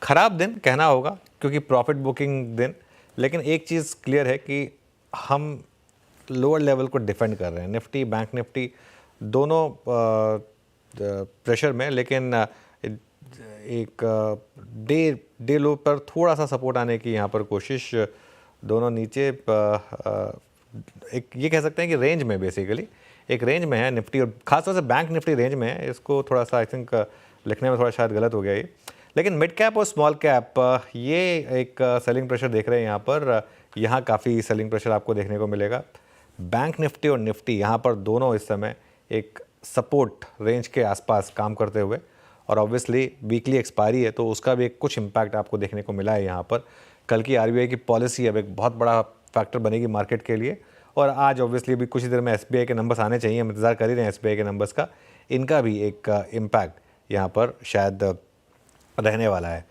ख़राब दिन कहना होगा क्योंकि प्रॉफिट बुकिंग दिन, लेकिन एक चीज़ क्लियर है कि हम लोअर लेवल को डिफेंड कर रहे हैं। निफ्टी, बैंक निफ्टी दोनों प्रेशर में, लेकिन एक डे लो पर थोड़ा सा सपोर्ट आने की यहाँ पर कोशिश। दोनों नीचे एक ये कह सकते हैं कि रेंज में, बेसिकली एक रेंज में है निफ्टी, और खासतौर से बैंक निफ्टी रेंज में है। इसको थोड़ा सा आई थिंक लिखने में थोड़ा शायद गलत हो गया ये, लेकिन मिड कैप और स्मॉल कैप ये एक सेलिंग प्रेशर देख रहे हैं यहाँ पर। यहाँ काफ़ी सेलिंग प्रेशर आपको देखने को मिलेगा। बैंक निफ्टी और निफ्टी यहाँ पर दोनों इस समय एक सपोर्ट रेंज के आसपास काम करते हुए, और ऑब्वियसली वीकली एक्सपायरी है तो उसका भी एक कुछ इम्पैक्ट आपको देखने को मिला है यहाँ पर। कल की आरबीआई की पॉलिसी अब एक बहुत बड़ा फैक्टर बनेगी मार्केट के लिए, और आज ऑब्वियसली अभी कुछ ही देर में एसबीआई के नंबर्स आने चाहिए, हम इंतजार कर ही रहे हैं एसबीआई के नंबर्स का। इनका भी एक इम्पैक्ट यहाँ पर शायद रहने वाला है।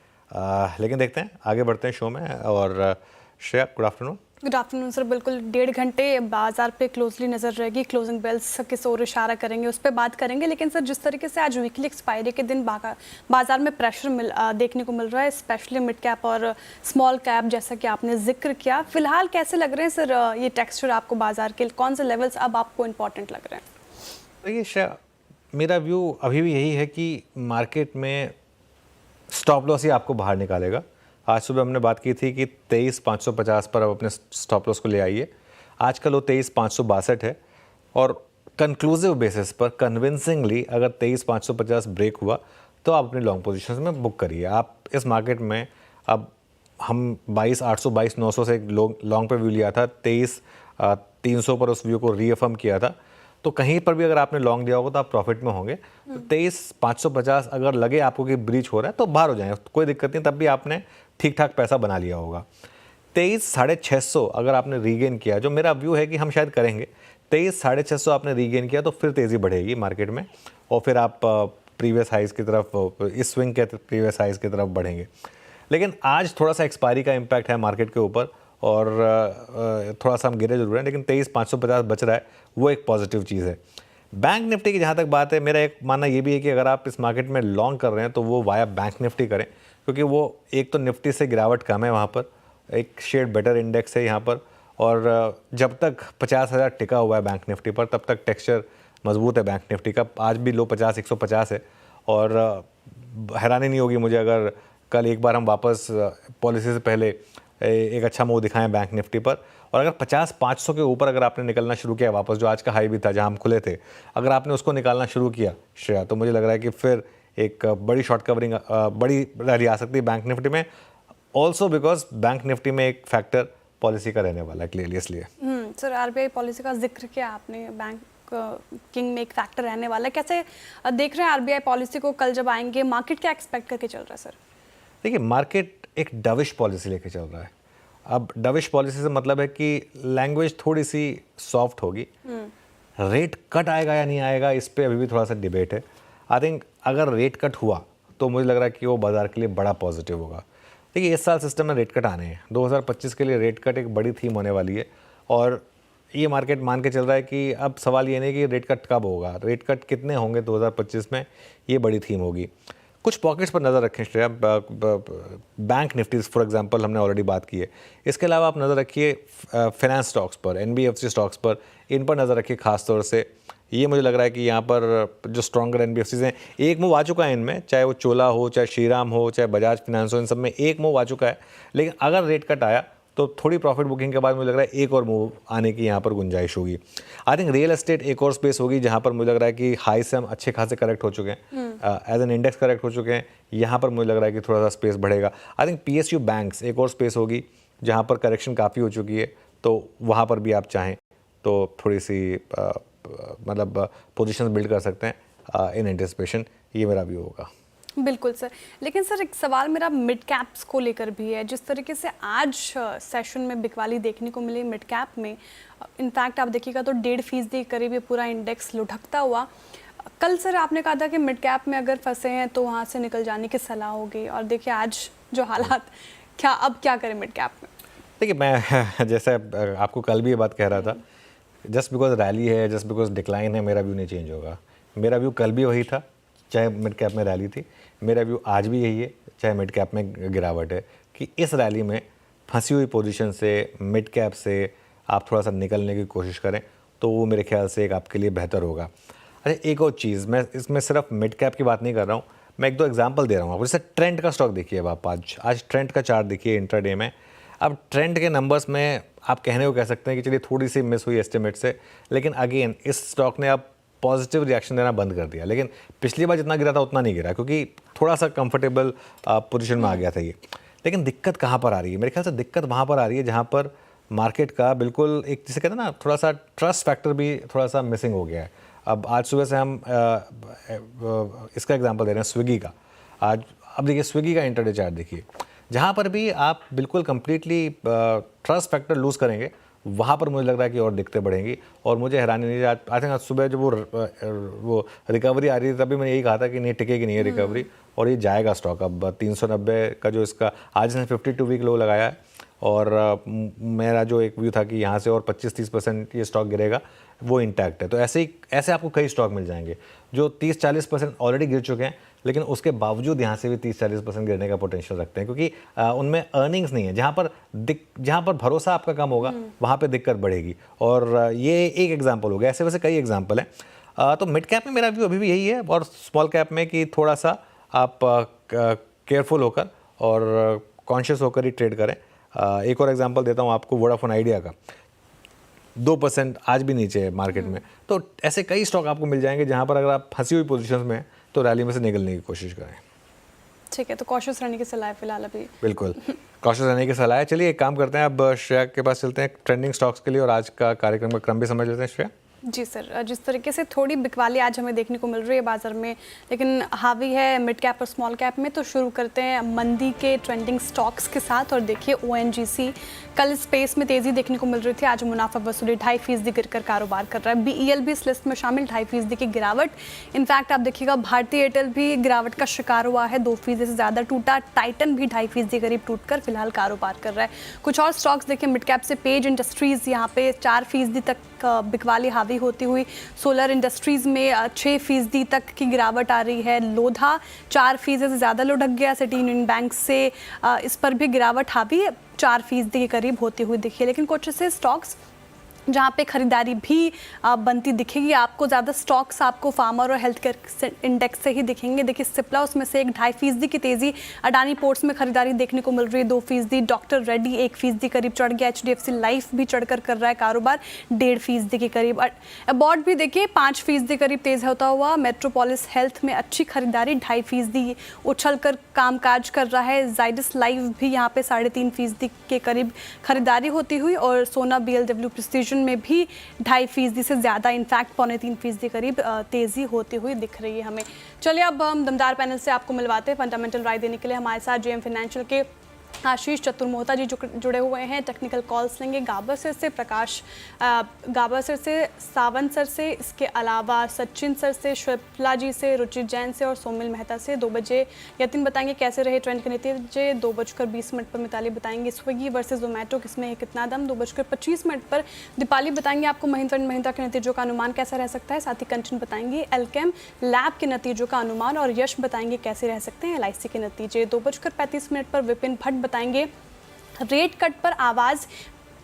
लेकिन देखते हैं, आगे बढ़ते हैं शो में। और Shreya, good afternoon. Good afternoon sir. बिल्कुल 1.5 घंटे बाजार पे क्लोजली नज़र रहेगी, क्लोजिंग बेल्स किस ओर इशारा करेंगे उस पर बात करेंगे। लेकिन सर, जिस तरीके से आज वीकली एक्सपायरी के दिन बाजार में प्रेशर देखने को मिल रहा है, स्पेशली मिड कैप और स्मॉल कैप, जैसा कि आपने जिक्र किया, फिलहाल कैसे लग रहे हैं सर ये टेक्सचर आपको बाजार के? कौन से लेवल्स अब आपको इम्पोर्टेंट लग रहे हैं? देखिए श्रेया, मेरा व्यू अभी भी यही है कि मार्केट में स्टॉप लॉस ही आपको बाहर निकालेगा। आज सुबह हमने बात की थी कि 23,550 पर अब अपने स्टॉप लॉस को ले आइए। आज का लो 23,562 है, और कंक्लूसिव बेसिस पर कन्विंसिंगली अगर 23,550 ब्रेक हुआ तो आप अपनी लॉन्ग पोजीशंस में बुक करिए। आप इस मार्केट में, अब हम 22,800 22,900 से लॉन्ग पे व्यू लिया था, 23,300 पर उस व्यू को रीअफर्म किया था, तो कहीं पर भी अगर आपने लॉन्ग लिया होगा तो आप प्रॉफिट में होंगे। तो 23,550 अगर लगे आपको कि ब्रीच हो रहा है तो बाहर हो जाएंगे, कोई दिक्कत नहीं, तब भी आपने ठीक ठाक पैसा बना लिया होगा। 23,650 अगर आपने रीगेन किया, जो मेरा व्यू है कि हम शायद करेंगे, 23,650 आपने रीगेन किया तो फिर तेज़ी बढ़ेगी मार्केट में, और फिर आप प्रीवियस हाइज की तरफ, इस स्विंग के प्रीवियस हाइज की तरफ बढ़ेंगे। लेकिन आज थोड़ा सा एक्सपायरी का इम्पैक्ट है मार्केट के ऊपर, और थोड़ा सा हम गिरे जरूर हैं, लेकिन 23,550 बच रहा है, वो एक पॉजिटिव चीज़ है। बैंक निफ्टी की जहाँ तक बात है, मेरा एक मानना ये भी है कि अगर आप इस मार्केट में लॉन्ग कर रहे हैं तो वो वाया बैंक निफ्टी करें, क्योंकि वो एक तो निफ्टी से गिरावट कम है, वहाँ पर एक शेड बेटर इंडेक्स है यहाँ पर, और जब तक 50,000 टिका हुआ है बैंक निफ्टी पर, तब तक टेक्सचर मजबूत है बैंक निफ्टी का। आज भी लो 150 है, और हैरानी नहीं होगी मुझे अगर कल एक बार हम वापस पॉलिसी से पहले एक अच्छा मूव दिखाएं बैंक निफ्टी पर। और अगर 50,500 के ऊपर अगर आपने निकलना शुरू किया वापस, जो आज का हाई भी था जहां हम खुले थे, अगर आपने उसको निकालना शुरू किया श्रेया, तो मुझे लग रहा है कि फिर एक बड़ी शॉर्ट कवरिंग, बड़ी रैली आ सकती है बैंक निफ्टी में। ऑल्सो बिकॉज बैंक निफ्टी में एक फैक्टर पॉलिसी का रहने वाला है क्लियरली, इसलिए। सर, आरबीआई पॉलिसी का जिक्र किया आपने, बैंक किंग में एक फैक्टर रहने वाला है। कैसे देख रहे हैं आरबीआई पॉलिसी को? कल जब आएंगे, मार्केट क्या एक्सपेक्ट करके चल रहा है सर? देखिए, मार्केट एक डविश पॉलिसी लेके चल रहा है। अब डविश पॉलिसी से मतलब है कि लैंग्वेज थोड़ी सी सॉफ्ट होगी। रेट कट आएगा या नहीं आएगा, इस पे अभी भी थोड़ा सा डिबेट है। आई थिंक अगर रेट कट हुआ तो मुझे लग रहा है कि वो बाजार के लिए बड़ा पॉजिटिव होगा। देखिए, इस साल सिस्टम में रेट कट आने हैं, 2025 के लिए रेट कट एक बड़ी थीम होने वाली है, और ये मार्केट मान के चल रहा है कि अब सवाल ये नहीं कि रेट कट कब होगा, रेट कट कितने होंगे 2025 में, ये बड़ी थीम होगी। कुछ पॉकेट्स पर नज़र रखें Shreya, bank Nifty for example हमने ऑलरेडी बात की है। इसके अलावा आप नज़र रखिए फाइनेंस स्टॉक्स पर, एनबीएफसी स्टॉक्स पर, इन पर नज़र रखिए खास तौर से। ये मुझे लग रहा है कि यहाँ पर जो स्ट्रॉन्गर एनबीएफसीज हैं, एक मूव आ चुका है इनमें, चाहे वो चोला हो, चाहे श्रीराम हो, चाहे बजाज फिनेंस हो, इन सब में एक मूव आ चुका है। लेकिन अगर रेट कट आया तो थोड़ी प्रॉफिट बुकिंग के बाद मुझे लग रहा है एक और मूव आने की यहाँ पर गुंजाइश होगी। आई थिंक रियल एस्टेट एक और स्पेस होगी जहाँ पर मुझे लग रहा है कि हाई से हम अच्छे खासे करेक्ट हो चुके हैं, एज एन इंडेक्स करेक्ट हो चुके हैं। यहाँ पर मुझे लग रहा है कि थोड़ा सा स्पेस बढ़ेगा। आई थिंक पीएसयू बैंक्स एक और स्पेस होगी जहाँ पर करेक्शन काफ़ी हो चुकी है, तो वहाँ पर भी आप चाहें तो थोड़ी सी मतलब पोजीशन बिल्ड कर सकते हैं इन एंटिसिपेशन। ये मेरा व्यू होगा। बिल्कुल सर। लेकिन सर, एक सवाल मेरा मिड कैप्स को लेकर भी है। जिस तरीके से आज सेशन में बिकवाली देखने को मिली मिड कैप में, इनफैक्ट आप देखिएगा तो 1.5% के करीब ये पूरा इंडेक्स लुढ़कता हुआ। कल सर आपने कहा था कि मिड कैप में अगर फंसे हैं तो वहाँ से निकल जाने की सलाह होगी, और देखिए आज जो हालात, अब क्या करें मिड कैप में? देखिए, मैं जैसे आपको कल भी ये बात कह रहा था, जस्ट बिकॉज रैली है, जस्ट बिकॉज डिक्लाइन है, मेरा व्यू नहीं चेंज होगा। मेरा व्यू कल भी वही था, चाहे मिड कैप में रैली थी, मेरा व्यू आज भी यही है, चाहे मिड कैप में गिरावट है, कि इस रैली में फंसी हुई पोजीशन से, मिड कैप से आप थोड़ा सा निकलने की कोशिश करें तो वो मेरे ख्याल से एक आपके लिए बेहतर होगा। अच्छा, एक और चीज़, मैं इसमें सिर्फ मिड कैप की बात नहीं कर रहा हूँ, मैं एक दो एग्जांपल दे रहा हूँ आपको। जैसे ट्रेंड का स्टॉक देखिए, अब आप आज ट्रेंड का चार्ट देखिए इंट्राडे में। अब ट्रेंड के नंबर्स में आप कहने को कह सकते हैं कि चलिए थोड़ी सी मिस हुई एस्टिमेट से, लेकिन अगेन इस स्टॉक ने अब पॉजिटिव रिएक्शन देना बंद कर दिया। लेकिन पिछली बार जितना गिरा था उतना नहीं गिरा, क्योंकि थोड़ा सा कंफर्टेबल पोजीशन में आ गया था ये। लेकिन दिक्कत कहाँ पर आ रही है? मेरे ख्याल से दिक्कत वहाँ पर आ रही है जहाँ पर मार्केट का बिल्कुल एक, जिसे कहते हैं ना, थोड़ा सा ट्रस्ट फैक्टर भी थोड़ा सा मिसिंग हो गया है। अब आज सुबह से हम इसका एग्जांपल दे रहे हैं स्विगी का। आज अब देखिए स्विगी का इंटरडे चार्ट देखिए, जहाँ पर भी आप बिल्कुल कंप्लीटली ट्रस्ट फैक्टर लूज़ करेंगे, वहाँ पर मुझे लग रहा है कि और दिक्कतें बढ़ेंगी। और मुझे हैरानी नहीं, आई थिंक आज सुबह जब वो रिकवरी आ रही थी तभी मैंने यही कहा था कि नहीं टिकेगी नहीं है रिकवरी, और ये जाएगा स्टॉक। अब 390 का जो इसका आज ने 52 वीक लो लगाया है, और मेरा जो एक व्यू था कि यहाँ से और 25-30% ये स्टॉक गिरेगा, वो इंटैक्ट है। तो ऐसे आपको कई स्टॉक मिल जाएंगे जो 30-40% ऑलरेडी गिर चुके हैं, लेकिन उसके बावजूद यहाँ से भी 30-40% गिरने का पोटेंशियल रखते हैं, क्योंकि उनमें अर्निंग्स नहीं है। जहाँ पर भरोसा आपका कम होगा वहाँ पे दिक्कत बढ़ेगी। और ये एक एग्जांपल हो गया, ऐसे वैसे कई एग्जांपल हैं। तो मिड कैप में मेरा व्यू अभी भी यही है, और स्मॉल कैप में कि थोड़ा सा आप केयरफुल होकर और कॉन्शियस होकर ही ट्रेड करें। एक और एग्जांपल देता हूँ आपको, वोडाफोन आइडिया का 2% आज भी नीचे है मार्केट में। तो ऐसे कई स्टॉक आपको मिल जाएंगे जहां पर अगर आप फंसी हुई पोजीशंस में हैं तो रैली में से निकलने की कोशिश करें। ठीक है, तो कॉशियस रहने की सलाह है फिलहाल अभी। बिल्कुल कॉशियस रहने की सलाह है। चलिए एक काम करते हैं, अब श्रेया के पास चलते हैं ट्रेंडिंग स्टॉक्स के लिए, और आज का कार्यक्रम का क्रम भी समझ लेते हैं। श्रेया जी सर, जिस तरीके से थोड़ी बिकवाली आज हमें देखने को मिल रही है बाजार में, लेकिन हावी है मिड कैप और स्मॉल कैप में, तो शुरू करते हैं मंदी के ट्रेंडिंग स्टॉक्स के साथ। और देखिए ONGC कल स्पेस में तेजी देखने को मिल रही थी, आज मुनाफा वसूली 2.5% गिरकर कारोबार कर रहा है। BEL भी इस लिस्ट में शामिल, 2.5% की गिरावट। इनफैक्ट आप देखिएगा भारतीय एयरटेल भी गिरावट का शिकार हुआ है, 2% से ज़्यादा टूटा। टाइटन भी 2.5% के करीब टूटकर फिलहाल कारोबार कर रहा है। कुछ और स्टॉक्स देखिए मिड कैप से, पेज इंडस्ट्रीज़ यहाँ पे 4% तक बिकवाली हावी होती हुई, सोलर इंडस्ट्रीज़ में 6% तक की गिरावट आ रही है। लोधा 4% से ज़्यादा लुढ़क गया। सिटी यूनियन बैंक से इस पर भी गिरावट हावी 4% के करीब होती हुई दिखी है। लेकिन कुछ ऐसे स्टॉक्स जहाँ पे खरीदारी भी बनती दिखेगी आपको, ज़्यादा स्टॉक्स आपको फार्मर और हेल्थ केयर इंडेक्स से ही दिखेंगे। देखिए सिप्ला उसमें से 2.5% की तेज़ी, अडानी पोर्ट्स में खरीदारी देखने को मिल रही है 2%, डॉक्टर रेड्डी 1% करीब चढ़ गया, HDFC लाइफ भी चढ़कर कर रहा है कारोबार 1.5% के करीब। अबॉर्ड भी देखिए 5% के करीब तेज़ होता हुआ। मेट्रोपोलिस हेल्थ में अच्छी खरीदारी 2.5% उछल कर कामकाज कर रहा है। जाइडस लाइफ भी यहाँ पे 3.5% के करीब खरीदारी होती हुई, और सोना BLW प्रेस्टीज में भी 2.5% से ज़्यादा, इनफैक्ट 2.25% के करीब तेज़ी होती हुई दिख रही है हमें। चलिए अब हम दमदार पैनल से आपको मिलवाते हैं। फंडामेंटल राय देने के लिए हमारे साथ JM फाइनेंशियल के आशीष चतुर्मोहता जी जुड़े हुए हैं। टेक्निकल कॉल्स लेंगे गाबर सर से, प्रकाश गाबर सर से, सावंत सर से, इसके अलावा सचिन सर से, शिप्ला जी से, रुचि जैन से और सोमिल मेहता से। 2 बजे यतिन बताएंगे कैसे रहे ट्रेंड के नतीजे। 2:20 पर मिताली बताएंगे स्विगी वर्सेस जोमेटो किसमें है कितना दम। 2:25 पर दीपाली बताएंगे आपको महिंद्रा एंड महिंद्रा के नतीजों का अनुमान कैसा रह सकता है। साथ ही कंचन बताएंगे एल्केम लैब के नतीजों का अनुमान, और यश बताएंगे कैसे रह सकते हैं LIC के नतीजे। 2:35 पर विपिन भट्ट बताएंगे रेट कट पर आवाज़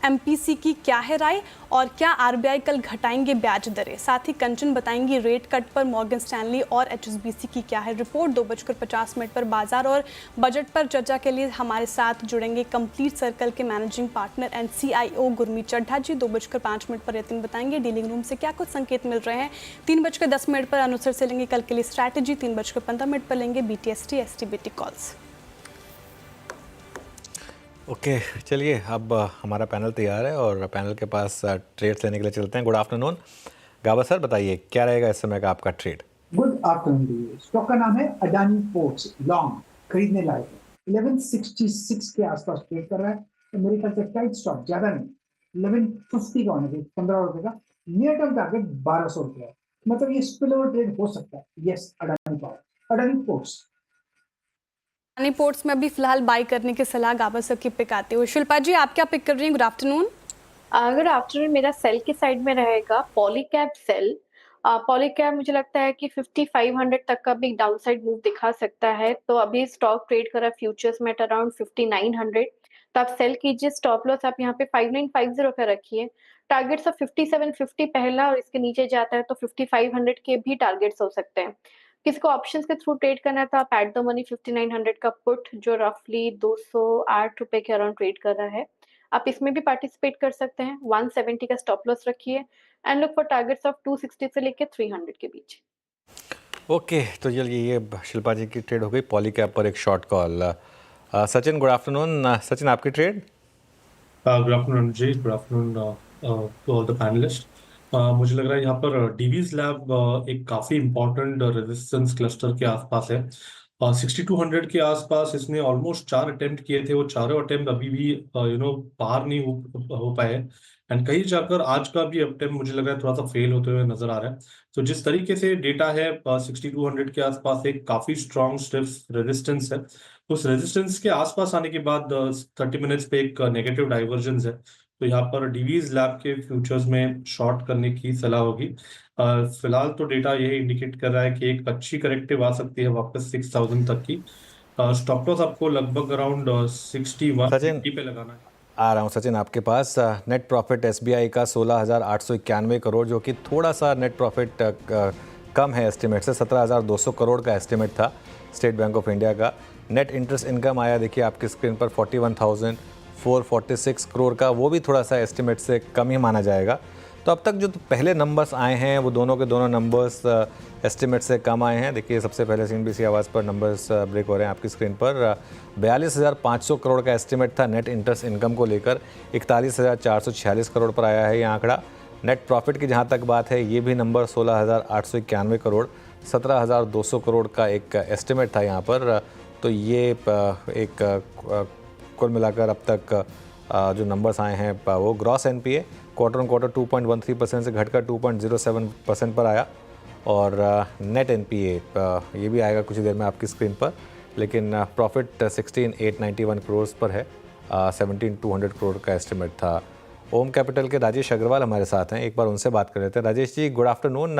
MPC की क्या है राय, और क्या RBI कल घटाएंगे ब्याज दरें। साथ ही कंचन बताएंगी रेट कट पर मॉर्गन स्टैनली और HSBC की क्या है रिपोर्ट। 2:50 पर बाजार और बजट पर चर्चा के लिए हमारे साथ जुड़ेंगे कंप्लीट सर्कल के managing partner and CIO Gurmeet Chadha ji. 2:05 पर यतिन बताएंगे डीलिंग रूम से क्या कुछ संकेत मिल रहे हैं। 3:10 पर अनुसर से लेंगे कल के लिए स्ट्रैटेजी। 3:15 पर लेंगे BTST STBT कॉल्स। ओके चलिए अब हमारा पैनल तैयार है, और पैनल के पास ट्रेड्स लेने के लिए चलते हैं। गुड आफ्टरनून गाबा सर, बताइए क्या रहेगा इस समय का आपका ट्रेड। Good afternoon. स्टॉक का नाम है अडानी पोर्ट्स, लॉन्ग, खरीदने लायक है। 1166 के आसपास ट्रेड कर रहा है, तो मेरे ख्याल से टाइट स्टॉक, ज्यादा नहीं, 1150 का होना चाहिए, 15 रुपए का। नियर टर्म टारगेट 1200 रुपए है, मतलब ये स्पिल ओवर ट्रेड हो सकता है। Yes, Adani power, Adani ports. Adani ports में अभी फिलहाल बाई करने की सलाह गाबर सर की पिक आती हुई। शिल्पा जी आप क्या पिक कर रही हैं? Good afternoon. Good afternoon. मेरा सेल के साइड में रहेगा पॉलीकैब सेल, पॉलीकैब मुझे लगता है कि 5500 तक का भी डाउनसाइड मूव दिखा सकता है, तो अभी स्टॉक ट्रेड कर रहा है फ्यूचर्स में एट अराउंड 5900, तो आप सेल कीजिए। स्टॉप लॉस आप यहाँ पे 5950 का रखिए। टारगेट्स ऑफ 5750 पहला, और इसके नीचे जाता है तो 5500 के भी टारगेट्स हो सकते हैं। किसी को ऑप्शंस के थ्रू ट्रेड करना था, आप एट द मनी 5900 का पुट जो रफली 208 रुपए के अराउंड ट्रेड कर रहा है, आप इसमें भी पार्टिसिपेट कर सकते हैं। 170 का स्टॉप लॉस रखिए and look for targets of 260 से लेके 300 के बीच। ओके, तो चलिए ये शिल्पा जी की ट्रेड हो गई पॉली कैप पर एक short call. Sachin, good afternoon. Sachin, आपकी ट्रेड? गुड आफ्टरनून जी, good afternoon to all the panelist. मुझे लग रहा है यहाँ पर डीवीज लैब एक काफ़ी इम्पोर्टेंट रेजिस्टेंस क्लस्टर के आसपास है। 6200 के आसपास इसने ऑलमोस्ट 4 अटेम्प्ट किए थे, वो चारों अटेम्प्ट अभी भी पार नहीं हो पाए। एंड कहीं जाकर आज का भी अटेम्प्ट मुझे लग रहा है थोड़ा सा फेल होते हुए नजर आ रहा है। तो जिस तरीके से डेटा है 6200 के आसपास एक काफ़ी स्ट्रॉन्ग स्टिफ रेजिस्टेंस है। उस रेजिस्टेंस के आसपास आने के बाद 30 मिनट्स पे एक नेगेटिव डाइवर्जेंस है, तो यहाँ पर डीवीज लैब के फ्यूचर्स में शॉर्ट करने की सलाह होगी। फिलहाल तो डेटा यही इंडिकेट कर रहा है कि एक अच्छी करेक्टिव आ सकती है वापस 6000 तक की। स्टॉप लॉस आपको लगभग अराउंड 61 सचिन, पे लगाना है। आ रहा हूँ सचिन आपके पास। नेट प्रॉफिट एसबीआई का 16,891 करोड़, जो कि थोड़ा सा नेट प्रॉफिट कम है एस्टिमेट से। 17,200 करोड़ का एस्टिमेट था स्टेट बैंक ऑफ इंडिया का। नेट इंटरेस्ट इनकम आया, देखिए आपकी स्क्रीन पर, 41,446 करोड़ का, वो भी थोड़ा सा एस्टिमेट से कम ही माना जाएगा। तो अब तक जो पहले नंबर्स आए हैं वो दोनों के दोनों नंबर्स एस्टिमेट से कम आए हैं। देखिए सबसे पहले CNBC आवाज़ पर नंबर्स ब्रेक हो रहे हैं आपकी स्क्रीन पर। 42,500 करोड़ का एस्टिमेट था नेट इंटरेस्ट इनकम को लेकर, 41,446 करोड़ पर आया है ये आंकड़ा। नेट प्रॉफिट की जहाँ तक बात है, ये भी नंबर 16,891 करोड़, 17,200 करोड़ का एक एस्टिमेट था यहाँ पर। तो ये एक कुल मिलाकर अब तक जो नंबर्स आए हैं वो gross NPA quarter on quarter 2.13% से घटकर 2.07% पर आया, और नेट NPA ये भी आएगा कुछ ही देर में आपकी स्क्रीन पर। लेकिन प्रॉफिट 16,891 करोड़ पर है, 17,200 करोड़ का एस्टिमेट था। ओम कैपिटल के राजेश अग्रवाल हमारे साथ हैं, एक बार उनसे बात कर लेते हैं। Rajesh ji, good afternoon.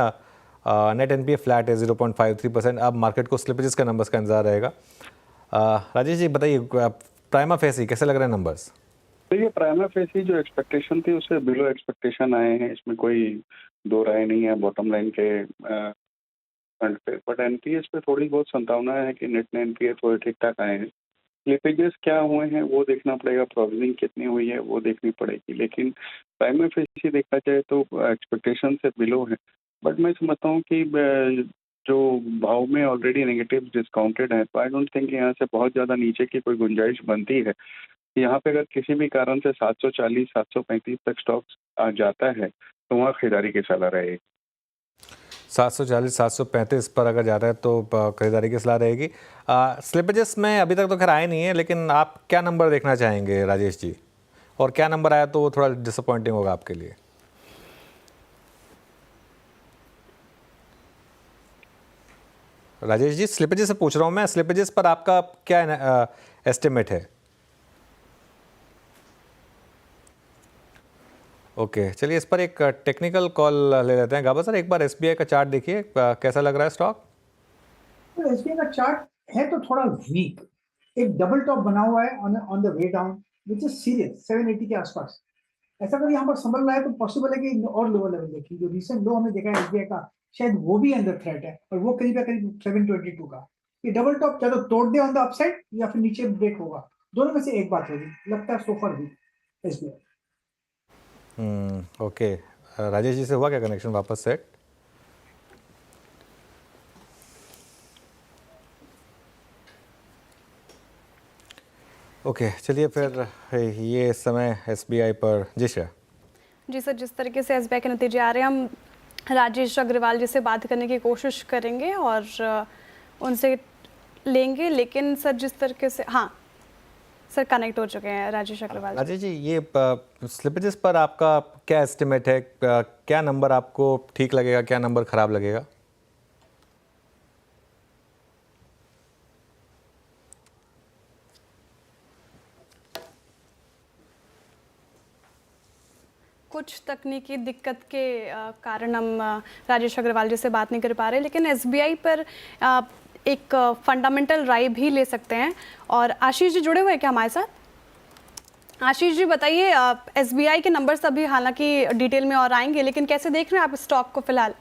Net NPA flat है 0.53%। अब मार्केट को स्लिपेजेस के नंबर्स का इंतजार रहेगा। राजेश जी बताइए, प्राइमा फेसी कैसे लग रहे हैं नंबर्स? देखिए, प्राइमा फेसी जो एक्सपेक्टेशन थी उससे बिलो एक्सपेक्टेशन आए हैं, इसमें कोई दो राय नहीं है बॉटम लाइन के फ्रंट पे। बट एनपीएस पे थोड़ी बहुत संभावना है कि नेट एनपीए थोड़े ठीक ठाक आए हैं। स्लिपेजेस क्या हुए हैं वो देखना पड़ेगा, प्रोविजनिंग कितनी हुई है वो देखनी पड़ेगी। लेकिन प्राइमा फेसी देखा जाए तो एक्सपेक्टेशन से बिलो है। बट मैं समझता हूँ कि जो भाव में ऑलरेडी नेगेटिव डिस्काउंटेड है, तो आई डोंट थिंक यहाँ से बहुत ज़्यादा नीचे की कोई गुंजाइश बनती है। यहाँ पे अगर किसी भी कारण से 740 735 तक स्टॉक आ जाता है तो वहाँ खरीदारी की सलाह रहेगी। 740 735 पर अगर जाता है तो खरीदारी की सलाह रहेगी। स्लिपेजेस में अभी तक तो खैर आए नहीं है, लेकिन आप क्या नंबर देखना चाहेंगे राजेश जी, और क्या नंबर आया तो वो थोड़ा डिसअपॉइंटिंग होगा आपके लिए? राजेश जी, स्लिपेजेस से पूछ रहा हूँ मैं, स्लिपेजेस पर आपका क्या एस्टिमेट है? ओके, चलिए इस पर एक टेक्निकल कॉल ले लेते हैं। गाबा सर, एक बार SBI का चार्ट देखिए, कैसा लग रहा है स्टॉक? तो एसबीआई का चार्ट है तो थोड़ा वीक, एक डबल टॉप बना हुआ है on the way down which is serious 780 के आसपास। ऐसा अगर यहाँ पर संभल रहा है तो पॉसिबल है कि और लोअर लेवल देखिए। जो रिसेंट लो हमने देखा है एसबीआई का, शायद वो भी अंडर थ्रेट है, और वो करीब करीब 722 का। ये डबल टॉप या तो तोड़ दे ऑन द अपसाइड या फिर नीचे ब्रेक होगा, दोनों में से एक बात होगी। लगता है सोफर भी एसबीआई। ओके, राजेश जी से हुआ क्या कनेक्शन वापस सेट? ओके, चलिए फिर ये समय SBI पर। जी सर। जी सर, जिस तरीके से SBI के नतीजे आ रहे हैं, हम राजेश अग्रवाल जी से बात करने की कोशिश करेंगे और उनसे लेंगे। लेकिन सर जिस तरीके से, हाँ सर कनेक्ट हो चुके हैं राजेश अग्रवाल। राजेश जी, ये स्लिपेजेस पर आपका क्या एस्टिमेट है? क्या नंबर आपको ठीक लगेगा, क्या नंबर खराब लगेगा? कुछ तकनीकी दिक्कत के कारण हम राजेश अग्रवाल जी से बात नहीं कर पा रहे, लेकिन एसबीआई पर एक फंडामेंटल राय भी ले सकते हैं। और आशीष जी जुड़े हुए हैं क्या हमारे साथ? आशीष जी बताइए, एसबीआई के नंबर्स अभी हालांकि डिटेल में और आएंगे, लेकिन कैसे देख रहे हैं आप स्टॉक को फिलहाल?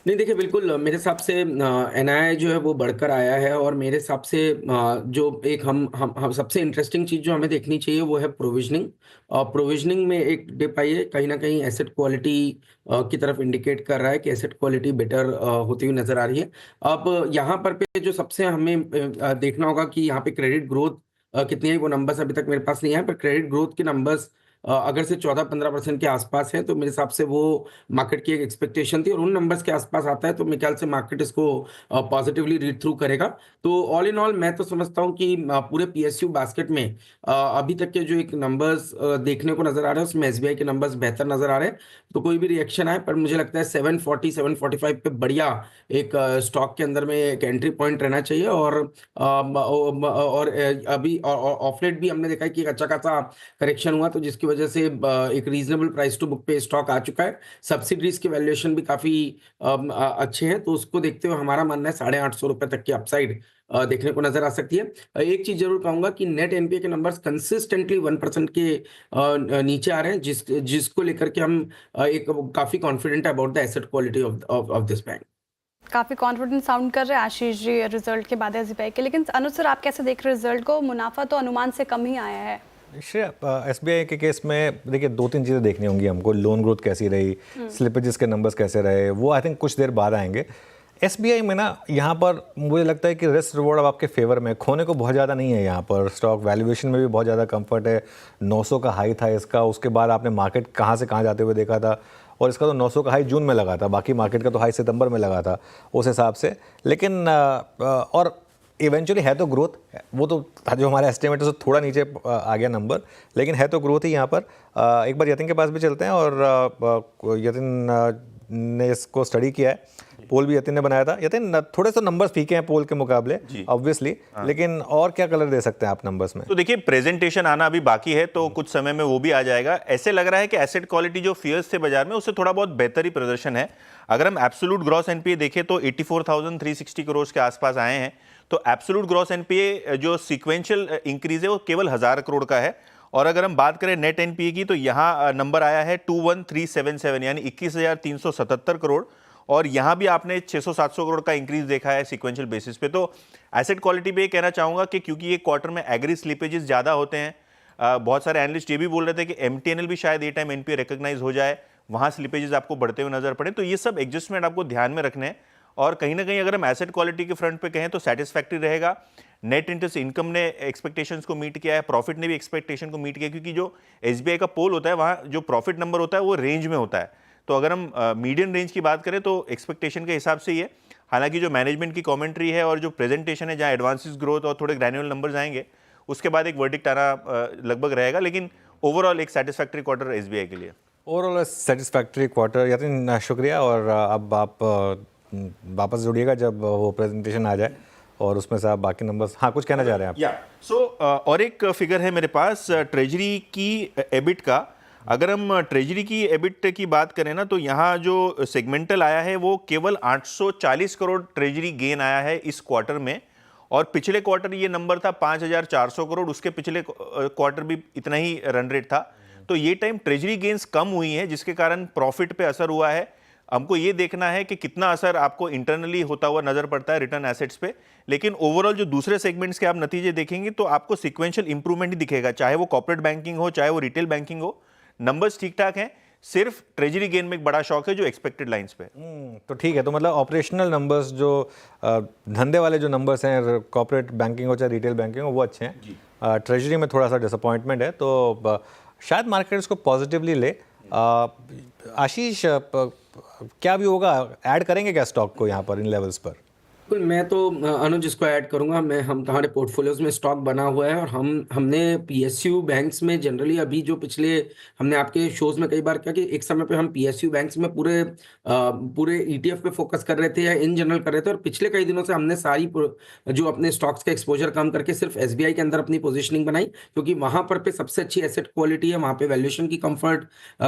नहीं देखिए, बिल्कुल मेरे हिसाब से एनआईआई जो है वो बढ़कर आया है, और मेरे हिसाब से जो एक हम सबसे इंटरेस्टिंग चीज़ जो हमें देखनी चाहिए वो है प्रोविजनिंग। और प्रोविजनिंग में एक डिप आई है, कहीं ना कहीं एसेट क्वालिटी की तरफ इंडिकेट कर रहा है कि एसेट क्वालिटी बेटर होती हुई नजर आ रही है। अब यहाँ पर पे जो सबसे हमें देखना होगा कि यहाँ पे क्रेडिट ग्रोथ कितनी है, वो नंबर्स अभी तक मेरे पास नहीं है, पर क्रेडिट ग्रोथ के नंबर्स अगर से 14-15% के आसपास है तो मेरे हिसाब से वो मार्केट की एक एक्सपेक्टेशन थी, और उन नंबर्स के आसपास आता है तो मेरे ख्याल से मार्केट इसको पॉजिटिवली रीड थ्रू करेगा। तो ऑल इन ऑल मैं तो समझता हूँ कि पूरे पीएसयू बास्केट में अभी तक के जो एक नंबर्स देखने को नजर आ रहे हैं उसमें एसबीआई के नंबर्स बेहतर नजर आ रहे हैं। तो कोई भी रिएक्शन आए, पर मुझे लगता है 740-745 पे बढ़िया एक स्टॉक के अंदर में एक एंट्री पॉइंट रहना चाहिए। और अभी ऑफ लेट भी हमने देखा है कि एक अच्छा खासा करेक्शन हुआ, तो जिसकी वजह से एक रीजनेबल प्राइस टू बुक पे स्टॉक आ चुका है। सब्सिडीज के वैल्यूएशन भी काफी अच्छे हैं, तो उसको देखते हुए हमारा मानना है 850 रुपए तक की अपसाइड देखने को नजर आ सकती है। एक चीज जरूर कहूंगा कि नेट एनपीए के नंबर्स कंसिस्टेंटली 1% के नीचे आ रहे हैं, जिसको लेकर के हम एक काफी कॉन्फिडेंट है about the asset quality of this bank. काफ़ी कॉन्फिडेंट साउंड कर रहे हैं आशीष जी रिजल्ट के बाद एसबीआई के, लेकिन अनुज सर आप कैसे देख रहे हैं रिजल्ट को? मुनाफा तो अनुमान से कम ही आया है। एसबीआई के केस में देखिए 2-3 चीज़ें देखनी होंगी हमको। लोन ग्रोथ कैसी रही, स्लिपेजेस के नंबर्स कैसे रहे, वो आई थिंक कुछ देर बाद आएंगे। एसबीआई में ना यहाँ पर मुझे लगता है कि रिस्क रिवॉर्ड अब आपके फेवर में, खोने को बहुत ज़्यादा नहीं है यहाँ पर। स्टॉक वैल्यूएशन में भी बहुत ज़्यादा कंफर्ट है। 900 का हाई था इसका, उसके बाद आपने मार्केट कहाँ से कहाँ जाते हुए देखा था, और इसका तो 900 का हाई जून में लगा था, बाकी मार्केट का तो हाई सितंबर में लगा था उस हिसाब से। लेकिन और इवेंचुअली है तो ग्रोथ, वो तो जो हमारा एस्टिमेट है उससे थोड़ा नीचे आ गया नंबर, लेकिन है तो ग्रोथ ही यहाँ पर। एक बार यतिन के पास भी चलते हैं, और यतिन ने इसको स्टडी किया है, पोल भी यतिन ने बनाया था। यतिन थोड़े से नंबर्स फीके हैं पोल के मुकाबले ऑब्वियसली, लेकिन और क्या कलर दे सकते हैं आप नंबर्स में? तो देखिए, प्रेजेंटेशन आना अभी बाकी है, तो कुछ समय में वो भी आ जाएगा। ऐसे लग रहा है कि एसेट क्वालिटी जो फियर्स थे बाजार में उससे थोड़ा बहुत बेहतर ही प्रदर्शन है। अगर हम एब्सोल्यूट ग्रॉस एनपीए देखें तो 84,360 करोड़ के आसपास आए हैं। तो एब्सोल्यूट ग्रॉस एनपीए जो सीक्वेंशियल इंक्रीज है वो केवल 1000 करोड़ का है। और अगर हम बात करें नेट एनपीए की तो यहाँ नंबर आया है 21,377 यानी 21,377 करोड़, और यहाँ भी आपने 600-700 करोड़ का इंक्रीज देखा है सीक्वेंशियल बेसिस पे। तो एसेट क्वालिटी पे ये कहना चाहूँगा कि क्योंकि ये क्वार्टर में एग्री स्लिपेजेस ज़्यादा होते हैं, बहुत सारे एनालिस्ट ये भी बोल रहे थे कि एमटीएनएल भी शायद ये टाइम एनपीए रिकॉग्नाइज हो जाए, वहाँ स्लिपेजेस आपको बढ़ते हुए नजर पड़े। तो ये सब एडजस्टमेंट आपको ध्यान में रखने हैं, और कहीं ना कहीं अगर हम एसेट क्वालिटी के फ्रंट पे कहें तो सेटिस्फैक्टरी रहेगा। नेट इंटरेस्ट इनकम ने एक्सपेक्टेशंस को मीट किया है, प्रॉफिट ने भी एक्सपेक्टेशन को मीट किया, क्योंकि जो एसबीआई का पोल होता है वहाँ जो प्रॉफिट नंबर होता है वो रेंज में होता है। तो अगर हम मीडियम रेंज की बात करें तो एक्सपेक्टेशन के हिसाब से ये, हालांकि जो मैनेजमेंट की कमेंट्री है और जो प्रेजेंटेशन है जहाँ एडवांसेस ग्रोथ और थोड़े ग्रैन्युअल नंबर्स आएंगे, उसके बाद एक वर्डिक्ट आना लगभग रहेगा। लेकिन ओवरऑल एक सेटिस्फैक्टरी क्वार्टर एसबीआई के लिए। Overall satisfactory quarter. यतिन शुक्रिया, और अब आप वापस जुड़िएगा जब वो प्रेजेंटेशन आ जाए और उसमें से आप बाकी नंबर्स। हाँ, कुछ कहना चाह रहे हैं आप? या और एक फिगर है मेरे पास ट्रेजरी की एबिट का। अगर हम ट्रेजरी की एबिट की बात करें ना, तो यहाँ जो सेगमेंटल आया है वो केवल 840 करोड़ ट्रेजरी गेन आया है इस क्वार्टर में, और पिछले क्वार्टर ये नंबर था 5,400 करोड़, उसके पिछले क्वार्टर भी इतना ही रन रेट था। तो ये टाइम ट्रेजरी गेन्स कम हुई है, जिसके कारण प्रॉफिट पे असर हुआ है। हमको ये देखना है कि कितना असर आपको इंटरनली होता हुआ नजर पड़ता है रिटर्न एसेट्स पे। लेकिन ओवरऑल जो दूसरे सेगमेंट्स के आप नतीजे देखेंगे तो आपको सिक्वेंशियल इंप्रूवमेंट ही दिखेगा, चाहे वो कॉर्पोरेट बैंकिंग हो चाहे वो रिटेल बैंकिंग हो। नंबर्स ठीक ठाक हैं, सिर्फ ट्रेजरी गेन में एक बड़ा शॉक है जो एक्सपेक्टेड लाइंस पे। तो ठीक है, तो मतलब ऑपरेशनल नंबर्स जो धंधे वाले जो नंबर्स हैं, कॉर्पोरेट बैंकिंग हो चाहे रिटेल बैंकिंग हो, वो अच्छे हैं। ट्रेजरी में थोड़ा सा डिसअपॉइंटमेंट है, तो शायद मार्केट इसको पॉजिटिवली ले। आशीष, क्या भी होगा, ऐड करेंगे क्या स्टॉक को यहाँ पर इन लेवल्स पर? बिल्कुल, मैं तो अनुज इसको ऐड करूँगा। हम हमारे पोर्टफोलियोज़ में स्टॉक बना हुआ है और हमने पीएसयू बैंक्स में जनरली अभी जो पिछले हमने आपके शोज़ में कई बार कहा कि एक समय पे हम पीएसयू बैंक्स में पूरे ईटीएफ पे फ़ोकस कर रहे थे या इन जनरल कर रहे थे, और पिछले कई दिनों से हमने जो अपने स्टॉक्स का एक्सपोज़र कम करके सिर्फ एसबीआई के अंदर अपनी पोज़ीशनिंग बनाई, क्योंकि वहाँ पर पे सबसे अच्छी एसेट क्वालिटी है, वहाँ पे वैल्यूएशन की कम्फर्ट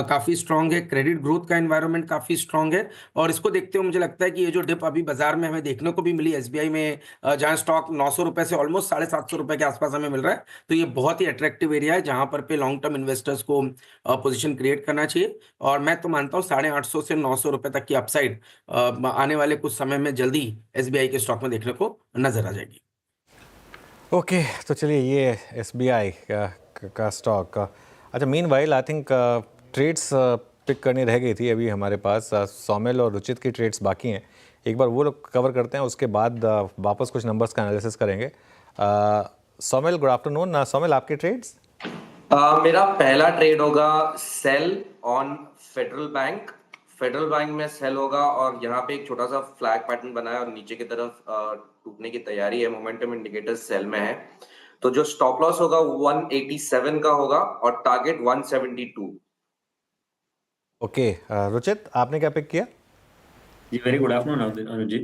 काफ़ी स्ट्रॉन्ग है, क्रेडिट ग्रोथ का एनवायरनमेंट काफ़ी स्ट्रॉन्ग है। और इसको देखते हुए मुझे लगता है कि ये जो डिप अभी बाजार में हमें देखने को भी मिली एसबीआई में, जहां स्टॉक 900 रुपए से ऑलमोस्ट 750 रुपए के आसपास हमें मिल रहा है, तो ये बहुत ही अट्रैक्टिव एरिया है जहां पर पे लॉन्ग टर्म इन्वेस्टर्स को पोजीशन क्रिएट करना चाहिए। और मैं तो मानता हूँ 850 से 900 रुपए तक की अपसाइड आने वाले कुछ समय में जल्दी एसबीआई के स्टॉक में देखने को नजर आ जाएगी। ओके, तो चलिए ये एसबीआई का स्टॉक। अच्छा, meanwhile I think trades pick करनी रह गई थी अभी हमारे पास। सौमिल और रुचित की ट्रेड्स बाकी हैं, एक बार वो लोग कवर करते हैं, उसके बाद वापस कुछ नंबर्स का एनालिसिस करेंगे। Saumil, good afternoon. सौमिल, आपके ट्रेड्स? मेरा पहला ट्रेड होगा सेल ऑन फेडरल बैंक में सेल होगा, और यहाँ पे एक छोटा सा फ्लैग पैटर्न बना है और नीचे की तरफ टूटने की तैयारी है। मोमेंटम इंडिकेटर सेल में है, तो जो स्टॉप लॉस होगा 187 का होगा और टारगेट 172। ओके, रुचित, आपने क्या पिक किया? जी, वेरी गुड आफ्टरनून अनुज जी।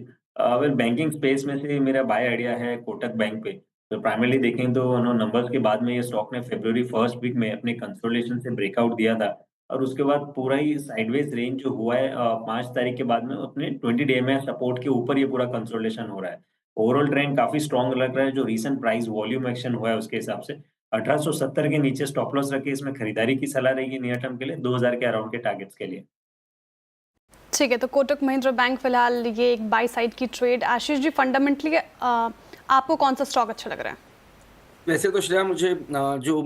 वेल, बैंकिंग स्पेस में से मेरा बाय आइडिया है कोटक बैंक पे। तो प्राइमरली देखें तो नंबर्स के बाद में ये स्टॉक ने फरवरी फर्स्ट वीक में अपने कंसोलिडेशन से ब्रेकआउट दिया था, और उसके बाद पूरा ही साइडवेज रेंज जो हुआ है 5 तारीख के बाद में अपने 20 डे में सपोर्ट के ऊपर ये पूरा कंसोलिडेशन हो रहा है। ओवरऑल ट्रेंड काफी स्ट्रॉन्ग लग रहा है, जो रीसेंट प्राइस वॉल्यूम एक्शन हुआ है उसके हिसाब से 1870 के नीचे स्टॉप लॉस रखे इसमें खरीदारी की सलाह रहेगी नियर टर्म के लिए, 2000 के अराउंड के टारगेट्स के लिए। ठीक है, तो कोटक महिंद्रा बैंक फिलहाल ये एक बाई साइड की ट्रेड। आशीष जी, फंडामेंटली आपको कौन सा स्टॉक अच्छा लग रहा है? वैसे तो श्रेया, मुझे जो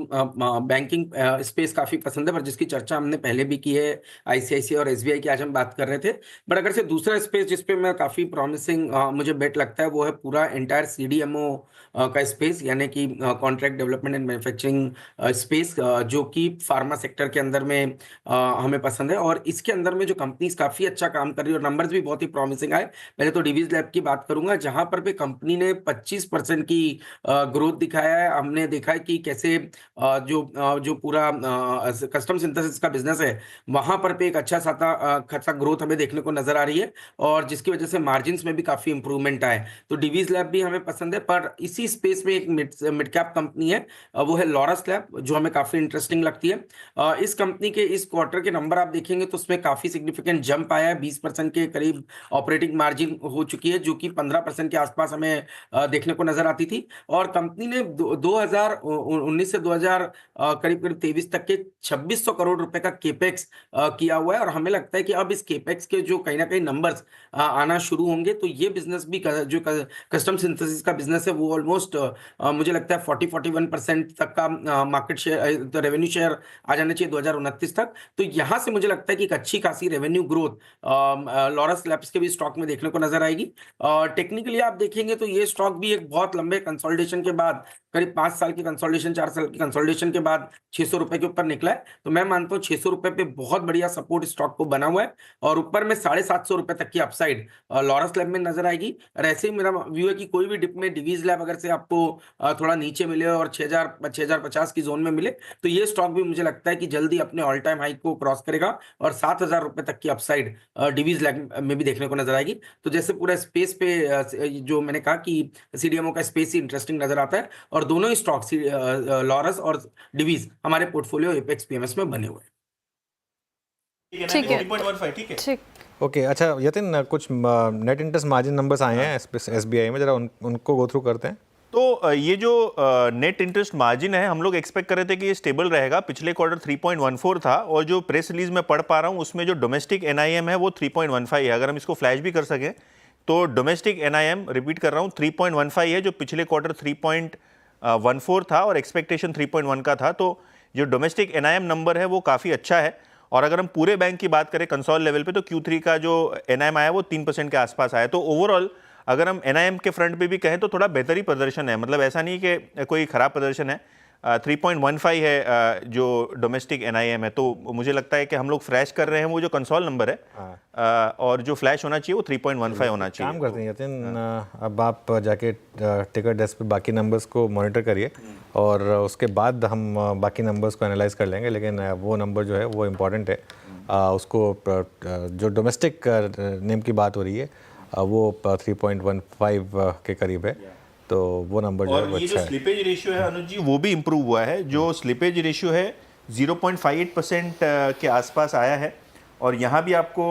बैंकिंग स्पेस काफ़ी पसंद है, पर जिसकी चर्चा हमने पहले भी की है, आईसीआईसीआई और एसबीआई की आज हम बात कर रहे थे। बट अगर से दूसरा स्पेस जिस पे मैं काफ़ी प्रॉमिसिंग मुझे बेट लगता है, वो है पूरा एंटायर सीडीएमओ का स्पेस, यानी कि contract development and manufacturing space, जो कि फार्मा सेक्टर के अंदर में हमें पसंद है। और इसके अंदर में जो कंपनीज काफ़ी अच्छा काम कर रही है और नंबर्स भी बहुत ही प्रॉमिसिंग आए। पहले तो डिवीज लैब की बात करूंगा, जहां पर भी कंपनी ने 25% की ग्रोथ दिखाया है। हमने देखा है कि कैसे जो पूरा कस्टम सिंथेसिस का बिजनेस है, वहां पर पे एक खासा ग्रोथ हमें देखने को नजर आ रही है, और जिसकी वजह से मार्जिन्स में भी काफी इंप्रूवमेंट आए। तो डिवीज लैब भी हमें पसंद है, पर इसी स्पेस में एक मिड कैप कंपनी है, वो है लॉरस लैब, जो हमें काफी इंटरेस्टिंग लगती है। इस कंपनी के इस क्वार्टर के नंबर आप देखेंगे तो उसमें काफी सिग्निफिकेंट जंप आया है, 20% के करीब ऑपरेटिंग मार्जिन हो चुकी है, जो कि 15% के आसपास हमें देखने को नजर आती थी। और कंपनी ने 2019 से 2000 करीब 23 तक के 2600 करोड़ रुपए का केपेक्स किया हुआ है, और हमें लगता है कि अब इस केपेक्स के जो कहीं ना कहीं नंबर्स आना शुरू होंगे, तो ये बिजनेस भी जो कस्टम सिंथेसिस का बिजनेस है, वो ऑलमोस्ट मुझे लगता है 40-41% तक का मार्केट शेयर, तो रेवेन्यू शेयर आ जाना चाहिए 2029 तक। तो यहां से मुझे लगता है कि एक अच्छी खासी रेवेन्यू ग्रोथ लॉरस लैब्स के भी स्टॉक में देखने को नजर आएगी। टेक्निकली आप देखेंगे तो ये स्टॉक भी एक बहुत लंबे कंसोलिडेशन के बाद, करीब 5 साल की कंसोलिडेशन, 4 साल की कंसोलिडेशन के बाद 600 रुपए के ऊपर निकला है। तो मैं मानता हूं 600 रुपए पे बहुत बढ़िया सपोर्ट स्टॉक को बना हुआ है, और ऊपर में 750 रुपए तक की अपसाइड लॉरस लैब में नजर आएगी। और ऐसे ही मेरा व्यू है कि कोई भी डिप में डिवीज लैब अगर से आपको थोड़ा नीचे मिले और 6050 की जोन में मिले, तो ये स्टॉक भी मुझे लगता है कि जल्दी अपने ऑल टाइम हाई को क्रॉस करेगा, और 7000 रुपए तक की अपसाइड डिवीज लैब में भी देखने को नजर आएगी। तो जैसे पूरा स्पेस पे जो मैंने कहा कि सीडीएमओ का स्पेस ही इंटरेस्टिंग नजर आता है, और दोनों ही स्टॉक्स लॉरस और डिवीज हमारे पोर्टफोलियो एपेक्स पीएमएस में बने हुए हैं। ठीक है, 3.15, ठीक है। ठीक। ओके, अच्छा यतिन, कुछ नेट इंटरेस्ट मार्जिन नंबर्स आए हैं एसबीआई में, जरा उनको गो थ्रू करते हैं। तो ये जो नेट इंटरेस्ट मार्जिन है, हम लोग एक्सपेक्ट कर रहे थे कि ये स्टेबल रहेगा। पिछले क्वार्टर 3.14 था, और जो प्रेस रिलीज में पढ़ पा रहा हूँ उसमें जो डोमेस्टिक एनआईएम है वो 3.15 है। अगर हम इसको फ्लैश भी कर सकें तो डोमेस्टिक एनआईएम, रिपीट कर रहा हूँ, 3.15 है, जो पिछले क्वार्टर 3.14 था और एक्सपेक्टेशन 3.1 का था। तो जो डोमेस्टिक एनआईएम नंबर है वो काफ़ी अच्छा है। और अगर हम पूरे बैंक की बात करें कंसोल लेवल पे, तो Q3 का जो एनआईएम आया वो 3% के आसपास आया। तो ओवरऑल अगर हम एनआईएम के फ्रंट पे भी कहें तो थोड़ा बेहतर ही प्रदर्शन है, मतलब ऐसा नहीं कि कोई खराब प्रदर्शन है। 3.15 है जो डोमेस्टिक NIM है, तो मुझे लगता है कि हम लोग फ्लैश कर रहे हैं वो जो कंसोल नंबर है और जो फ्लैश होना चाहिए वो 3.15 होना चाहिए। काम करते हैं यतिन, अब आप जाके टिकर डेस्क पे बाकी नंबर्स को मॉनिटर करिए और उसके बाद हम बाकी नंबर्स को एनालाइज कर लेंगे, लेकिन वो नंबर जो है वो इम्पॉर्टेंट है। उसको जो डोमेस्टिक नेम की बात हो रही है वो 3.15 के करीब है, तो वो नंबर जो है वो और ये अच्छा जो है। स्लिपेज रेशियो है अनुज जी वो भी इम्प्रूव हुआ है। जो स्लिपेज रेशियो है 0.58% के आसपास आया है और यहाँ भी आपको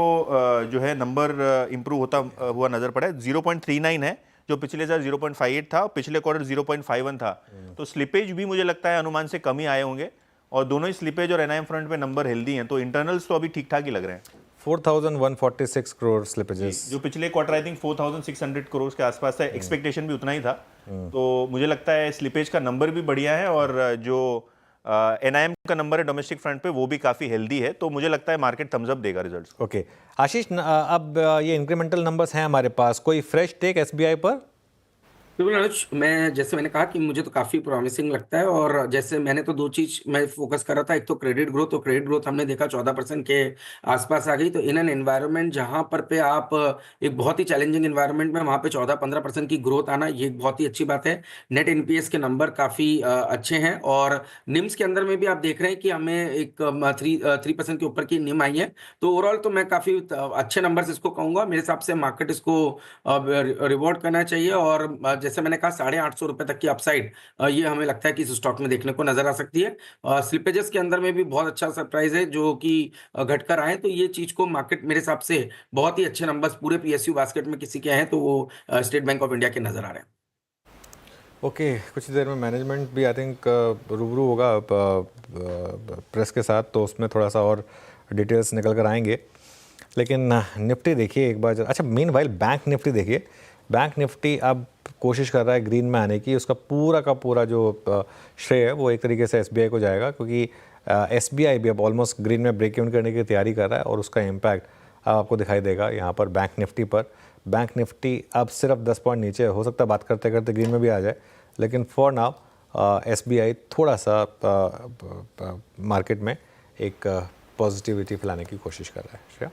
जो है नंबर इम्प्रूव होता हुआ नजर पड़ा है। 0.39 है जो पिछले साल 0.58 था, पिछले क्वार्टर 0.51 था। तो स्लिपेज भी मुझे लगता है अनुमान से कम ही आए होंगे और दोनों ही स्लिपेज और NIM फ्रंट पे नंबर हेल्दी हैं, तो इंटरनल्स तो अभी ठीक ठाक ही लग रहे हैं। 4,146 करोड़ स्लिपेजेस, जो पिछले क्वार्टर आई थिंक 4,600 करोड़ के आसपास था, एक्सपेक्टेशन भी उतना ही था। तो मुझे लगता है स्लिपेज का नंबर भी बढ़िया है और जो NIM का नंबर है डोमेस्टिक फ्रंट पे वो भी काफ़ी हेल्दी है, तो मुझे लगता है मार्केट थम्स अप देगा रिजल्ट्स। ओके आशीष, अब ये इंक्रीमेंटल नंबर्स हैं हमारे पास, कोई फ्रेश टेक SBI पर? बिल्कुल अनुज, जैसे मैंने कहा कि मुझे तो काफी प्रॉमिसिंग लगता है और जैसे मैंने तो दो चीज मैं फोकस कर रहा था, एक तो क्रेडिट ग्रोथ, तो क्रेडिट ग्रोथ हमने देखा 14% के आसपास आ गई। तो इन एन एनवायरनमेंट जहां पर पे आप एक बहुत ही चैलेंजिंग एनवायरनमेंट में वहां पे 14-15% की ग्रोथ आना, ये एक बहुत ही अच्छी बात है। नेट NPS के नंबर काफी अच्छे हैं और निम्स के अंदर में भी आप देख रहे हैं कि हमें एक 3% के ऊपर की निम आई है। तो ओवरऑल तो मैं काफी अच्छे नंबर इसको कहूंगा। मेरे हिसाब से मार्केट इसको रिवॉर्ड करना चाहिए और जैसे मैंने कहा 850 रुपए तक की अपसाइड ये हमें लगता है कि इस स्टॉक में देखने को नजर आ सकती है। स्लिपेजेस के अंदर में भी बहुत अच्छा सरप्राइज है जो कि घटकर आए, तो ये चीज को मार्केट मेरे हिसाब से बहुत ही अच्छे नंबर्स पूरे PSU बास्केट में किसी के हैं तो वो स्टेट बैंक ऑफ इंडिया के नजर आ रहे हैं। ओके कुछ देर में मैनेजमेंट भी आई थिंक रूबरू होगा प्रेस के साथ, तो उसमें थोड़ा सा और डिटेल्स निकल कर आएंगे। लेकिन निफ्टी देखिए एक बार, अच्छा मीनवाइल बैंक निफ्टी देखिए, बैंक निफ्टी अब कोशिश कर रहा है ग्रीन में आने की। उसका पूरा का पूरा जो श्रेय है वो एक तरीके से SBI को जाएगा, क्योंकि SBI भी अब ऑलमोस्ट ग्रीन में ब्रेक इवन करने की तैयारी कर रहा है और उसका इम्पैक्ट अब आपको दिखाई देगा यहाँ पर बैंक निफ्टी पर। बैंक निफ्टी अब सिर्फ 10 पॉइंट नीचे, हो सकता है बात करते करते ग्रीन में भी आ जाए, लेकिन फॉर नाउ SBI थोड़ा सा मार्केट में एक पॉजिटिविटी फैलाने की कोशिश कर रहा है। श्रेया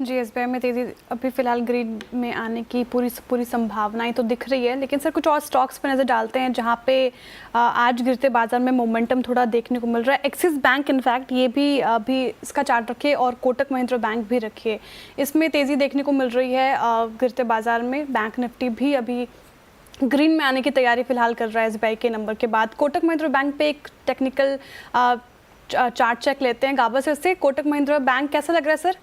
जी, SBI में तेज़ी अभी फ़िलहाल ग्रीन में आने की पूरी संभावनाएं तो दिख रही है, लेकिन सर कुछ और स्टॉक्स पर नज़र डालते हैं जहां पे आज गिरते बाजार में मोमेंटम थोड़ा देखने को मिल रहा है। एक्सिस बैंक इनफैक्ट ये भी अभी इसका चार्ट रखिए और कोटक महिंद्रा बैंक भी रखिए, इसमें तेज़ी देखने को मिल रही है गिरते बाजार में। बैंक निफ्टी भी अभी ग्रीन में आने की तैयारी फिलहाल कर रहा है SBI के नंबर के बाद। कोटक महिंद्रा बैंक पे एक टेक्निकल चार्ट चेक लेते हैं गाबा से। उससे कोटक महिंद्रा बैंक कैसा लग रहा है सर,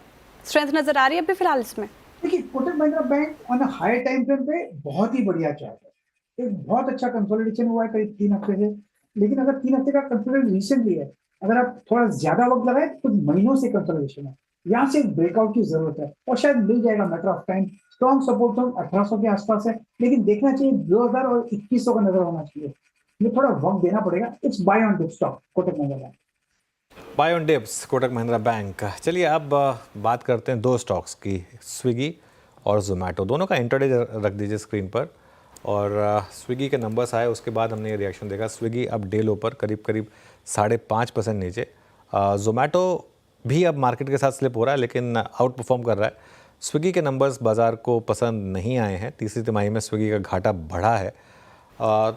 स्ट्रेंथ नजर आ रही है अभी फिलहाल इसमें? देखिए Kotak Mahindra bank on a higher time frame पे बहुत ही बढ़िया चार्ट है, एक बहुत अच्छा कंसोलिडेशन हुआ है करीब 3 हफ्ते से। लेकिन अगर 3 हफ्ते का कंसोलिडेशन रिसेंटली है, अगर आप थोड़ा ज्यादा वक्त लगाए तो कुछ महीनों से कंसोलिडेशन है, यहाँ से ब्रेकआउट की जरूरत है और शायद मिल जाएगा matter of time. Strong support zone 1800 के आसपास है, लेकिन देखना चाहिए 2000 और 2100 का नजर होना चाहिए, ये थोड़ा वक्त देना पड़ेगा। It's buy on dip stock Kotak Mahindra bank, buy on dips Kotak Mahindra bank. चलिए अब बात करते हैं दो स्टॉक्स की, स्विगी और जोमेटो। दोनों का इंटरडे रख दीजिए स्क्रीन पर। और स्विगी के नंबर्स आए उसके बाद हमने ये रिएक्शन देखा। स्विगी अब डे लो पर करीब 5.5% नीचे। जोमेटो भी अब मार्केट के साथ स्लिप हो रहा है लेकिन आउट परफॉर्म कर रहा है। स्विगी के नंबर्स बाज़ार को पसंद नहीं आए हैं, तीसरी तिमाही में स्विगी का घाटा बढ़ा है।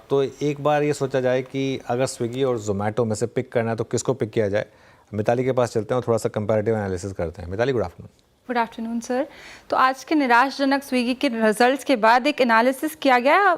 तो एक बार ये सोचा जाए कि अगर स्विगी और जोमेटो में से पिक करना है तो किसको पिक किया जाए। मिताली के पास चलते हैं और थोड़ा सा कंपैरेटिव एनालिसिस करते हैं। Mitali, good afternoon. Good afternoon sir. तो आज के निराशजनक स्विगी के रिजल्ट्स के बाद एक एनालिसिस किया गया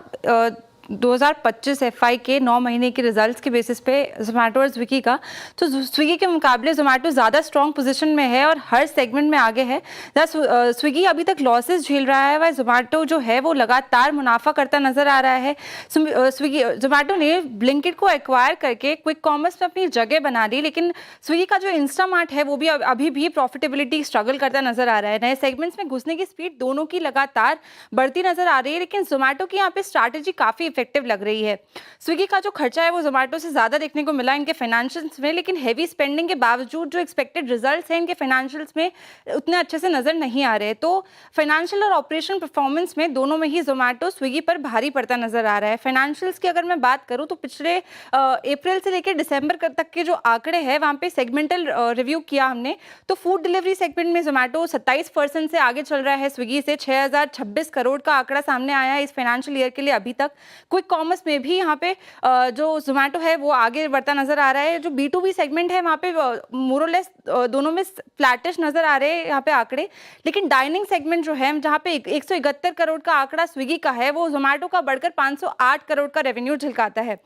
2025 FY के 9 महीने के रिजल्ट्स के बेसिस पे जोमेटो और स्विगी का। तो स्विगी के मुकाबले जोमेटो ज़्यादा स्ट्रॉन्ग पोजीशन में है और हर सेगमेंट में आगे है। स्विगी अभी तक लॉसेस झेल रहा है, वह जोमेटो जो है वो लगातार मुनाफा करता नजर आ रहा है। जोमेटो ने ब्लिंकिट को एक्वायर करके क्विक कॉमर्स में अपनी जगह बना ली, लेकिन स्विगी का जो इंस्टामार्ट है वो भी अभी भी प्रॉफिटेबिलिटी स्ट्रगल करता नजर आ रहा है। नए सेगमेंट्स में घुसने की स्पीड दोनों की लगातार बढ़ती नजर आ रही है, लेकिन जोमेटो की यहाँ पे स्ट्रैटेजी काफ़ी इफेक्टिव लग रही है। स्विगी का जो खर्चा है वो जोमेटो से ज़्यादा देखने को मिला इनके फाइनेंशियल्स में, लेकिन हैवी स्पेंडिंग के बावजूद जो एक्सपेक्टेड रिजल्ट्स हैं इनके फाइनेंशियल्स में उतने अच्छे से नज़र नहीं आ रहे। तो फाइनेंशियल और ऑपरेशन परफॉर्मेंस में दोनों में ही जोमेटो स्विगी पर भारी पड़ता नजर आ रहा है। फाइनेंशियल्स की अगर मैं बात करूं तो पिछले अप्रैल से लेकर दिसंबर तक के जो आंकड़े हैं वहाँ पे सेगमेंटल रिव्यू किया हमने, तो फूड डिलीवरी सेगमेंट में जोमेटो 27% से आगे चल रहा है स्विगी से। 6026 करोड़ का आंकड़ा सामने आया है इस फाइनेंशियल ईयर के लिए अभी तक। क्विक कॉमर्स में भी यहाँ पे जो जोमेटो है वो आगे बढ़ता नजर आ रहा है। जो B2B सेगमेंट है वहाँ पे मोरलेस दोनों में फ्लैटिश नजर आ रहे हैं यहाँ पे आंकड़े, लेकिन डाइनिंग सेगमेंट जो है जहाँ पे 171 करोड़ का आंकड़ा स्विगी का है वो जोमेटो का बढ़कर 508 करोड़ का रेवेन्यू झलकाता है।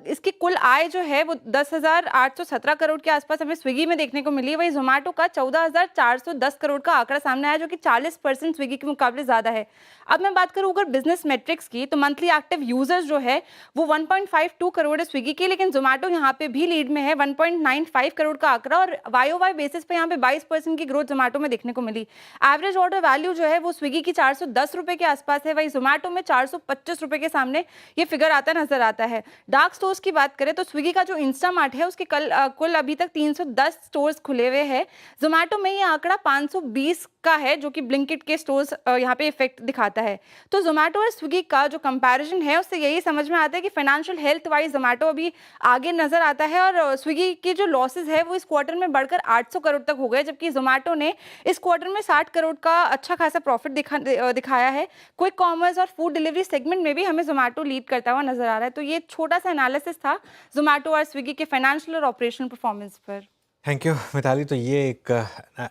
इसकी कुल आय जो है वो 10,817 करोड़ के आसपास हमें स्विगी में देखने को मिली है, वही जोमेटो का 14,410 करोड़ का आंकड़ा सामने आया जो कि 40% स्विगी के मुकाबले ज्यादा है। अब मैं बात करूं अगर बिजनेस मेट्रिक्स की तो मंथली एक्टिव यूजर्स जो है वो 1.52 करोड़ है स्विगी के, लेकिन जोमेटो यहाँ पे भी लीड में है 1.95 करोड़ का आंकड़ा, और YOY बेसिस पे यहाँ पे 22% की ग्रोथ जोमेटो में देखने को मिली। एवरेज ऑर्डर वैल्यू जो है वो स्विगी की 410 रुपए के आसपास है, वही जोमेटो में 425 रुपए के सामने ये फिगर आता नजर आता है। डार्क स्टोर्स की बात करें तो स्विगी का जो इंस्टामार्ट है उसके कुल अभी तक 310 स्टोर्स खुले हुए हैं। जोमेटो में ये आंकड़ा 520 का है जो कि ब्लिंकिट के स्टोर्स यहाँ पे इफेक्ट दिखाता है। तो जोमेटो और स्विगी का जो कंपैरिजन है उससे यही समझ में आता है कि फाइनेंशियल हेल्थ वाइज जोमेटो अभी आगे नजर आता है, और स्विगी के जो लॉसेज है वो इस क्वार्टर में बढ़कर 800 करोड़ तक हो गए, जबकि जोमेटो ने इस क्वार्टर में 60 करोड़ का अच्छा खासा प्रॉफिट दिखाया है। क्विक कॉमर्स और फूड डिलीवरी सेगमेंट में भी हमें जोमेटो लीड करता हुआ नजर आ रहा है। तो ये छोटा सा एनालिसिस था जोमेटो और स्विगी के फाइनेंशियल और ऑपरेशनल परफॉर्मेंस पर। Thank you Mitali. तो ये एक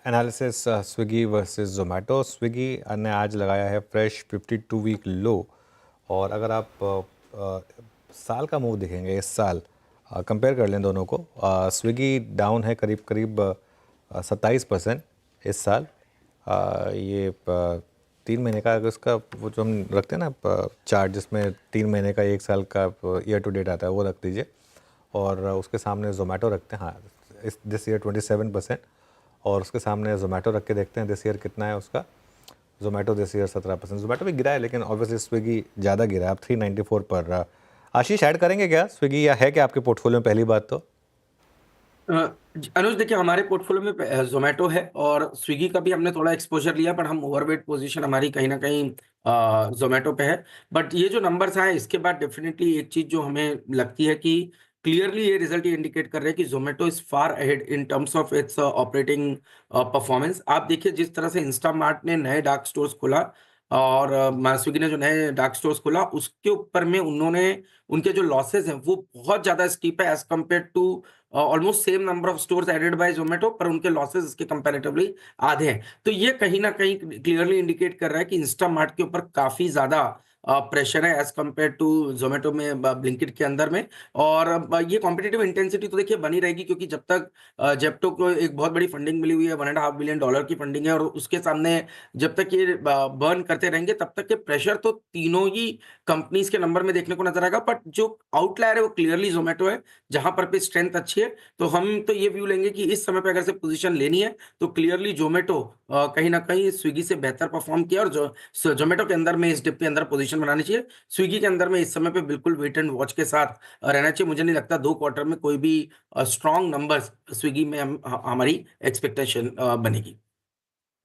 एनालिसिस स्विगी वर्सेस जोमेटो। स्विगी ने आज लगाया है फ्रेश 52 वीक लो, और अगर आप साल का मूव देखेंगे इस साल कंपेयर कर लें दोनों को, स्विगी डाउन है करीब करीब 27% इस साल। ये 3 महीने का इसका वो जो हम रखते हैं ना चार्ट जिसमें 3 महीने का 1 साल का ईयर टू डेट आता है वो रख दीजिए, और उसके सामने जोमेटो रखते हैं। हाँ, दिस ईयर 27%, और उसके सामने जोमेटो रख के देखते हैं दिस ईयर कितना है उसका। Zomato this year 17%। जोमेटो भी गिरा है लेकिन ऑब्वियसली स्विगी ज़्यादा गिरा है, अब 394 पर। आशीष ऐड करेंगे क्या स्विगी, या है क्या आपके पोर्टफोलियो में? पहली बात तो अनुज देखिए, हमारे पोर्टफोलियो में जोमेटो है और स्विगी का भी हमने थोड़ा एक्सपोजर लिया, पर हम ओवरवेट पोजीशन हमारी कहीं ना कहीं जोमेटो पे है। बट ये जो नंबर्स आए इसके बाद डेफिनेटली एक चीज जो हमें लगती है कि क्लियरली ये रिजल्ट ये इंडिकेट कर रहे हैं कि Zomato is far ahead in terms of its operating performance. आप देखिए जिस तरह से इंस्टामार्ट ने नए डार्क स्टोर्स खोला और स्विगी ने जो नए डार्क स्टोर्स खोला उसके ऊपर में उन्होंने उनके जो लॉसेस हैं वो बहुत ज्यादा स्टीप है as compare to almost same number of stores added by Zomato, पर उनके लॉसेस इसके कंपैरेटिवली आधे हैं। तो ये कहीं ना कहीं क्लियरली इंडिकेट कर रहा है कि इंस्टामार्ट के ऊपर काफी ज्यादा प्रेशर है एज कम्पेयर टू जोमेटो में, ब्लिंकिट के अंदर में। और ये कॉम्पिटिटिव इंटेंसिटी तो देखिए बनी रहेगी, क्योंकि जब तक जेप्टो को एक बहुत बड़ी फंडिंग मिली हुई है, $1.5 बिलियन की फंडिंग है, और उसके सामने जब तक ये बर्न करते रहेंगे तब तक के प्रेशर तो तीनों ही कंपनीज के नंबर में देखने को नजर आएगा। बट जो आउटलायर है वो क्लियरली जोमेटो है, जहां पर भी स्ट्रेंथ अच्छी है। तो हम तो ये व्यू लेंगे कि इस समय पे अगर से पोजीशन लेनी है तो क्लियरली जोमेटो कहीं ना कहीं स्विगी से बेहतर परफॉर्म किया, और जो जोमेटो के अंदर में इस डिप के अंदर पोजीशन बनानी चाहिए। स्विगी के अंदर में इस समय पे बिल्कुल वेट एंड वॉच के साथ रहना चाहिए। मुझे नहीं लगता 2 क्वार्टर में कोई भी स्ट्रॉन्ग नंबर्स स्विगी में हमारी एक्सपेक्टेशन बनेगी।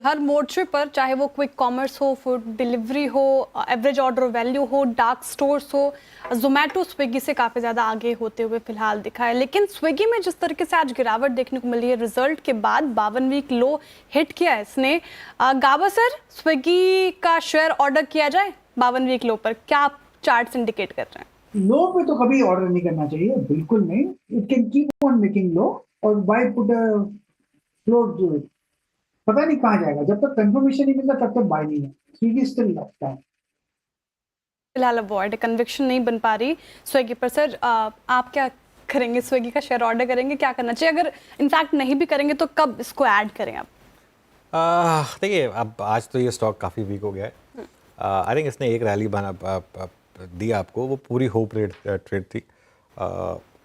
हर मोर्चे पर, चाहे वो क्विक कॉमर्स हो, फूड डिलीवरी हो, एवरेज ऑर्डर वैल्यू हो, डार्क स्टोर्स हो, जोमेटो स्विगी से काफ़ी ज़्यादा आगे होते हुए फिलहाल दिखा है। लेकिन स्विगी में जिस तरीके से आज गिरावट देखने को मिली है रिजल्ट के बाद, 52 वीक लो हिट किया है इसने। गाबा सर, स्विगी का शेयर ऑर्डर किया जाए 52 वीक लो पर, क्या आप चार्ट्स इंडिकेट कर रहे हैं? लो पे तो कभी ऑर्डर नहीं करना चाहिए, बिल्कुल नहीं। It can keep on making low, और buy put a float to it. पता नहीं कहाँ जाएगा, जब तक कंफर्मेशन नहीं मिलता तब तक बाय नहीं है। स्विगी स्टिल लगता है फिलहाल अवॉइड, कन्विक्शन नहीं बन पा रही स्विगी पर। सर आप क्या करेंगे? स्विगी का शेयर ऑर्डर करेंगे? क्या करना चाहिए? अगर इनफैक्ट नहीं भी करेंगे तो कब इसको ऐड करें आप? देखिए, अब आज तो ये स्टॉक काफ़ी वीक हो गया है। आई थिंक इसने एक रैली दी आपको, वो पूरी होप ट्रेड थी।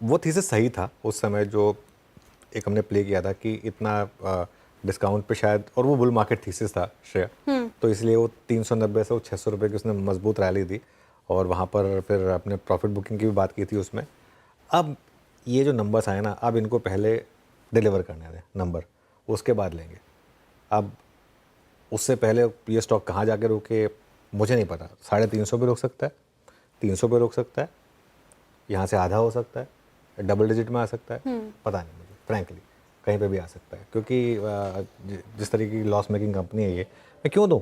वो थीसिस सही था उस समय, जो एक हमने प्ले किया था कि इतना डिस्काउंट पे शायद, और वो बुल मार्केट थीसिस था श्रेया, तो इसलिए वो 390 से 600 रुपये की उसने मजबूत रैली दी, और वहाँ पर फिर अपने प्रॉफिट बुकिंग की भी बात की थी उसमें। अब ये जो नंबर्स आए ना, अब इनको पहले डिलीवर करने दें नंबर, उसके बाद लेंगे। अब उससे पहले ये स्टॉक कहाँ जाके रुके मुझे नहीं पता। 350 पे रुक सकता है, 300 पे रुक सकता है, यहाँ से आधा हो सकता है, डबल डिजिट में आ सकता है, पता नहीं मुझे फ्रैंकली, कहीं पे भी आ सकता है। क्योंकि जिस तरीके की लॉस मेकिंग कंपनी है ये, मैं क्यों दूँ?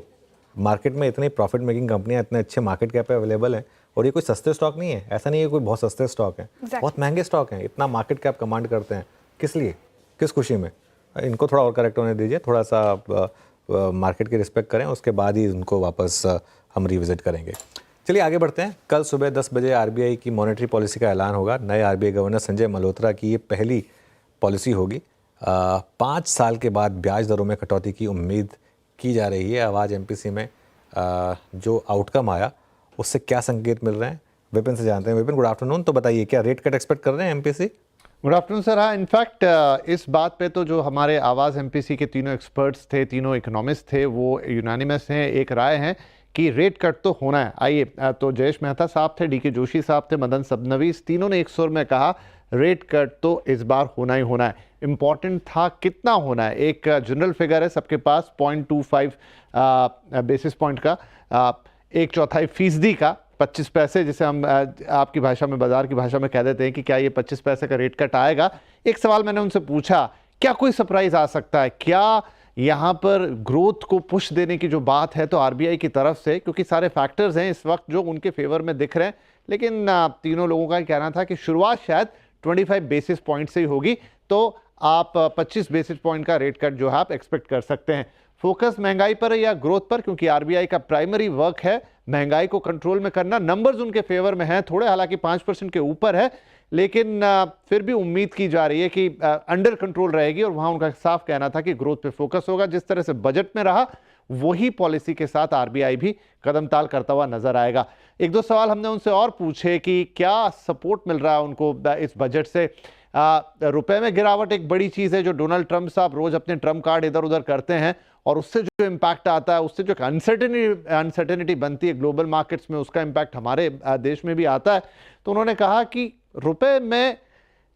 मार्केट में इतनी प्रॉफिट मेकिंग कंपनियाँ इतने अच्छे मार्केट कैप पे अवेलेबल हैं, और ये कोई सस्ते स्टॉक नहीं है। ऐसा नहीं है कोई बहुत सस्ते स्टॉक हैं, बहुत महंगे स्टॉक हैं। इतना मार्केट कैप कमांड करते हैं, किस लिए, किस खुशी में? इनको थोड़ा और करेक्ट होने दीजिए, थोड़ा सा मार्केट की रिस्पेक्ट करें, उसके बाद ही उनको वापस हम रिविजिट करेंगे। चलिए आगे बढ़ते हैं। कल सुबह 10 बजे आरबीआई की मॉनेटरी पॉलिसी का ऐलान होगा। नए आरबीआई गवर्नर संजय मल्होत्रा की ये पहली पॉलिसी होगी। 5 साल के बाद ब्याज दरों में कटौती की उम्मीद की जा रही है। आज एमपीसी में जो आउटकम आया उससे क्या संकेत मिल रहे हैं, विपिन से जानते हैं। Vipin, good afternoon. तो बताइए, क्या रेट कट एक्सपेक्ट कर रहे हैं एमपीसी? Good afternoon sir. हाँ, इनफैक्ट इस बात पे तो जो हमारे आवाज़ एमपीसी के तीनों एक्सपर्ट्स थे, तीनों इकोनॉमिस्ट थे, वो यूनानिमस हैं, एक राय है कि रेट कट तो होना है। आइए, तो जयेश मेहता साहब थे, डीके जोशी साहब थे, मदन सबनवीस, तीनों ने एक सुर में कहा रेट कट तो इस बार होना ही होना है। इम्पॉर्टेंट था कितना होना है। एक जनरल फिगर है सबके पास 0.25 बेसिस पॉइंट का, 1/4% का 25 पैसे, जिसे हम आपकी भाषा में, बाजार की भाषा में कह देते हैं कि क्या ये 25 पैसे का रेट कट आएगा। एक सवाल मैंने उनसे पूछा, क्या कोई सरप्राइज आ सकता है? क्या यहाँ पर ग्रोथ को पुश देने की जो बात है तो आरबीआई की तरफ से, क्योंकि सारे फैक्टर्स हैं इस वक्त जो उनके फेवर में दिख रहे हैं, लेकिन तीनों लोगों का कहना था कि शुरुआत शायद 25 बेसिस पॉइंट से ही होगी, तो आप 25 बेसिस पॉइंट का रेट कट जो है आप एक्सपेक्ट कर सकते हैं। फोकस महंगाई पर है या ग्रोथ पर? क्योंकि आरबीआई का प्राइमरी वर्क है महंगाई को कंट्रोल में करना। नंबर्स उनके फेवर में हैं थोड़े, हालांकि 5% के ऊपर है, लेकिन फिर भी उम्मीद की जा रही है कि अंडर कंट्रोल रहेगी, और वहां उनका साफ कहना था कि ग्रोथ पे फोकस होगा। जिस तरह से बजट में रहा, वही पॉलिसी के साथ आरबीआई भी कदम ताल करता हुआ नजर आएगा। एक दो सवाल हमने उनसे और पूछे कि क्या सपोर्ट मिल रहा है उनको इस बजट से। रुपए में गिरावट एक बड़ी चीज है, जो डोनाल्ड ट्रंप साहब रोज अपने ट्रम्प कार्ड इधर उधर करते हैं, और उससे जो इम्पैक्ट आता है, उससे जो अनसर्टेनिटी बनती है ग्लोबल मार्केट्स में, उसका इम्पैक्ट हमारे देश में भी आता है। तो उन्होंने कहा कि रुपए में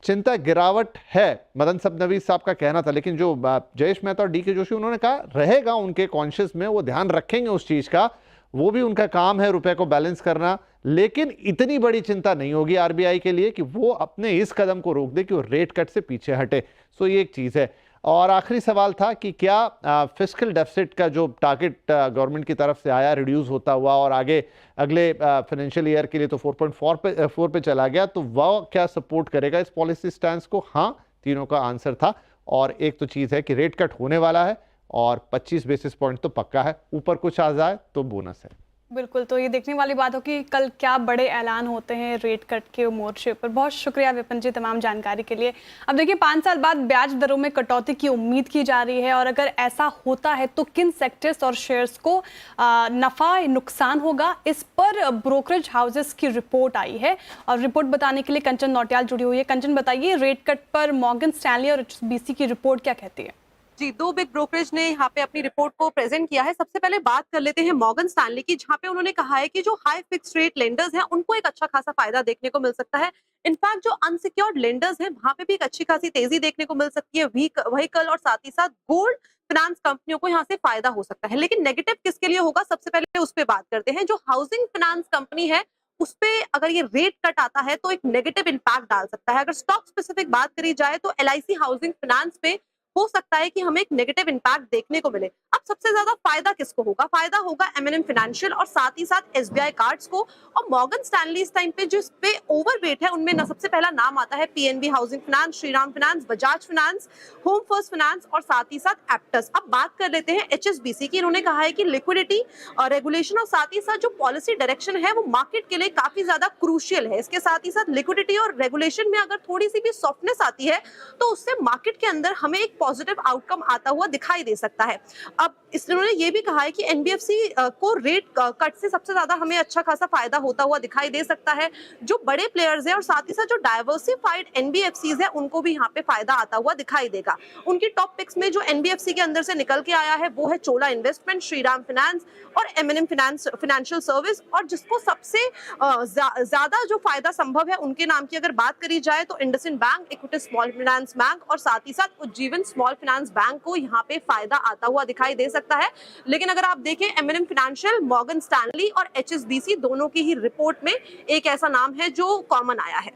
चिंता गिरावट है, मदन सबनवीस साहब का कहना था, लेकिन जो जयेश मेहता और डीके जोशी उन्होंने कहा रहेगा उनके कॉन्शियस में, वो ध्यान रखेंगे उस चीज का, वो भी उनका काम है रुपए को बैलेंस करना, लेकिन इतनी बड़ी चिंता नहीं होगी आरबीआई के लिए कि वो अपने इस कदम को रोक दे कि वो रेट कट से पीछे हटे। सो ये एक चीज है। और आखिरी सवाल था कि क्या फिस्कल डेफिसिट का जो टारगेट गवर्नमेंट की तरफ से आया रिड्यूस होता हुआ और आगे अगले फाइनेंशियल ईयर के लिए तो 4.4 पे चला गया, तो वह क्या सपोर्ट करेगा इस पॉलिसी स्टैंड को? हाँ, तीनों का आंसर था। और एक तो चीज़ है कि रेट कट होने वाला है, और 25 बेसिस पॉइंट तो पक्का है, ऊपर कुछ आ जाए तो बोनस है। बिल्कुल, तो ये देखने वाली बात हो कि कल क्या बड़े ऐलान होते हैं रेट कट के मोर्चे पर। बहुत शुक्रिया विपिन जी तमाम जानकारी के लिए। अब देखिए, 5 साल बाद ब्याज दरों में कटौती की उम्मीद की जा रही है, और अगर ऐसा होता है तो किन सेक्टर्स और शेयर्स को नफा नुकसान होगा, इस पर ब्रोकरेज हाउसेस की रिपोर्ट आई है। और रिपोर्ट बताने के लिए कंचन नौटियाल जुड़ी हुई है। कंचन, बताइए रेट कट पर मॉर्गन स्टैनली और HSBC की रिपोर्ट क्या कहती है? जी, 2 बिग ब्रोकरेज ने यहाँ पे अपनी रिपोर्ट को प्रेजेंट किया है। सबसे पहले बात कर लेते हैं मॉर्गन स्टैनली की, जहाँ पे उन्होंने कहा है कि जो हाई फिक्स रेट लेंडर्स हैं उनको एक अच्छा खासा फायदा देखने को मिल सकता है। इनफैक्ट जो अनसिक्योर्ड लेंडर्स हैं वहां पे भी एक अच्छी खासी तेजी देखने को मिल सकती है। व्हीकल और साथ ही साथ गोल्ड फाइनेंस कंपनियों को यहाँ से फायदा हो सकता है। लेकिन नेगेटिव किसके लिए होगा, सबसे पहले उस पर बात करते हैं। जो हाउसिंग फाइनेंस कंपनी है उस पे अगर ये रेट कट आता है तो एक नेगेटिव इम्पैक्ट डाल सकता है। अगर स्टॉक स्पेसिफिक बात करी जाए तो LIC हाउसिंग फाइनेंस पे हो सकता है कि हमें एक नेगेटिव इम्पैक्ट देखने को मिले। अब सबसे ज्यादा फायदा किसको होगा? फायदा होगा M&M फाइनेंशियल और साथ ही साथ SBI कार्ड्स को। और मॉर्गन स्टैनली इस टाइम पे जिस पे ओवरवेट है उनमें ना सबसे पहला नाम आता है PNB housing finance, Shriram finance, Bajaj finance, home first finance और साथ ही साथ एप्टस। अब बात कर लेते हैं HSBC की। इन्होंने कहा है कि लिक्विडिटी और रेगुलेशन और साथ ही साथ जो पॉलिसी डायरेक्शन है वो मार्केट के लिए काफी ज्यादा क्रूशियल है। इसके साथ ही साथ लिक्विडिटी और रेगुलेशन में अगर थोड़ी सी भी सॉफ्टनेस आती है तो उससे मार्केट के अंदर हमें एक पॉजिटिव आउटकम आता हुआ दिखाई दे सकता है। अब इन्होंने ये भी कहा है कि एनबीएफसी को रेट कट से सबसे ज्यादा हमें अच्छा खासा फायदा होता हुआ दिखाई दे सकता है। जो बड़े प्लेयर्स हैं और साथ ही साथ जो डाइवर्सिफाइड एनबीएफसीज है उनको भी यहाँ पे फायदा आता हुआ दिखाई देगा। उनकी टॉप पिक्स में जो एनबीएफसी के अंदर से निकल के आया है वो है चोला इन्वेस्टमेंट, श्रीराम फाइनेंस और एमएनएम फाइनेंशियल सर्विस। और जिसको सबसे ज्यादा जो फायदा संभव है उनके नाम की अगर बात करी जाए तो IndusInd bank, equity small finance bank और साथ ही साथ उज्जीवन स्मॉल फाइनेंस बैंक को यहाँ पे फायदा आता हुआ दिखाई दे सकता है। लेकिन अगर आप देखें एमएनएम फाइनेंशियल, मॉर्गन स्टैनली और एचएसबीसी दोनों की ही रिपोर्ट में एक ऐसा नाम है जो कॉमन आया है।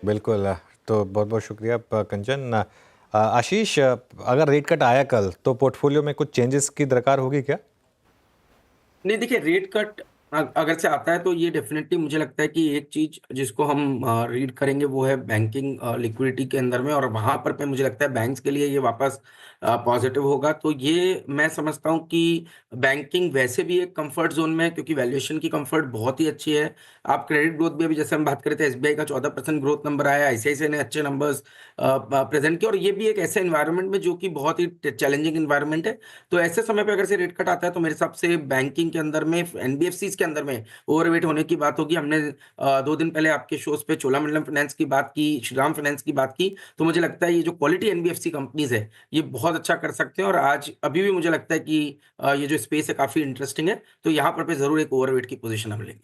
बिल्कुल, तो बहुत बहुत शुक्रिया कंचन। आशीष, अगर रेट कट आया कल तो पोर्टफोलियो में कुछ चेंजेस की दरकार होगी क्या? नहीं, देखिए रेट कट अगर से आता है तो ये डेफिनेटली मुझे लगता है कि एक चीज जिसको हम रीड करेंगे वो है बैंकिंग लिक्विडिटी के अंदर में, और वहां पर पे मुझे लगता है बैंक्स के लिए ये वापस पॉजिटिव होगा। तो ये मैं समझता हूँ कि बैंकिंग वैसे भी एक कंफर्ट जोन में है क्योंकि वैल्यूएशन की कंफर्ट बहुत ही अच्छी है। आप क्रेडिट ग्रोथ भी अभी जैसे हम बात कर रहे थे, एसबीआई का 14% ग्रोथ नंबर आया, आईसीआईसीआई ने अच्छे नंबर्स प्रेजेंट किए, और ये भी एक ऐसे एनवायरनमेंट में जो कि बहुत ही चैलेंजिंग एनवायरनमेंट है। तो ऐसे समय पे अगर से रेट कट आता है तो मेरे हिसाब से बैंकिंग के अंदर में, एनबीएफसी के अंदर में ओवरवेट होने की बात होगी। हमने 2 दिन पहले आपके शोज पे चोलामंडलम फाइनेंस की बात की, श्रीराम फाइनेंस की बात की, तो मुझे लगता है ये जो क्वालिटी एनबीएफसी कंपनीज है ये बहुत अच्छा कर सकते हैं। और आज अभी भी मुझे लगता है कि ये जो स्पेस है काफी इंटरेस्टिंग है, तो यहाँ पर पे जरूर एक ओवरवेट की पोजीशन हम लेंगे।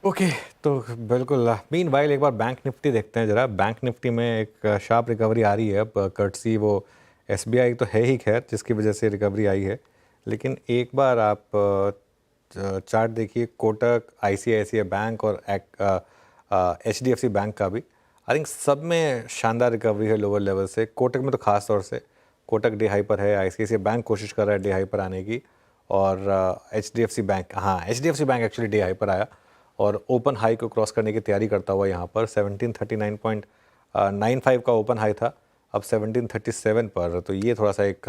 ओके, तो बिल्कुल। मीनवाइल एक बार बैंक निफ्टी देखते हैं जरा। बैंक निफ्टी में एक शार्प रिकवरी आ रही है अब, कर्टसी वो एसबीआई तो है ही खैर जिसकी वजह से रिकवरी आई है, लेकिन एक बार आप चार्ट देखिए कोटक, आईसीआईसीआई बैंक और एचडीएफसी बैंक का भी। आई थिंक सब में शानदार रिकवरी है लोअर लेवल से। कोटक में तो खास तौर से कोटक डे हाई पर है, आईसीआईसीआई बैंक कोशिश कर रहा है डे हाई पर आने की, और एचडीएफसी बैंक, हाँ HDFC bank actually day high पर आया और ओपन हाई को क्रॉस करने की तैयारी करता हुआ यहाँ पर 1739.95 का ओपन हाई था, अब 1737 पर। तो ये थोड़ा सा एक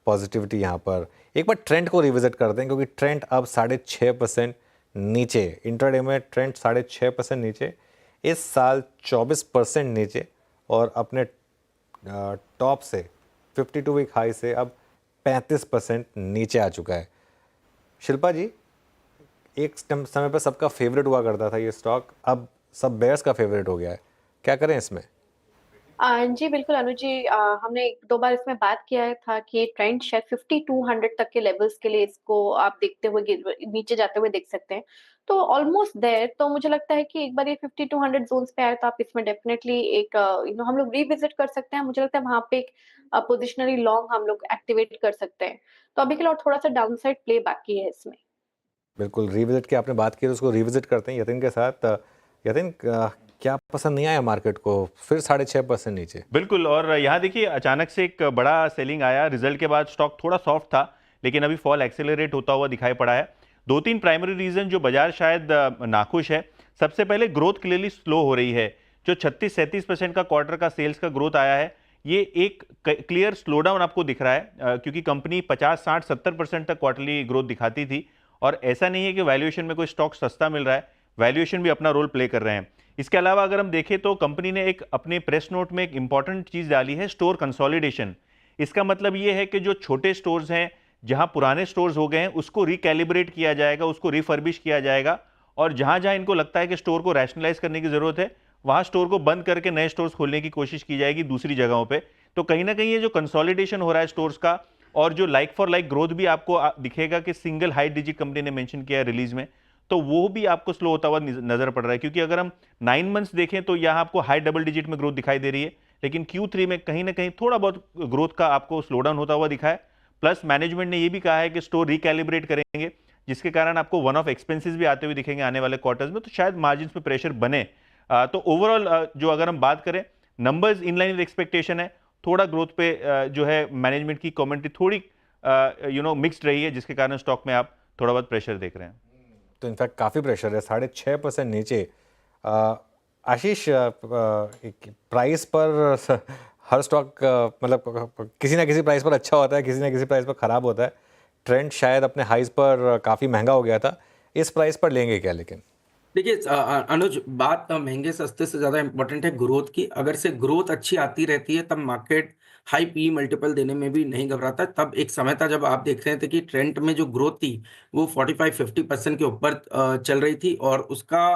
पॉजिटिविटी यहाँ पर। एक बार ट्रेंड को रिविजिट करते हैं क्योंकि ट्रेंड अब 6.5% नीचे, इंट्राडे में ट्रेंड 6.5% नीचे, इस साल 24% नीचे, और अपने टॉप से 52 वीक हाई से अब 35% नीचे आ चुका है। शिल्पा जी, एक समय पर सबका फेवरेट हुआ करता था ये स्टॉक, अब सब बेयर्स का फेवरेट हो गया है, क्या करें इसमें? जी बिल्कुल अनुज जी, हमने 1-2 बार इसमें बात किया था कि ये ट्रेंड शायद 5200 तक के लेवल्स के लिए इसको आप देखते हुए नीचे जाते हुए देख सकते हैं, तो ऑलमोस्ट देयर। तो मुझे लगता है कि एक बार ये 5200 जोन्स पे आए तो आप इसमें डेफिनेटली एक हम लोग रिविजिट कर सकते हैं। मुझे लगता है वहां पे एक पोजिशनरी लॉन्ग हम लोग एक्टिवेट कर सकते हैं। तो अभी के लिए और थोड़ा सा डाउनसाइड प्ले बाकी है इसमें। बिल्कुल, रिविजिट की आपने बात की तो उसको रिविजिट करते हैं यतिन के साथ। यतिन, क्या पसंद नहीं आया मार्केट को, फिर 6.5% नीचे? बिल्कुल, और यहाँ देखिए अचानक से एक बड़ा सेलिंग आया, रिजल्ट के बाद स्टॉक थोड़ा सॉफ्ट था लेकिन अभी फॉल एक्सेलरेट होता हुआ दिखाई पड़ा है। 2-3 प्राइमरी रीजन जो बाजार शायद नाखुश है। सबसे पहले ग्रोथ क्लियरली स्लो हो रही है। जो 36-37% का क्वार्टर का सेल्स का ग्रोथ आया है, ये एक क्लियर स्लो डाउन आपको दिख रहा है, क्योंकि कंपनी 50-60-70% तक क्वार्टरली ग्रोथ दिखाती थी। और ऐसा नहीं है कि वैल्यूएशन में कोई स्टॉक सस्ता मिल रहा है, वैल्यूएशन भी अपना रोल प्ले कर रहे हैं। इसके अलावा अगर हम देखें तो कंपनी ने एक अपने प्रेस नोट में एक इंपॉर्टेंट चीज डाली है, स्टोर कंसोलिडेशन। इसका मतलब ये है कि जो छोटे स्टोर्स हैं, जहां पुराने स्टोर्स हो गए हैं, उसको रिकैलिब्रेट किया जाएगा, उसको रिफर्बिश किया जाएगा, और जहां जहां इनको लगता है कि स्टोर को रैशनलाइज करने की जरूरत है, वहां स्टोर को बंद करके नए स्टोर्स खोलने की कोशिश की जाएगी दूसरी जगहों पे। तो कहीं ना कहीं ये जो कंसोलिडेशन हो रहा है स्टोर्स का, और जो लाइक फॉर लाइक ग्रोथ भी आपको दिखेगा कि सिंगल हाई डिजिट कंपनी ने मेंशन किया है रिलीज में, तो वो भी आपको स्लो होता हुआ नजर पड़ रहा है। क्योंकि अगर हम 9 मंथ्स देखें तो यहाँ आपको हाई डबल डिजिट में ग्रोथ दिखाई दे रही है, लेकिन Q3 में कहीं ना कहीं थोड़ा बहुत ग्रोथ का आपको स्लो डाउन होता हुआ दिखा है। प्लस मैनेजमेंट ने ये भी कहा है कि स्टोर रिकैलिब्रेट करेंगे, जिसके कारण आपको वन ऑफ एक्सपेंसेस भी आते हुए दिखेंगे आने वाले क्वार्टर्स में, तो शायद मार्जिन पे प्रेशर बने। तो ओवरऑल जो अगर हम बात करें, numbers in line with expectation है, थोड़ा ग्रोथ पे जो है मैनेजमेंट की कमेंट्री थोड़ी मिक्स्ड रही है, जिसके कारण स्टॉक में आप थोड़ा बहुत प्रेशर देख रहे हैं। तो इनफैक्ट काफ़ी प्रेशर है, 6.5% नीचे। आशीष, प्राइस पर हर स्टॉक मतलब किसी ना किसी प्राइस पर अच्छा होता है, किसी ना किसी प्राइस पर ख़राब होता है। ट्रेंड शायद अपने हाइज पर काफ़ी महंगा हो गया था, इस प्राइस पर लेंगे क्या? लेकिन देखिए अनुज, बात महंगे सस्ते से ज़्यादा इम्पोर्टेंट है ग्रोथ की। अगर से ग्रोथ अच्छी आती रहती है तब मार्केट हाई पी मल्टीपल देने में भी नहीं घबराता। तब एक समय था जब आप देख रहे थे कि ट्रेंड में जो ग्रोथ थी वो 45-50% के ऊपर चल रही थी और उसका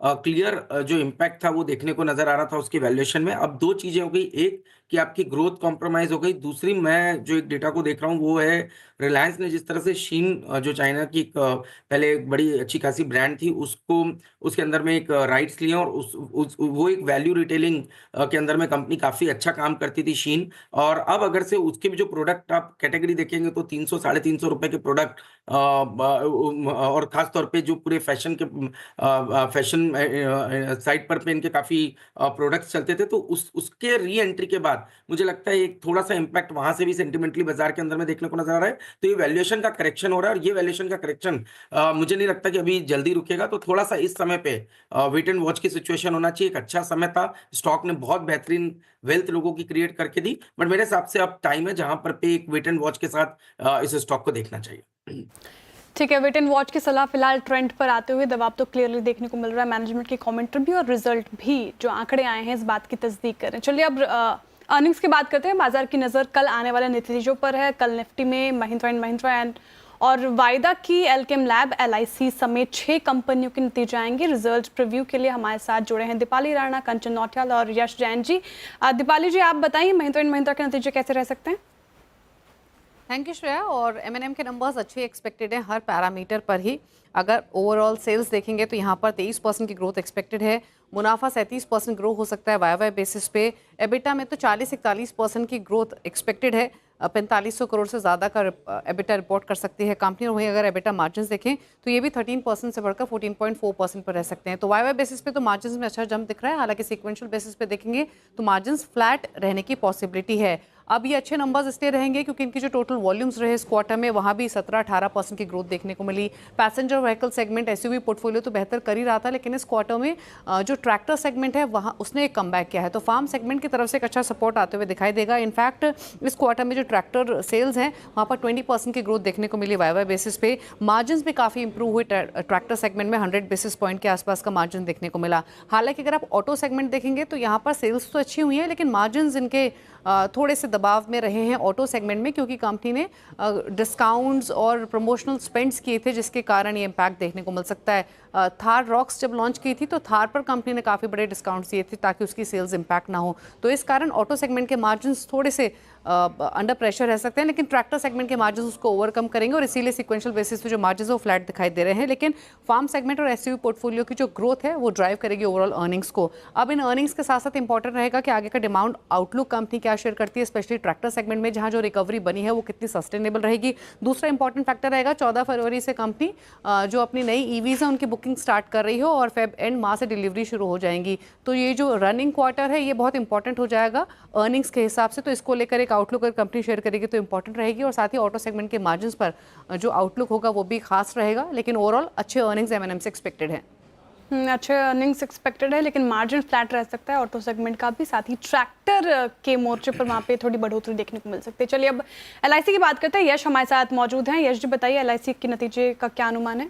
क्लियर जो इम्पैक्ट था वो देखने को नजर आ रहा था उसकी वैल्यूएशन में। अब दो चीजें हो गई, एक कि आपकी ग्रोथ कॉम्प्रोमाइज हो गई, दूसरी मैं जो एक डेटा को देख रहा हूँ वो है रिलायंस ने जिस तरह से शीन जो चाइना की पहले एक बड़ी अच्छी खासी ब्रांड थी उसको उसके अंदर में एक राइट्स लिए और वो एक वैल्यू रिटेलिंग के अंदर में कंपनी काफी अच्छा काम करती थी शीन। और अब अगर से उसके भी जो प्रोडक्ट आप कैटेगरी देखेंगे तो 300-350 रुपए के प्रोडक्ट और खास तौर पे जो पूरे फैशन के फैशन साइट पर पे इनके काफी प्रोडक्ट्स चलते थे, तो उसके री एंट्री के बाद मुझे लगता है एक थोड़ा सा इम्पैक्ट वहां से भी सेंटिमेंटली बाजार के अंदर में देखने को नजर आ रहा है। तो ये वैल्यूएशन का करेक्शन हो रहा है और ये वैल्यूएशन का करेक्शन मुझे नहीं लगता कि अभी जल्दी रुकेगा। तो थोड़ा सा इस समय पे वेट एंड वॉच की सिचुएशन होना चाहिए। एक अच्छा समय था, स्टॉक ने बहुत बेहतरीन वेल्थ लोगों की क्रिएट करके दी, बट मेरे हिसाब से अब टाइम है जहां पर पे एक वेट एंड वॉच के साथ इस स्टॉक को देखना चाहिए। ठीक है, वेट एंड वॉच की सलाह फिलहाल ट्रेंड पर आते हुए दबाव तो क्लियरली देखने को मिल रहा है। मैनेजमेंट की कमेंट्री भी और रिजल्ट भी जो आंकड़े आए हैं इस बात की तस्दीक कर रहे हैं। चलिए अब अर्निंग्स की बात करते हैं। बाजार की नज़र कल आने वाले नतीजों पर है। कल निफ्टी में महिंद्रा एंड महिंद्रा एंड और वायदा की, एल्केम लैब, LIC समेत 6 कंपनियों के नतीजे आएंगे। रिजल्ट प्रीव्यू के लिए हमारे साथ जुड़े हैं दीपाली राणा, कंचन नौटियाल और यश जैन जी। दीपाली जी, आप बताइए महिंद्रा एंड महिंद्रा के नतीजे कैसे रह सकते हैं? Thank you Shreya. और M&M के नंबर्स अच्छे एक्सपेक्टेड हैं हर पैरामीटर पर ही। अगर ओवरऑल सेल्स देखेंगे तो यहाँ पर 23% की ग्रोथ एक्सपेक्टेड है। मुनाफा 37% ग्रो हो सकता है वाई बेसिस पे। एबिटा में तो 40-41% की ग्रोथ एक्सपेक्टेड है। 4500 करोड़ से ज़्यादा का एबिटा रिपोर्ट कर सकती है कंपनी। और वहीं अगर एबिटा मार्जिन्स देखें तो ये भी 13% से बढ़कर 14.4% पर रह सकते हैं। तो वाई बेसिस पे तो मार्जिन्स में अच्छा जंप दिख रहा है। हालांकि सीक्वेंशियल बेसिस पे देखेंगे तो मार्जिन्स फ्लैट रहने की पॉसिबिलिटी है। अब ये अच्छे नंबर्स इसलिए रहेंगे क्योंकि इनकी जो टोटल वॉल्यूम्स रहे इस क्वार्टर में वहाँ भी 17-18% की ग्रोथ देखने को मिली। Passenger vehicle segment SUV portfolio तो बेहतर कर ही रहा था, लेकिन इस क्वार्टर में जो ट्रैक्टर सेगमेंट है वहाँ उसने एक कमबैक किया है। तो फार्म सेगमेंट की तरफ से एक अच्छा सपोर्ट आते हुए दिखाई देगा। इनफैक्ट इस क्वार्टर में जो ट्रैक्टर सेल्स हैं वहाँ पर 20% की ग्रोथ देखने को मिली वाई बेसिस पे। मार्जिन भी काफ़ी इंप्रूव हुए ट्रैक्टर सेगमेंट में, 100 बेसिस पॉइंट के आसपास का मार्जिन देखने को मिला। हालांकि अगर आप ऑटो सेगमेंट देखेंगे तो यहाँ पर सेल्स तो अच्छी हुई है लेकिन मार्जिन इनके थोड़े से दबाव में रहे हैं ऑटो सेगमेंट में, क्योंकि कंपनी ने डिस्काउंट्स और प्रमोशनल स्पेंड्स किए थे जिसके कारण ये इम्पैक्ट देखने को मिल सकता है। थार रॉक्स जब लॉन्च की थी तो थार पर कंपनी ने काफ़ी बड़े डिस्काउंट्स दिए थे ताकि उसकी सेल्स इम्पैक्ट ना हो। तो इस कारण ऑटो सेगमेंट के मार्जिन्स थोड़े से अंडर प्रेशर रह सकते हैं, लेकिन ट्रैक्टर सेगमेंट के मार्जिन उसको ओवरकम करेंगे और इसीलिए सीक्वेंशियल बेसिस पे जो मार्जिन है वो फ्लैट दिखाई दे रहे हैं। लेकिन फार्म सेगमेंट और SUV पोर्टफोलियो की जो ग्रोथ है वो ड्राइव करेगी ओवरऑल अर्निंग्स को। अब इन अर्निंग्स के साथ साथ इंपॉर्टेंट रहेगा कि आगे का डिमांड आउटलुक कंपनी क्या शेयर करती है, स्पेशली ट्रैक्टर सेगमेंट में जहां जो रिकवरी बनी है वो कितनी सस्टेनेबल रहेगी। दूसरा इंपॉर्टेंट फैक्टर रहेगा 14 फरवरी से कंपनी जो अपनी नई EVs है उनकी बुकिंग स्टार्ट कर रही हो और फेब एंड माह से डिलीवरी शुरू हो जाएंगी। तो ये जो रनिंग क्वार्टर है ये बहुत इंपॉर्टेंट हो जाएगा अर्निंग्स के हिसाब से। तो इसको लेकर एक आउटलुक अगर कंपनी शेयर करेगी तो इंपॉर्टेंट रहेगी और साथ ही ऑटो सेगमेंट के मार्जिन्स पर जो आउटलुक होगा वो भी खास रहेगा। लेकिन ओवरऑल अच्छे अर्निंग्स M&M से एक्सपेक्टेड है। अच्छे अर्निंग्स एक्सपेक्टेड है लेकिन मार्जिन फ्लैट रह सकता है ऑटो सेगमेंट का भी। साथ ही ट्रैक्टर के मोर्चे पर वहाँ पे थोड़ी बढ़ोतरी देखने को मिल सकती है। चलिए अब LIC की बात करते हैं। यश हमारे साथ मौजूद हैं। यश जी बताइए LIC के नतीजे का क्या अनुमान है?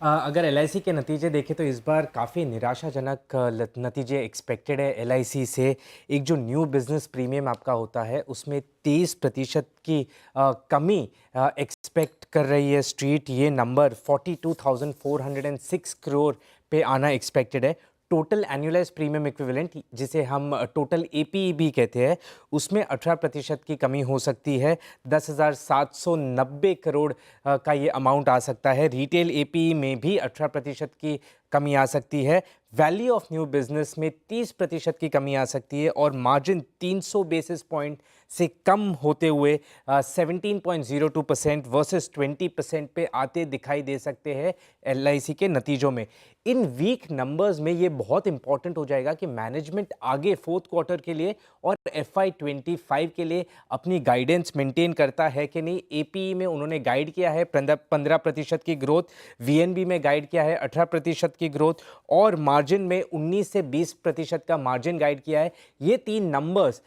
अगर LIC के नतीजे देखें तो इस बार काफ़ी निराशाजनक नतीजे एक्सपेक्टेड है LIC से। एक जो न्यू बिजनेस प्रीमियम आपका होता है उसमें 23% की कमी एक्सपेक्ट कर रही है स्ट्रीट। ये नंबर 42,406 करोड़ पे आना एक्सपेक्टेड है। टोटल एनुअलाइज प्रीमियम इक्विवेलेंट जिसे हम टोटल APE भी कहते हैं उसमें 18% की कमी हो सकती है। 10,790 करोड़ का ये अमाउंट आ सकता है। रिटेल APE में भी 18% की कमी आ सकती है। वैल्यू ऑफ न्यू बिजनेस में 30% की कमी आ सकती है और मार्जिन 300 बेसिस पॉइंट से कम होते हुए 17.02% वर्सेस 20% पे आते दिखाई दे सकते हैं LIC के नतीजों में। इन वीक नंबर्स में ये बहुत इंपॉर्टेंट हो जाएगा कि मैनेजमेंट आगे फोर्थ क्वार्टर के लिए और FY25 के लिए अपनी गाइडेंस मेंटेन करता है कि नहीं। APE में उन्होंने गाइड किया है 15% की ग्रोथ, VNB में गाइड किया है 18% की ग्रोथ और मार्जिन में 19 से 20% का मार्जिन गाइड किया है। ये 3 नंबर्स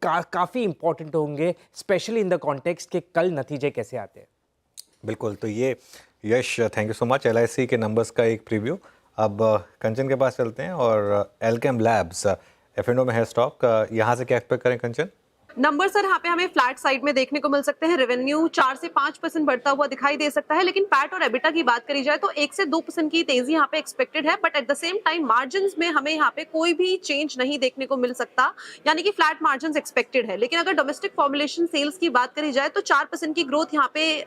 काफ़ी इंपॉर्टेंट होंगे स्पेशली इन द कॉन्टेक्स्ट के कल नतीजे कैसे आते हैं। बिल्कुल, तो ये Yash thank you so much. LIC के नंबर्स का एक प्रीव्यू। अब कंचन के पास चलते हैं और एल्केम लैब्स F&O में है स्टॉक, यहाँ से क्या एक्सपेक्ट करें कंचन? नंबर सर यहाँ पे हमें फ्लैट साइड में देखने को मिल सकते हैं। रेवेन्यू 4 से 5% बढ़ता हुआ दिखाई दे सकता है, लेकिन पैट और एबिटा की बात करी जाए तो 1 से 2% की तेजी यहाँ पे एक्सपेक्टेड है। But at the same time margins में हमें यहाँ पे कोई भी चेंज नहीं देखने को मिल सकता, यानी कि फ्लैट मार्जिन्स एक्सपेक्टेड है। लेकिन अगर डोमेस्टिक फॉर्मुलेशन सेल्स की बात करी जाए तो 4% की ग्रोथ यहाँ पे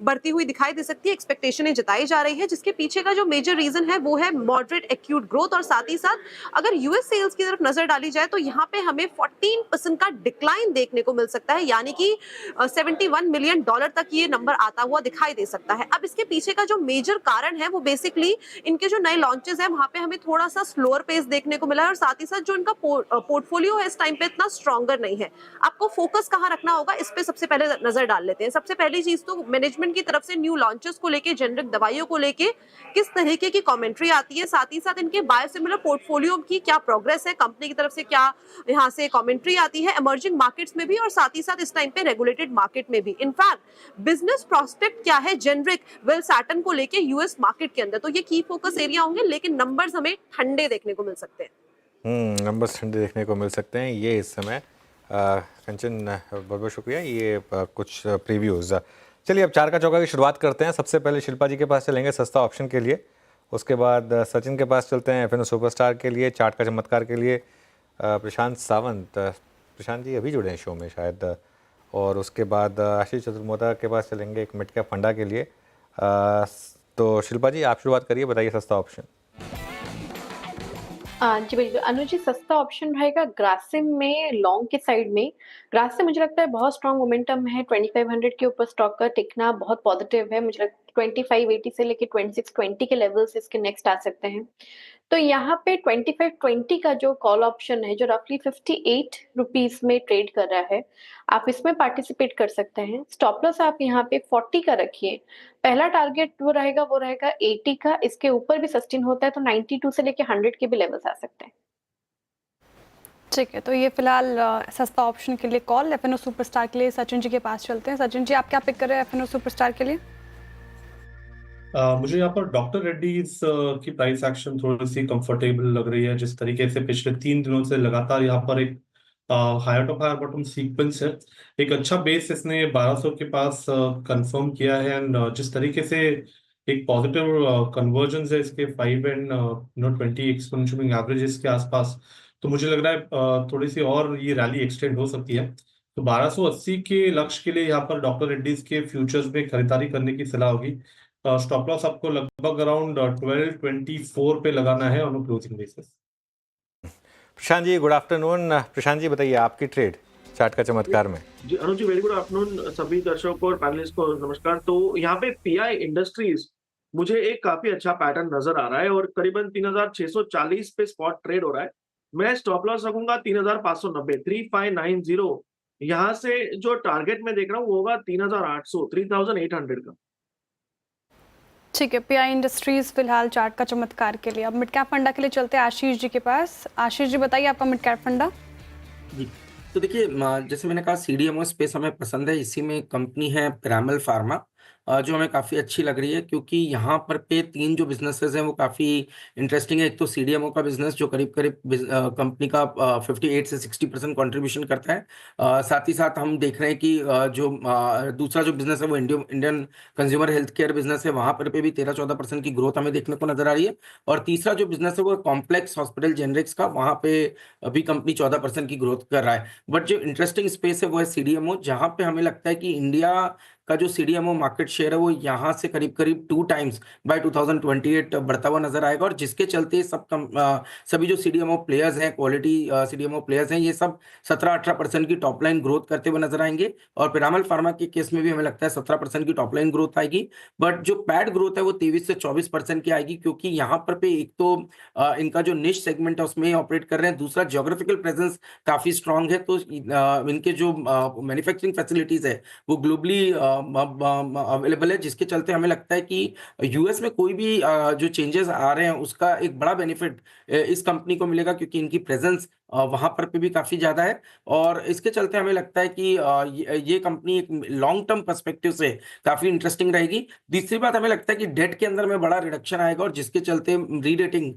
बढ़ती हुई दिखाई दे सकती है, एक्सपेक्टेशन जताई जा रही है, जिसके पीछे का जो मेजर रीजन है वो है मॉडरेट एक्यूट ग्रोथ। और साथ ही साथ अगर यूएस सेल्स की तरफ नजर डाली जाए तो यहाँ पे हमें 14% का डिक्लाइन देखने को मिल सकता है, यानी कि $71 मिलियन तक ये नंबर आता हुआ दिखाई दे सकता है। अब इसके पीछे का जो मेजर कारण है वो बेसिकली इनके जो नए लॉन्चेस हैं वहां पे हमें थोड़ा सा स्लोअर पेस देखने को मिला है, और साथ ही साथ जो इनका पोर्टफोलियो है इस टाइम पे इतना स्ट्रॉन्गर नहीं है। आपको फोकस कहाँ रखना होगा, इस पे सबसे पहले नजर डाल लेते हैं। सबसे पहली चीज तो मैनेजमेंट की तरफ से न्यू लॉन्चेस को लेके, जेनरिक दवाइयों को लेके किस तरीके की कमेंट्री आती है, साथ ही साथ इनके बायोसिमिलर पोर्टफोलियो की क्या प्रोग्रेस है, कंपनी की तरफ से क्या यहाँ से कमेंट्री आती है इमर्जिंग मार्केट्स में भी, और साथ ही साथ इस टाइम पे रेगुलेटेड मार्केट में भी। इनफैक्ट बिजनेस प्रोस्पेक्ट क्या है जेनरिक वेलसाटन को लेके यूएस मार्केट के अंदर, तो ये की फोकस एरिया होंगे। लेकिन नंबर्स हमें ठंडे देखने को मिल सकते हैं। नंबर्स ठंडे देखने को मिल सकते हैं ये इस समय। कंचन बहुत बहुत शुक्रिया, ये कुछ प्रीव्यूज़। चलिए अब चार का चौका की शुरुआत करते हैं। सबसे पहले शिल्पा जी के पास चलेंगे सस्ता ऑप्शन के लिए, उसके बाद सचिन के पास चलते हैं F&O सुपरस्टार के लिए, चार्ट का चमत्कार के लिए प्रशांत सावंत, प्रशांत जी अभी जुड़े हैं शो में शायद, और उसके बाद आशीष चतुर्मोदा के पास चलेंगे एक मिड कैप फंडा के लिए। तो शिल्पा जी आप शुरुआत करिए, बताइए सस्ता ऑप्शन। जी बिल्कुल अनुज जी, सस्ता ऑप्शन रहेगा ग्रासिम में लॉन्ग के साइड में। ग्रासिम मुझे लगता है बहुत स्ट्रॉन्ग मोमेंटम है, 2500 के ऊपर स्टॉक का टिकना बहुत पॉजिटिव है। मुझे लगता है 2580 से लेके 2620 के लेवल्स इसके नेक्स्ट आ सकते हैं। तो यहाँ पे 2520 का जो कॉल ऑप्शन है जो रफली 58 रुपीज में ट्रेड कर रहा है, आप इसमें पार्टिसिपेट कर सकते हैं। स्टॉप लॉस आप यहाँ पे 40 का रखिए। पहला टारगेट वो रहेगा 80 का। इसके ऊपर भी सस्टेन होता है तो 92 से लेके 100 के भी लेवल्स आ सकते हैं। ठीक है, तो ये फिलहाल सस्ता ऑप्शन के लिए कॉल। F&O सुपरस्टार के लिए सचिन जी के पास चलते हैं। सचिन जी आप क्या पिक कर रहे हैं F&O सुपरस्टार के लिए? मुझे यहाँ पर डॉक्टर रेड्डीज की प्राइस एक्शन थोड़ी सी कंफर्टेबल लग रही है। जिस तरीके से पिछले 3 दिनों से लगातार यहाँ पर एक higher top higher bottom sequence है, एक अच्छा बेस इसने 1200 के पास कंफर्म किया है। एंड जिस तरीके से एक पॉजिटिव कन्वर्जेंस है इसके 5 एंड 20 एक्सपोनेंशियल मूविंग एवरेजेस के आसपास, तो मुझे लग रहा है थोड़ी सी और ये रैली एक्सटेंड हो सकती है। तो 1280 के लक्ष्य के लिए यहाँ पर डॉक्टर रेड्डीज के फ्यूचर्स में खरीदारी करने की सलाह होगी। स्टॉप लॉस आपको लगभग अराउंड 1224 पे लगाना है on closing basis. Prashant ji good afternoon. Prashant ji बताइए आपकी ट्रेड चार्ट का चमत्कार में। जी Anuj ji, very good afternoon सभी दर्शकों और पैनलिस्ट को नमस्कार। तो यहाँ पे पीआई इंडस्ट्रीज मुझे एक काफी अच्छा पैटर्न नजर आ रहा है और करीबन 3640 पे स्पॉट ट्रेड हो रहा है। मैं स्टॉप लॉस रखूंगा 3590, 3590। यहाँ से जो टारगेट मैं देख रहा हूँ वो होगा 3800, 3800 का। ठीक है, पीआई इंडस्ट्रीज फिलहाल चार्ट का चमत्कार के लिए। अब मिड कैप फंडा के लिए चलते हैं आशीष जी के पास। आशीष जी बताइए आपका मिड कैप फंडा। जी तो देखिए, जैसे मैंने कहा सीडीएमओ स्पेस हमें पसंद है। इसी में एक कंपनी है पिरामल फार्मा, जो हमें काफ़ी अच्छी लग रही है क्योंकि यहाँ पर पे 3 जो बिजनेसेस हैं वो काफ़ी इंटरेस्टिंग है। एक तो सीडीएमओ का बिजनेस जो करीब करीब कंपनी का 58 से 60% कंट्रीब्यूशन करता है। साथ ही साथ हम देख रहे हैं कि जो दूसरा जो बिजनेस है वो Indian consumer health care business है, वहाँ पर पे भी 13-14% की ग्रोथ हमें देखने को नजर आ रही है। और तीसरा जो बिजनेस है वो कॉम्प्लेक्स हॉस्पिटल जेनरिक्स का, वहाँ पे अभी कंपनी 14% की ग्रोथ कर रहा है। बट जो इंटरेस्टिंग स्पेस है वो है सीडीएमओ, जहाँ पे हमें लगता है कि इंडिया का जो सीडीएमओ मार्केट शेयर है वो यहाँ से करीब करीब 2 टाइम्स बाय 2028 बढ़ता हुआ नजर आएगा। और जिसके चलते सभी जो सीडीएमओ प्लेयर्स हैं, क्वालिटी सीडीएमओ प्लेयर्स हैं, ये सब 17-18% की टॉप लाइन ग्रोथ करते हुए नजर आएंगे। और पिरामल फार्मा के केस में भी हमें लगता है 17% की टॉप लाइन ग्रोथ आएगी। बट जो पैड ग्रोथ है वो 23 से 24% की आएगी, क्योंकि यहाँ पर पे एक तो इनका जो निश सेगमेंट है उसमें ऑपरेट कर रहे हैं, दूसरा ज्योग्राफिकल प्रेजेंस काफी स्ट्रांग है। तो इनके जो मैन्युफैक्चरिंग फैसिलिटीज है वो ग्लोबली अवेलेबल है, जिसके चलते हमें लगता है कि यूएस में कोई भी जो चेंजेस आ रहे हैं उसका एक बड़ा बेनिफिट इस कंपनी को मिलेगा, क्योंकि इनकी प्रेजेंस वहाँ पर भी काफ़ी ज़्यादा है और इसके चलते हमें लगता है कि ये कंपनी एक लॉन्ग टर्म पर्सपेक्टिव से काफ़ी इंटरेस्टिंग रहेगी। दूसरी बात हमें लगता है कि डेट के अंदर में बड़ा रिडक्शन आएगा और जिसके चलते री-रेटिंग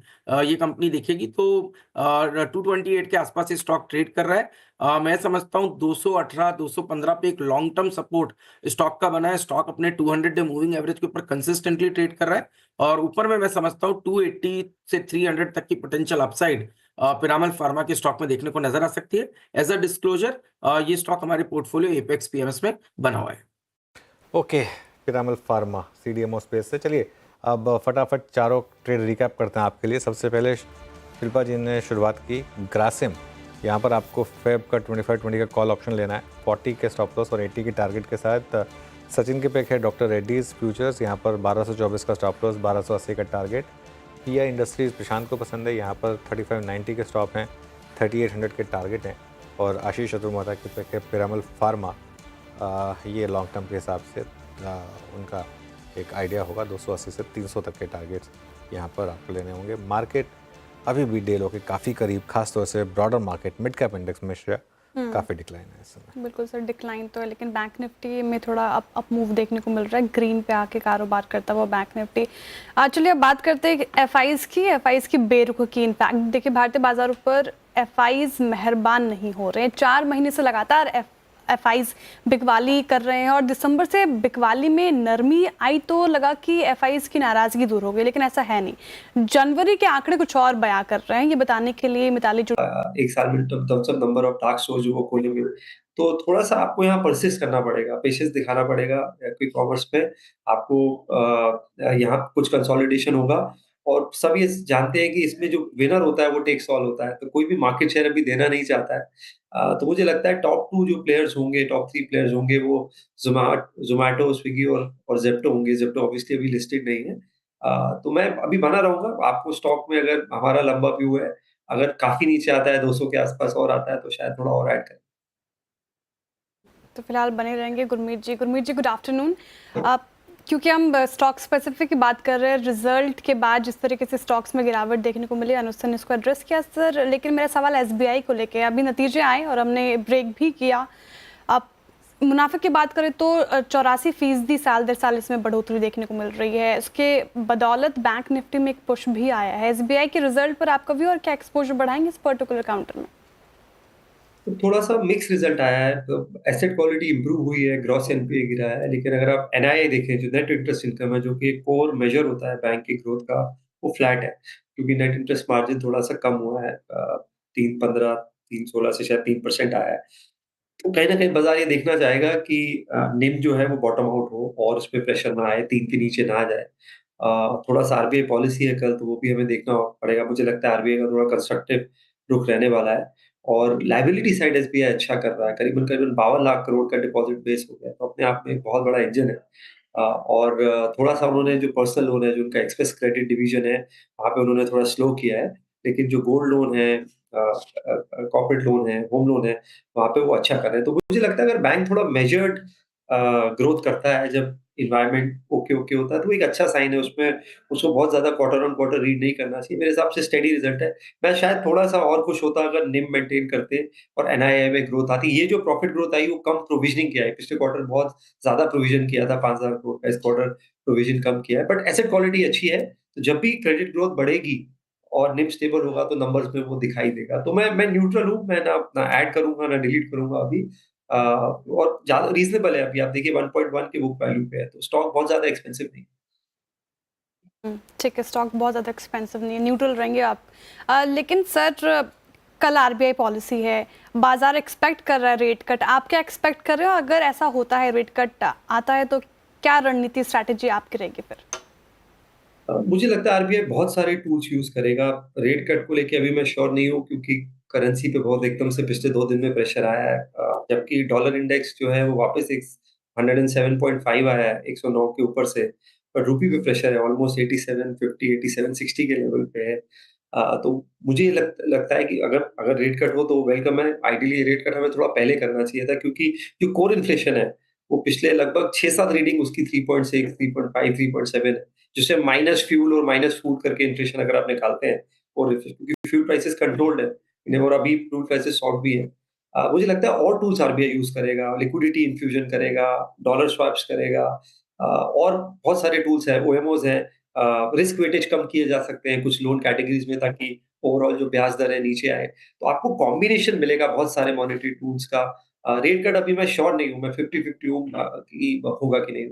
ये कंपनी देखेगी तो 228 के आसपास ये स्टॉक ट्रेड कर रहा है। मैं समझता हूँ 218, 215 पे एक लॉन्ग टर्म सपोर्ट स्टॉक का बना है। स्टॉक अपने 200 डे मूविंग एवरेज के ऊपर कंसिस्टेंटली ट्रेड कर रहा है और ऊपर में मैं समझता हूँ 280 से 300 तक की पोटेंशियल अपसाइड पिरामल फार्मा के स्टॉक में देखने को नजर आ सकती है। एज अ डिस्क्लोजर ये स्टॉक हमारे पोर्टफोलियो एपेक्स पीएमएस में बना हुआ है। Okay, Piramal pharma CDMO space से। चलिए अब फटाफट चारों ट्रेड रिकैप करते हैं आपके लिए। सबसे पहले शिल्पा जी ने शुरुआत की ग्रासिम। यहाँ पर आपको फेब का 25-20 का कॉल ऑप्शन लेना है 40 के स्टॉप लॉस और 80 के टारगेट के साथ। सचिन के पिक है डॉक्टर रेड्डीज फ्यूचर्स, यहाँ पर 1224 का स्टॉप लॉस, 1280 का टारगेट। पीआई इंडस्ट्रीज प्रशांत को पसंद है, यहाँ पर 3590 के स्टॉप हैं, 3800 के टारगेट हैं। और आशीष चतुर्माता के पिक है पिरामल फार्मा। ये लॉन्ग टर्म के हिसाब से उनका एक आइडिया होगा, 280 से 300 तक के टारगेट्स यहाँ पर आपको लेने होंगे। मार्केट अभी भी डे लो के काफ़ी करीब, खासतौर से broader market mid cap index में श्रेया काफ़ी डिक्लाइन है इस समय। बिल्कुल सर, डिक्लाइन तो है, लेकिन बैंक निफ्टी में थोड़ा अप मूव देखने को मिल रहा है। ग्रीन पे आके कारोबार करता हुआ बैंक निफ्टी। चलिए अब बात करते हैं एफआईज की बेरुखी। इनफैक्ट देखिए भारतीय बाजारों पर एफआईज मेहरबान नहीं हो रहे हैं। 4 महीने से लगातार एफआईज बिकवाली कर रहे हैं और दिसंबर से बिकवाली में नरमी आई तो लगा कि एफआईज की नाराजगी दूर हो गई, लेकिन ऐसा है नहीं। जनवरी के आंकड़े कुछ और बयां कर रहे हैं। ये बताने के लिए मिताली एक साल में सब नंबर ऑफ डार्क स्टोर जो वो खोलेंगे, तो थोड़ा सा आपको यहाँ परसिस्ट करना पड़ेगा, पेशेंस दिखाना पड़ेगा। क्विक कॉमर्स में आपको यहाँ कुछ कंसोलिडेशन होगा और सब ये जानते हैं कि इसमें जो विनर होता है वो टेक्स ऑल होता है, तो कोई भी मार्केट शेयर अभी देना नहीं चाहता है। तो मुझे लगता है टॉप 2 जो प्लेयर्स होंगे, टॉप 3 प्लेयर्स होंगे वो ज़ोमैटो, स्विगी और ज़ेप्टो होंगे। ज़ेप्टो ऑब्वियसली अभी लिस्टेड नहीं है। तो मैं अभी बना रहूँगा। आपको स्टॉक में अगर हमारा लंबा व्यू है, अगर काफ़ी नीचे आता है 200 के आसपास और आता है तो शायद थोड़ा और ऐड करें। तो फिलहाल बने रहेंगे गुरमीत जी। Good afternoon. क्योंकि हम स्टॉक स्पेसिफिक की बात कर रहे हैं, रिजल्ट के बाद जिस तरीके से स्टॉक्स में गिरावट देखने को मिली, अनुज ने इसको एड्रेस किया सर, लेकिन मेरा सवाल एसबीआई को लेके। अभी नतीजे आए और हमने ब्रेक भी किया। अब मुनाफे की बात करें तो 84% साल दर साल इसमें बढ़ोतरी देखने को मिल रही है। उसके बदौलत बैंक निफ्टी में एक पुश भी आया है। एसबीआई के रिजल्ट पर आपका व्यू और क्या एक्सपोजर बढ़ाएंगे इस पर्टिकुलर काउंटर में? तो थोड़ा सा मिक्स रिजल्ट आया है। तो एसेट क्वालिटी इंप्रूव हुई है, ग्रॉस एनपीए गिरा है, लेकिन अगर आप एनआईआई देखें जो नेट इंटरेस्ट इनकम है, जो कि एक कोर मेजर होता है बैंक की ग्रोथ का, वो फ्लैट है क्योंकि नेट इंटरेस्ट मार्जिन थोड़ा सा कम हुआ है। 3.15 3.16 से शायद 3% आया है। तो कहीं ना कहीं बाजार ये देखना चाहेगा कि निम जो है वो बॉटम आउट हो और उस पर प्रेशर ना आए, 3 के नीचे ना आ जाए। थोड़ा सा आरबीआई पॉलिसी है कल, तो वो भी हमें देखना पड़ेगा। मुझे लगता है आरबीआई का थोड़ा कंस्ट्रक्टिव रुख रहने वाला है और लायबिलिटी साइड एसबीआई अच्छा कर रहा है। करीबन 52 लाख करोड़ का डिपॉजिट बेस हो गया, तो अपने आप में एक बहुत बड़ा इंजन है। और थोड़ा सा उन्होंने जो पर्सनल लोन है, जो उनका एक्सप्रेस क्रेडिट डिवीजन है, वहाँ पे उन्होंने थोड़ा स्लो किया है। लेकिन जो गोल्ड लोन है, कॉर्पोरेट लोन है, होम लोन है, वहाँ पे वो अच्छा कर रहे हैं। तो मुझे लगता है अगर बैंक थोड़ा मेजर्ड ग्रोथ करता है, जब इन्वायरमेंट ओके होता है, तो एक अच्छा साइन है। उसमें उसको बहुत ज़्यादा क्वार्टर ऑन क्वार्टर रीड नहीं करना चाहिए। मेरे हिसाब से स्टेडी रिजल्ट है। मैं शायद थोड़ा-सा और खुश होता अगर निम मेंटेन करते और एनआईआई में ग्रोथ आती। ये जो प्रॉफिट ग्रोथ आई, वो कम प्रोविजनिंग किया है। पिछले क्वार्टर बहुत ज़्यादा प्रोविज़न किया था, 5000 करोड़ का। इस क्वार्टर प्रोविज़न कम किया है, बट एसेट क्वालिटी अच्छी है। तो जब भी क्रेडिट ग्रोथ बढ़ेगी और निम स्टेबल होगा, तो नंबर्स में वो दिखाई देगा। तो मैं न्यूट्रल हूँ। मैं ना ऐड करूँगा, ना डिलीट करूँगा अभी। और ज़्यादा रीज़नेबल है अभी। आप देखिए 1.1 के बुक वैल्यू पे है, तो स्टॉक बहुत ज़्यादा एक्सपेंसिव नहीं है। ठीक है, स्टॉक बहुत ज़्यादा एक्सपेंसिव नहीं है, न्यूट्रल रहेंगे आप। लेकिन सर कल आरबीआई पॉलिसी है, बाजार एक्सपेक्ट कर रहा है रेट कट। आप क्या एक्सपेक्ट कर रहे हो? अगर ऐसा होता है, रेट कट आता है, तो क्या रणनीति स्ट्रैटेजी आपकी रहेगी फिर? मुझे लगता है आरबीआई बहुत सारे टूल्स यूज़ करेगा। रेट कट को लेके अभी मैं श्योर नहीं हूँ क्योंकि करेंसी पे बहुत एकदम से पिछले 2 दिन में प्रेशर आया है। जबकि डॉलर इंडेक्स जो है वो वापस 107.5 आया है 109 के ऊपर से। पर रूपी पे प्रेशर है, ऑलमोस्ट 87.50 87.60 के लेवल पे है। तो मुझे ये लगता है कि अगर रेट कट हो तो वेलकम है। आइडियली रेट कट हमें थोड़ा पहले करना चाहिए था क्योंकि जो कोर इन्फ्लेशन है वो पिछले लगभग 6-7 रीडिंग उसकी 3.6, 3.5, 3.7 है। जिससे माइनस फ्यूल और माइनस फूड करके इन्फ्लेशन अगर आप निकालते हैं, और क्योंकि फ्यूल प्राइसेस कंट्रोल्ड है, और अभी प्रूफ ऐसे स्टॉक भी है। मुझे लगता है और टूल्स आरबीआई यूज करेगा, लिक्विडिटी इन्फ्यूजन करेगा, डॉलर स्वैप्स करेगा, और बहुत सारे टूल्स हैं, ओएमओज हैं, रिस्क वेटेज कम किए जा सकते हैं कुछ लोन कैटेगरीज में, ताकि ओवरऑल जो ब्याज दर है नीचे आए। तो आपको कॉम्बिनेशन मिलेगा बहुत सारे मॉनेटरी टूल्स का। रेट कट अभी मैं श्योर नहीं हूँ, मैं 50-50 हूँ कि होगा कि नहीं।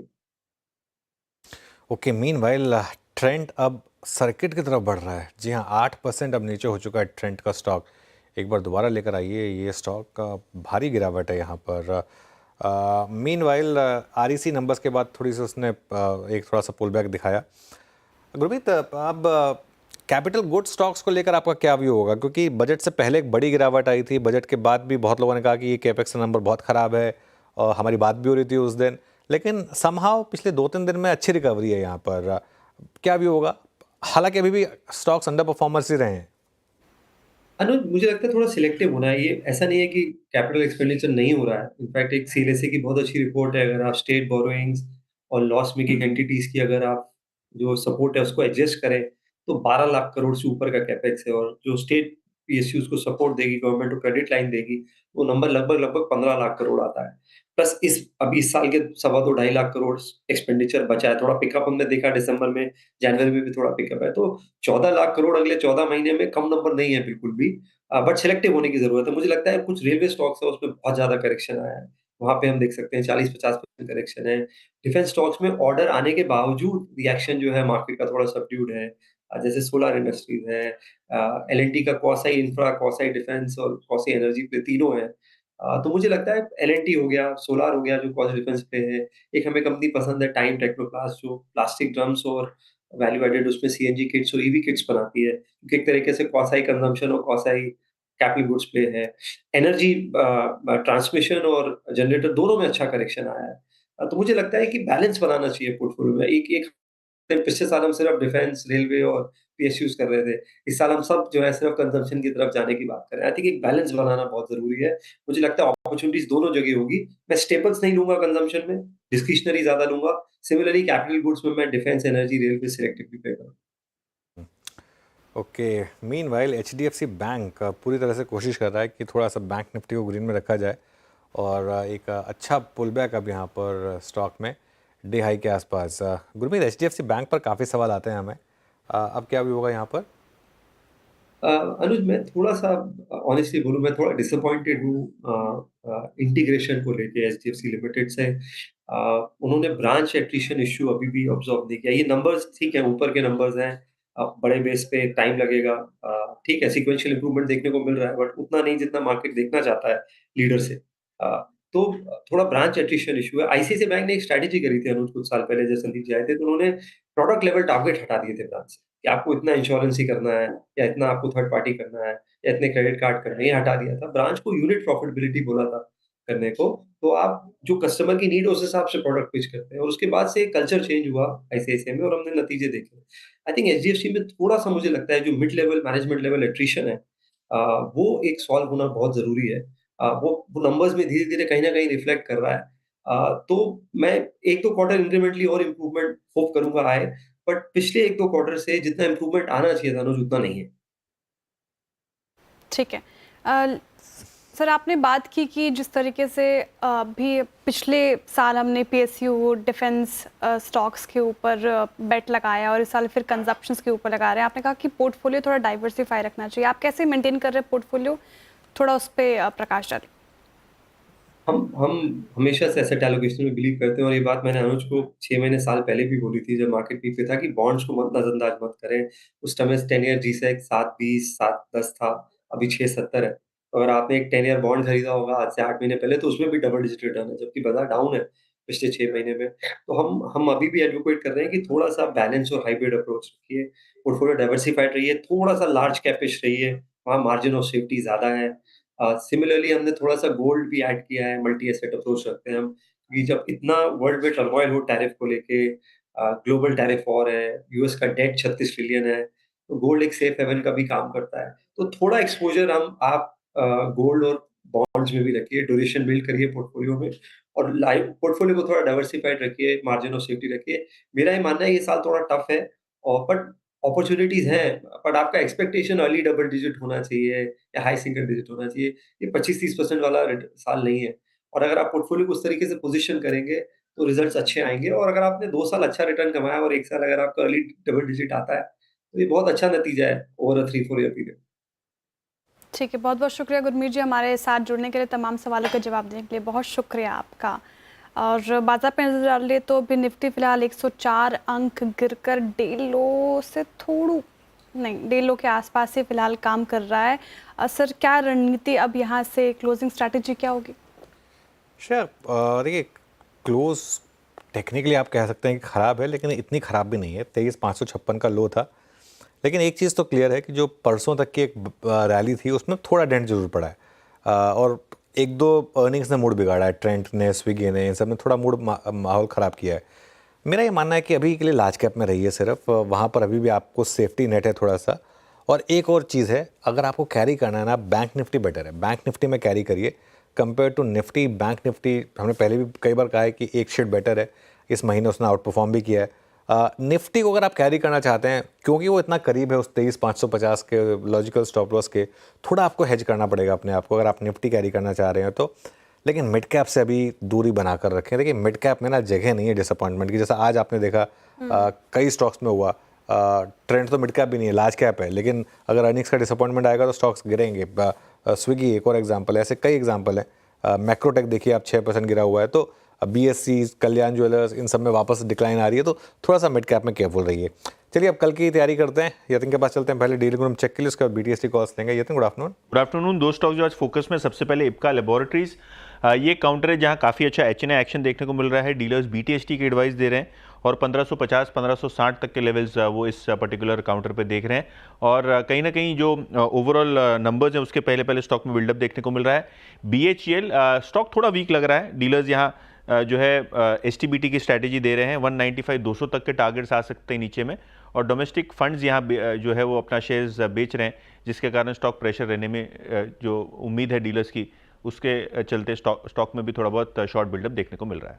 ओके, मीनवाइल ट्रेंड अब सर्किट की तरफ बढ़ रहा है। जी हाँ, 8% अब नीचे हो चुका है ट्रेंड का स्टॉक। एक बार दोबारा लेकर आइए, ये स्टॉक का भारी गिरावट है यहाँ पर। मीनवाइल आरईसी नंबर्स के बाद थोड़ी सी उसने एक थोड़ा सा पुल बैक दिखाया। गुरमीत, अब कैपिटल गुड स्टॉक्स को लेकर आपका क्या व्यू होगा? क्योंकि बजट से पहले एक बड़ी गिरावट आई थी, बजट के बाद भी बहुत लोगों ने कहा कि ये कैपेक्स का नंबर बहुत ख़राब है, और हमारी बात भी हो रही थी उस दिन, लेकिन समहाउ पिछले 2-3 दिन में अच्छी रिकवरी है यहाँ पर। क्या व्यू होगा? हालांकि अभी भी स्टॉक्स अंडर परफॉर्मर्स ही रहे हैं। अनुज, मुझे लगता है थोड़ा सिलेक्टिव होना है। ये ऐसा नहीं है कि कैपिटल एक्सपेंडिचर नहीं हो रहा है। इनफैक्ट एक सीएलएसए की बहुत अच्छी रिपोर्ट है, अगर आप स्टेट बोरोइंग्स और लॉस मेकिंग एंटिटीज की अगर आप जो सपोर्ट है उसको एडजस्ट करें, तो 12 लाख करोड़ से ऊपर का कैपेक्स है, और जो स्टेट पीएसयूज को सपोर्ट देगी, गवर्नमेंट को क्रेडिट लाइन देगी, वो नंबर लगभग लगभग 15 लाख करोड़ आता है। प्लस अभी इस साल के 2.25-2.5 लाख करोड़ एक्सपेंडिचर बचा है। थोड़ा पिकअप हमने देखा दिसंबर में, जनवरी में भी थोड़ा पिकअप है, तो 14 लाख करोड़ अगले 14 महीने में कम नंबर नहीं है बिल्कुल भी। बट सिलेक्टिव होने की जरूरत है। मुझे लगता है कुछ रेलवे स्टॉक्स है उसमें बहुत ज्यादा करेक्शन आया है, वहां पे हम देख सकते हैं 40-50% करेक्शन है। डिफेंस स्टॉक्स में ऑर्डर आने के बावजूद रिएक्शन जो है मार्केट का थोड़ा सबड्यूड है। जैसे सोलर इंडस्ट्रीज है, एलएनटी का क्वासाई इंफ्रा, क्वासाई डिफेंस और क्वासाई एनर्जी पे तीनों है। तो मुझे लगता है एलएनटी हो गया, सोलार हो गया जो क्वासी डिफेंस पे है। एक हमें कंपनी पसंद है टाइम टेक्नोप्लास्ट, जो प्लास्टिक ड्रम्स और वैल्यू एडेड उसमें सीएनजी किट्स और ईवी किट्स बनाती है, क्योंकि एक तरीके से क्वासाई कंजम्पशन और क्वासाई कैपिटल गुड्स प्ले है। एनर्जी ट्रांसमिशन और जनरेटर दोनों में अच्छा करेक्शन आया है। तो मुझे लगता है कि बैलेंस बनाना चाहिए पोर्टफोलियो में। एक एक पिछले साल हम सिर्फ डिफेंस, रेलवे और पीएसयूज कर रहे थे। इस साल हम सब जो है सिर्फ कंजम्पशन की तरफ जाने की बात कर रहे हैं। आई थिंक एक बैलेंस बनाना बहुत ज़रूरी है। मुझे लगता है अपॉर्च्युनिटीज़ दोनों जगह होगी। मैं स्टेपल्स नहीं लूँगा कंजम्पशन में, डिस्क्रिशनरी ज़्यादा लूँगा। सिमिलरली कैपिटल गुड्स में मैं defence, energy, railway selectively play करूँगा। ओके, मीनवाइल एचडीएफसी बैंक पूरी तरह से कोशिश कर रहा है कि थोड़ा सा बैंक निफ्टी को ग्रीन में रखा जाए, और एक अच्छा पुल बैक अब यहाँ पर स्टॉक में डे हाई के आसपास। गुरमीत, एचडीएफसी बैंक पर काफ़ी सवाल आते हैं हमें, अब क्या भी होगा यहाँ पर? अनुज, मैं थोड़ा-सा ऑनेस्टली बोलूँ, मैं थोड़ा डिसअपॉइंटेड हूँ इंटीग्रेशन को लेके एचडीएफसी लिमिटेड से। उन्होंने ब्रांच एट्रिशन इश्यू अभी भी ऑब्जर्व नहीं किया। ये नंबर्स ठीक है, ऊपर के नंबर्स हैं, बड़े बेस पे टाइम लगेगा। ठीक है, सीक्वेंशियल इंप्रूवमेंट देखने को मिल रहा है, बट उतना नहीं जितना मार्केट देखना चाहता है लीडर से। तो थोड़ा ब्रांच एट्रिशन इश्यू है। आईसीआईसीआई बैंक ने एक स्ट्रैटेजी करी थी अनुज कुछ साल पहले, जब संदीप जी आए थे, तो उन्होंने प्रोडक्ट लेवल टारगेट हटा दिए थे ब्रांच से, कि आपको इतना इंश्योरेंस ही करना है, या इतना आपको थर्ड पार्टी करना है, या इतने क्रेडिट कार्ड करने हैं, ये हटा दिया था। ब्रांच को यूनिट प्रॉफिटेबिलिटी बोला था करने को, तो आप जो कस्टमर की नीड है उस हिसाब से प्रोडक्ट पिच करते हैं, और उसके बाद से कल्चर चेंज हुआ आईसीआईसीआई में, और हमने नतीजे देखे। आई थिंक एचडीएफसी में थोड़ा-सा मुझे लगता है जो mid level, management level attrition है, वो एक सॉल्व होना बहुत ज़रूरी है। वो नंबर्स में धीरे-धीरे कहीं न कहीं रिफ्लेक्ट कर रहा है। तो मैं 1-2 क्वार्टर इंक्रीमेंटली और इम्प्रूवमेंट होप करूँगा आए, बट पिछले 1-2 क्वार्टर से जितना इम्प्रूवमेंट आना चाहिए था अनुज, उतना नहीं है। ठीक है। सर, आपने बात की कि जिस तरीके से भी पिछले साल हमने पीएसयू, डिफेंस स्टॉक्स के ऊपर बेट लगाया, और इस साल फिर कंजप्शंस के ऊपर लगा रहे हैं। आपने कहा कि पोर्टफोलियो थोड़ा डाइवर्सिफाई रखना चाहिए। आप कैसे मेंटेन कर रहे हैं पोर्टफोलियो? थोड़ा उस पर प्रकाश डालें। हम हमेशा से एसेट एलोकेशन में बिलीव करते हैं, और ये बात मैंने अनुज को 6 महीने साल पहले भी बोली थी, जब मार्केट पीक पे था, कि बॉन्ड्स को मत नजरअंदाज मत करें। उस समय 10 ईयर जीसेक 7.20, 7.10 था, अभी 6.70 है। तो अगर आपने एक 10 ईयर बॉन्ड खरीदा होगा आज से 8 महीने पहले, तो उसमें भी डबल डिजिट रिटर्न है, जबकि बाजार डाउन है पिछले 6 महीने में। तो हम अभी भी एडवोकेट कर रहे हैं कि थोड़ा-सा बैलेंस और हाइब्रिड अप्रोच रखिए, पोर्टफोलियो डाइवर्सिफाइड रहिए, थोड़ा-सा लार्ज कैपिश रहिए, वहाँ मार्जिन ऑफ सेफ्टी ज़्यादा है। सिमिलरली हमने थोड़ा-सा गोल्ड भी ऐड किया है, मल्टी एसेट अप्रोच रखते हैं हम, क्योंकि जब इतना वर्ल्ड में टर्मॉइल हो टैरिफ को लेके, ग्लोबल टैरिफ वॉर है, यूएस का डेट 36 ट्रिलियन है, तो गोल्ड एक सेफ हेवन का भी काम करता है। तो थोड़ा एक्सपोज़र आप गोल्ड और बॉन्ड्स में भी रखिए, ड्यूरेशन बिल्ड करिए पोर्टफोलियो में, और लाइफ पोर्टफोलियो को थोड़ा डाइवर्सिफाइड रखिए, मार्जिन ऑफ सेफ्टी रखिए। मेरा ये मानना है ये साल थोड़ा टफ है, और बट अपॉर्चुनिटीज हैं, बट आपका एक्सपेक्टेशन अर्ली डबल डिजिट होना चाहिए या हाई सिंगल डिजिट होना चाहिए। ये 25-30% वाला साल नहीं है। और अगर आप पोर्टफोलियो को उस तरीके से पोजीशन करेंगे तो रिजल्ट्स अच्छे आएंगे। और अगर आपने 2 साल अच्छा रिटर्न कमाया और 1 साल अगर आपका अर्ली डबल डिजिट आता है तो ये बहुत अच्छा नतीजा है ओवर अ 3-4 ईयर पीरियड। ठीक है, बहुत बहुत शुक्रिया गुरमीत जी हमारे साथ जुड़ने के लिए, तमाम सवालों का जवाब देने के लिए बहुत शुक्रिया आपका। और बाजार पे नजर डाल ले तो भी निफ्टी फिलहाल 104 अंक गिरकर डेढ़ लो के आसपास से फिलहाल काम कर रहा है। सर क्या रणनीति अब यहाँ से, क्लोजिंग स्ट्रैटेजी क्या होगी? देखिए क्लोज टेक्निकली आप कह सकते हैं कि ख़राब है, लेकिन इतनी ख़राब भी नहीं है। 23,556 का लो था, लेकिन एक चीज़ तो क्लियर है कि जो परसों तक की एक रैली थी उसमें थोड़ा डेंट जरूर पड़ा है। और एक दो अर्निंग्स ने मूड बिगाड़ा है, ट्रेंट ने, स्विगी ने, इन सब ने थोड़ा मूड माहौल ख़राब किया है। मेरा ये मानना है कि अभी के लिए लार्ज कैप में रहिए सिर्फ, वहाँ पर अभी भी आपको सेफ्टी नेट है थोड़ा सा। और एक और चीज़ है, अगर आपको कैरी करना है ना, बैंक निफ्टी बेटर है, बैंक निफ्टी में कैरी करिए compare to Nifty. Bank Nifty हमने पहले भी कई बार कहा है कि एक शेड बेटर है, इस महीने उसने आउट परफॉर्म भी किया है। निफ्टी को अगर आप कैरी करना चाहते हैं, क्योंकि वो इतना करीब है उस 23,550 के लॉजिकल स्टॉप लॉस के, थोड़ा आपको हेज करना पड़ेगा अपने आप को अगर आप निफ्टी कैरी करना चाह रहे हैं तो। लेकिन मिड कैप से अभी दूरी बनाकर रखें। देखिए मिड कैप में ना जगह नहीं है डिसअपॉइंटमेंट की। जैसा आज आपने देखा कई स्टॉक्स में हुआ, ट्रेंड तो मिड कैप भी नहीं है, लार्ज कैप है, लेकिन अगर अर्निंग्स का डिसअपॉइंटमेंट आएगा तो स्टॉक्स गिरेंगे। स्विगी एक और एग्जाम्पल है, ऐसे कई एग्जाम्पल है। मैक्रोटेक देखिए आप 6% गिरा हुआ है। तो BSC, कल्याण ज्वेलर्स, इन सब में वापस डिक्लाइन आ रही है, तो थोड़ा सा मिड कैप में केयरफुल रहिए। चलिए अब कल की तैयारी करते हैं, यतिन के पास चलते हैं। पहले डील ग्रुप चेक के लिए, उसके बाद BTST कॉल्स लेंगे। Yatin good afternoon. Good afternoon. दो स्टॉक जो आज फोकस में, सबसे पहले इप्का लेबोरेटरीज। ये काउंटर है जहां काफ़ी अच्छा HNI एक्शन देखने को मिल रहा है। डीलर्स BTST की एडवाइस दे रहे हैं और 1550 1560 तक के लेवल्स वो इस पर्टिकुलर काउंटर पे देख रहे हैं। और कहीं ना कहीं जो ओवरऑल नंबर्स हैं उसके पहले स्टॉक में बिल्डअप देखने को मिल रहा है। BHEL स्टॉक थोड़ा वीक लग रहा है। डीलर्स यहाँ जो है STBT की स्ट्रैटेजी दे रहे हैं। 195-200 तक के टारगेट्स आ सकते हैं नीचे में। और डोमेस्टिक फंड्स यहाँ जो है वो अपना शेयर्स बेच रहे हैं, जिसके कारण स्टॉक प्रेशर रहने में जो उम्मीद है डीलर्स की, उसके चलते स्टॉक में भी थोड़ा बहुत शॉर्ट बिल्डअप देखने को मिल रहा है।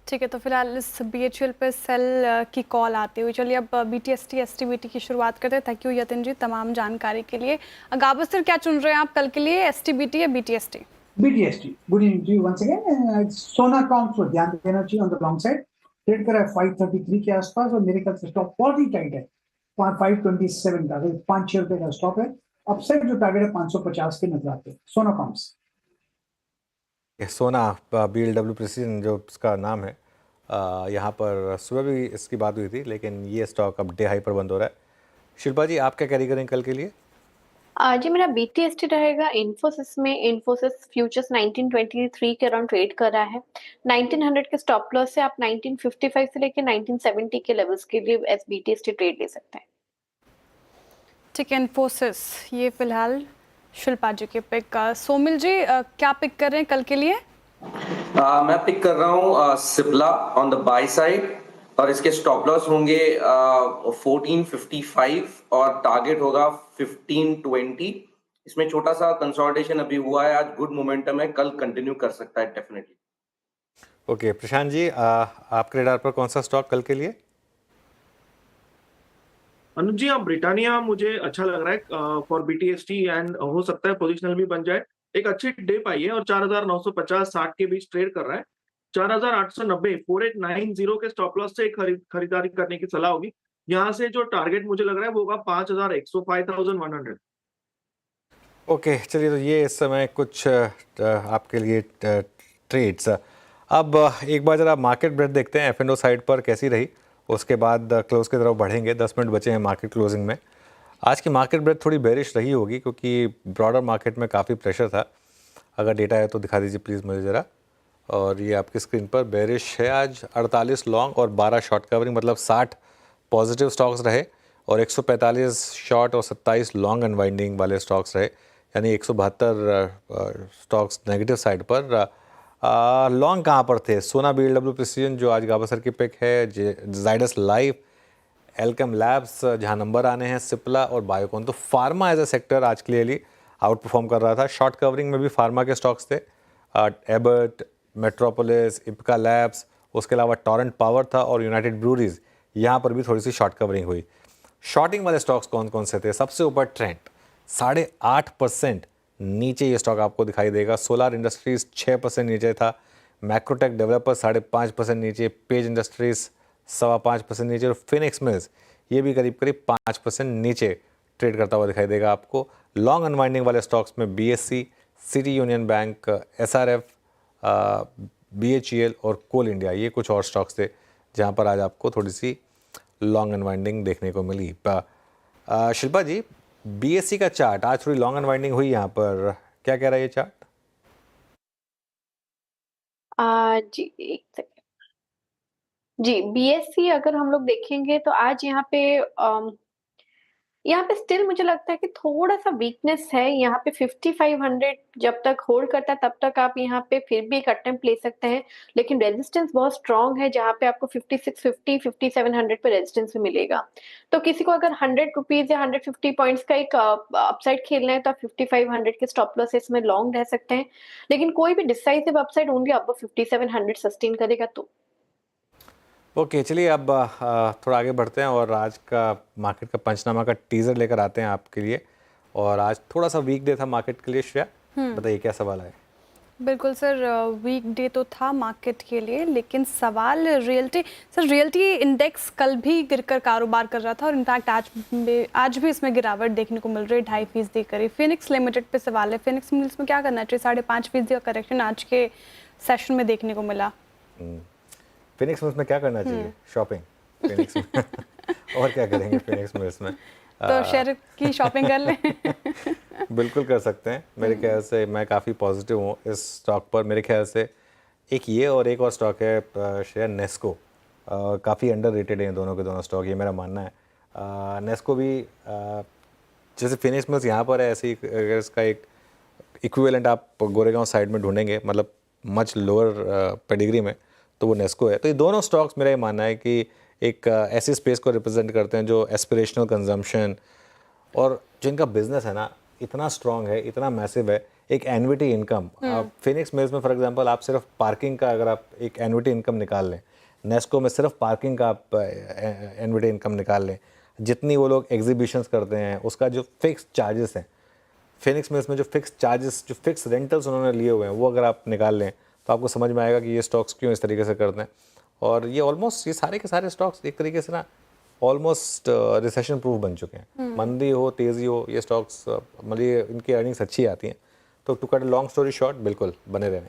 ठीक है, तो फिलहाल इस BHEL पे सेल की कॉल आती हुई, चलिए अब BTST STBT की शुरुआत करते हैं। थैंक यू यतिन जी तमाम जानकारी के लिए। गाबा सर क्या चुन रहे हैं आप कल के लिए, STBT या BTST? BTST, good evening to you once again. Sona Coms पर ध्यान देना चाहिए on the long side. Trade कर रहा है 533 के आसपास और मेरे ख्याल से स्टॉक बहुत ही टाइट है 527 का, 5-6 रुपए का स्टॉक है। अपसाइड जो टारगेट है 550 के नजर आते हैं सोना कॉम्स। सोना BLW प्रिसीजन जो इसका नाम है, यहाँ पर सुबह भी इसकी बात हुई थी, लेकिन ये स्टॉक अब डे हाई पर बंद हो रहा है। शिल्पा जी आप क्या कैरी करें कल के लिए? जी मेरा BTST रहेगा इन्फोसिस में। इन्फोसिस फ्यूचर्स 1923 के अराउंड ट्रेड कर रहा है। 1900 के स्टॉप लॉस से आप 1955 से लेकर 1970 के लेवल्स के लिए BTST ट्रेड ले सकते हैं। ठीक है, इन्फोसिस ये फिलहाल शिल्पा जी के पिक। सोमिल जी क्या पिक कर रहे हैं कल के लिए? मैं पिक कर रहा हूँ Cipla on the by side और इसके स्टॉप लॉस होंगे 1455 और टारगेट होगा 1520। इसमें छोटा सा कंसोलिडेशन अभी हुआ है, आज गुड मोमेंटम है, कल कंटिन्यू कर सकता है डेफिनेटली। ओके प्रशांत जी आपके रेडार पर कौन सा स्टॉक कल के लिए? अनुज जी, ब्रिटानिया मुझे अच्छा लग रहा है फॉर BTST एंड हो सकता है पोजिशनल भी बन जाए। एक अच्छी डिप आई है और 4950-60 के बीच ट्रेड कर रहा है। 4890 4890 के स्टॉप लॉस से खरीदारी करने की सलाह होगी। यहाँ से जो टारगेट मुझे लग रहा है वो होगा 5100, 5100। ओके चलिए, तो ये इस समय कुछ आपके लिए ट्रेड्स। अब एक बार जरा मार्केट ब्रेड देखते हैं F&O साइड पर कैसी रही, उसके बाद क्लोज की तरफ बढ़ेंगे। 10 मिनट बचे हैं मार्केट क्लोजिंग में। आज की मार्केट ब्रेड थोड़ी बेरिश रही होगी क्योंकि ब्रॉडर मार्केट में काफ़ी प्रेशर था। अगर डेटा है तो दिखा दीजिए प्लीज़ मुझे ज़रा। और ये आपकी स्क्रीन पर बेरिश है आज 48 लॉन्ग और 12 शॉर्ट कवरिंग, मतलब 60 पॉजिटिव स्टॉक्स रहे और 145 शॉर्ट और 27 लॉन्ग अनवाइंडिंग वाले स्टॉक्स रहे, यानी 172 स्टॉक्स नेगेटिव साइड पर। लॉन्ग कहाँ पर थे? सोना BLW प्रिसीजन जो आज गाबा सर की पिक है, जाइडस लाइफ, एल्केम लैब्स जहाँ नंबर आने हैं, सिप्ला और बायोकॉन। तो फार्मा एज ए सेक्टर आज क्लियरली आउट परफॉर्म कर रहा था। शॉर्ट कवरिंग में भी फार्मा के स्टॉक्स थे, एबर्ट, मेट्रोपोलिस, इप्का लैब्स, उसके अलावा टॉरेंट पावर था और यूनाइटेड ब्रूरीज, यहाँ पर भी थोड़ी सी शॉर्ट कवरिंग हुई। शॉर्टिंग वाले स्टॉक्स कौन कौन से थे? सबसे ऊपर ट्रेंड 8.5% नीचे ये स्टॉक आपको दिखाई देगा। सोलार इंडस्ट्रीज 6% नीचे था। मैक्रोटेक डेवलपर 5.5% नीचे। पेज इंडस्ट्रीज 5.25% नीचे। और फिनिक्स मिल्स ये भी करीब करीब 5% नीचे ट्रेड करता हुआ दिखाई देगा आपको। लॉन्ग अनवाइंडिंग वाले स्टॉक्स में BSc, city union bank, SRF, BHEL और कोल इंडिया, ये कुछ और स्टॉक्स थे जहां पर आज आपको थोड़ी सी लॉन्ग अनवाइंडिंग देखने को मिली। शिल्पा जी, बीएससी का चार्ट आज थोड़ी लॉन्ग अनवाइंडिंग हुई, यहाँ पर क्या कह रहा है ये चार्ट? जी एक सेकंड। जी, बीएससी अगर हम लोग देखेंगे तो आज यहाँ पे स्टिल मुझे लगता है कि थोड़ा-सा वीकनेस है। यहाँ पे 5500 जब तक होल्ड करता है तब तक आप यहाँ पे फिर भी एक अटेम्प्ट ले सकते हैं। लेकिन रेजिस्टेंस बहुत स्ट्रॉन्ग है जहाँ पे आपको 5650, 5700 पे रेजिस्टेंस भी मिलेगा। तो किसी को अगर ₹100 या 150 पॉइंट्स का एक अपसाइड खेलना है तो आप 5500 के स्टॉप लॉसेस में लॉन्ग रह सकते हैं। लेकिन कोई भी decisive upside only above 5700 sustain करेगा तो। ओके, चलिए अब थोड़ा आगे बढ़ते हैं और आज का मार्केट का पंचनामा का टीजर लेकर आते हैं आपके लिए। और आज थोड़ा सा वीक डे था मार्केट के लिए। श्रेया, बताइए क्या सवाल है? बिल्कुल सर, वीक डे तो था मार्केट के लिए, लेकिन सवाल रियल्टी इंडेक्स कल भी गिरकर कारोबार कर रहा था और इनफैक्ट आज भी इसमें गिरावट देखने को मिल रही है 2.5% करीब। फिनिक्स लिमिटेड पे सवाल है, फिनिक्स मिल्स में क्या करना चाहिए? 5.5% का करेक्शन आज के सेशन में देखने को मिला। फिनिक्स मिल्स में क्या करना चाहिए? शॉपिंग फिनिक्स में और क्या करेंगे फिनिक्स मिल्स में? तो शेयर की शॉपिंग कर लें। बिल्कुल कर सकते हैं। मेरे ख्याल से मैं काफ़ी पॉजिटिव हूँ इस स्टॉक पर। मेरे ख्याल से एक ये और एक और स्टॉक है शेयर नेस्को, काफ़ी अंडर रेटेड हैं दोनों के दोनों स्टॉक, ये मेरा मानना है। नेस्को भी जैसे फिनिक्स मिल्स यहाँ पर है, ऐसे ही अगर इसका एक इक्विवेलेंट आप गोरेगांव साइड में ढूंढेंगे, मतलब मच लोअर पेडिग्री में, तो वो नेस्को है। तो ये दोनों स्टॉक्स मेरा ये मानना है कि एक ऐसी स्पेस को रिप्रेजेंट करते हैं जो एस्पिरेशनल कंजम्पशन और जिनका बिजनेस है ना इतना स्ट्रांग है, इतना मैसिव है, एक एन्युटी इनकम। फिनिक्स मिल्स में फॉर एग्जांपल आप सिर्फ पार्किंग का अगर आप एक एन्युटी इनकम निकाल लें, नेस्को में सिर्फ पार्किंग का आप एन्युटी इनकम निकाल लें, जितनी वो लोग एग्जीबिशंस करते हैं उसका जो फिक्स चार्जेस हैं, फिनिक्स मिल्स में जो फिक्स चार्जेस, जो फिक्स रेंटल्स उन्होंने लिए हुए हैं, वो अगर आप निकाल लें तो आपको समझ में आएगा कि ये स्टॉक्स क्यों इस तरीके से करते हैं। और ये ऑलमोस्ट ये सारे के सारे स्टॉक्स एक तरीके से ना ऑलमोस्ट रिसेशन प्रूफ बन चुके हैं। मंदी हो तेज़ी हो, ये स्टॉक्स मतलब इनकी अर्निंग्स अच्छी आती हैं। तो to cut long story short, बिल्कुल बने रहने।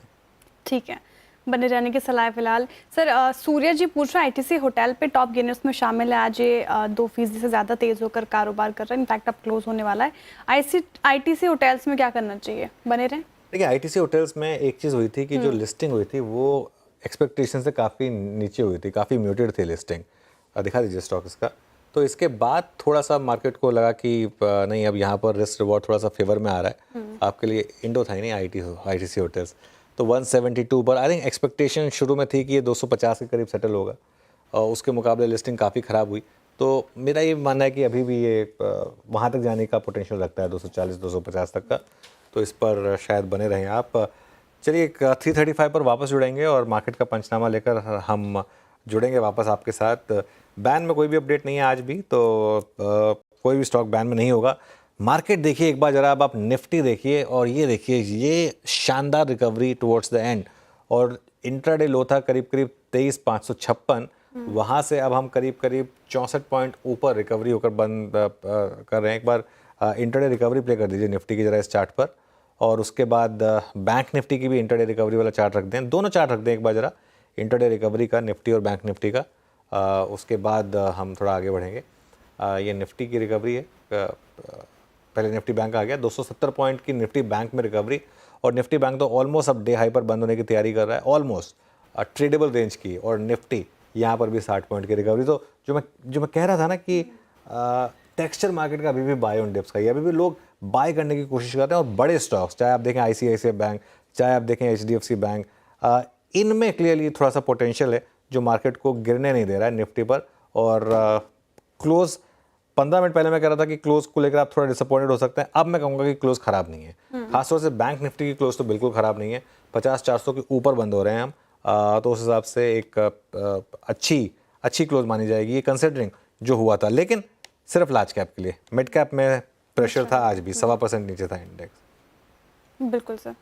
ठीक है, बने रहने की सलाह फिलहाल। सर सूर्य जी पूछ रहा है आईटीसी होटल पे टॉप गेनर्स में शामिल है, आज ये 2% से ज़्यादा तेज़ होकर कारोबार कर रहा है, इनफैक्ट अब क्लोज होने वाला है। आईटीसी होटल्स में क्या करना चाहिए, बने रहें? देखिए आईटीसी होटल्स में एक चीज़ हुई थी कि जो लिस्टिंग हुई थी वो एक्सपेक्टेशन से काफ़ी नीचे हुई थी, काफ़ी म्यूटेड थी लिस्टिंग। दिखा दीजिए स्टॉक इसका। तो इसके बाद थोड़ा सा मार्केट को लगा कि नहीं, अब यहाँ पर रिस्क रिवॉर्ड थोड़ा सा फेवर में आ रहा है आपके लिए। इंडो था ही नहीं, आईटीसी होटल्स तो 172 पर आई थिंक एक्सपेक्टेशन शुरू में थी कि ये 250 के करीब सेटल होगा और उसके मुकाबले लिस्टिंग काफ़ी ख़राब हुई। तो मेरा ये मानना है कि अभी भी ये वहाँ तक जाने का पोटेंशियल रखता है, 240-250 तक का। तो इस पर शायद बने रहें आप। चलिए 335 पर वापस जुड़ेंगे और मार्केट का पंचनामा लेकर हम जुड़ेंगे वापस आपके साथ। बैन में कोई भी अपडेट नहीं है आज भी, तो कोई भी स्टॉक बैन में नहीं होगा। मार्केट देखिए एक बार ज़रा, अब आप निफ्टी देखिए और ये देखिए, ये शानदार रिकवरी टुवर्ड्स द एंड। और इंट्राडे लो था करीब करीब 23,556, वहाँ से अब हम करीब करीब 64 पॉइंट ऊपर रिकवरी होकर बंद कर रहे हैं। एक बार इंट्राडे रिकवरी प्ले कर दीजिए निफ्टी की ज़रा इस चार्ट पर, और उसके बाद बैंक निफ्टी की भी इंट्राडे रिकवरी वाला चार्ट रख दें, दोनों चार्ट रख दें एक बार ज़रा, इंट्राडे रिकवरी का निफ्टी और बैंक निफ्टी का। उसके बाद हम थोड़ा आगे बढ़ेंगे। ये निफ्टी की रिकवरी है, पहले निफ्टी बैंक आ गया 270 पॉइंट की निफ्टी बैंक में रिकवरी, और निफ्टी बैंक तो ऑलमोस्ट अब डे हाई पर बंद होने की तैयारी कर रहा है, ऑलमोस्ट ट्रेडेबल रेंज की। और निफ्टी यहाँ पर भी 60 पॉइंट की रिकवरी। तो जो मैं कह रहा था ना कि टेक्सचर मार्केट का अभी भी बाय ऑन डिप्स का ही, अभी भी लोग बाय करने की कोशिश करते हैं। और बड़े स्टॉक्स, चाहे आप देखें आईसीआईसीआई बैंक, चाहे आप देखें एचडीएफसी बैंक, इनमें क्लियरली थोड़ा सा पोटेंशियल है जो मार्केट को गिरने नहीं दे रहा है निफ्टी पर। और क्लोज 15 मिनट पहले मैं कह रहा था कि क्लोज को लेकर आप थोड़ा डिसअपॉइंटेड हो सकते हैं, अब मैं कहूँगा कि क्लोज खराब नहीं है। खासतौर से बैंक निफ्टी की क्लोज तो बिल्कुल ख़राब नहीं है, 50-400 के ऊपर बंद हो रहे हैं हम। तो उस हिसाब से एक अच्छी क्लोज मानी जाएगी ये, कंसिडरिंग जो हुआ था। लेकिन सिर्फ लार्ज कैप के लिए। मिड कैप में प्रेशर था, आज भी 1.25% नीचे था इंडेक्स। बिल्कुल सर।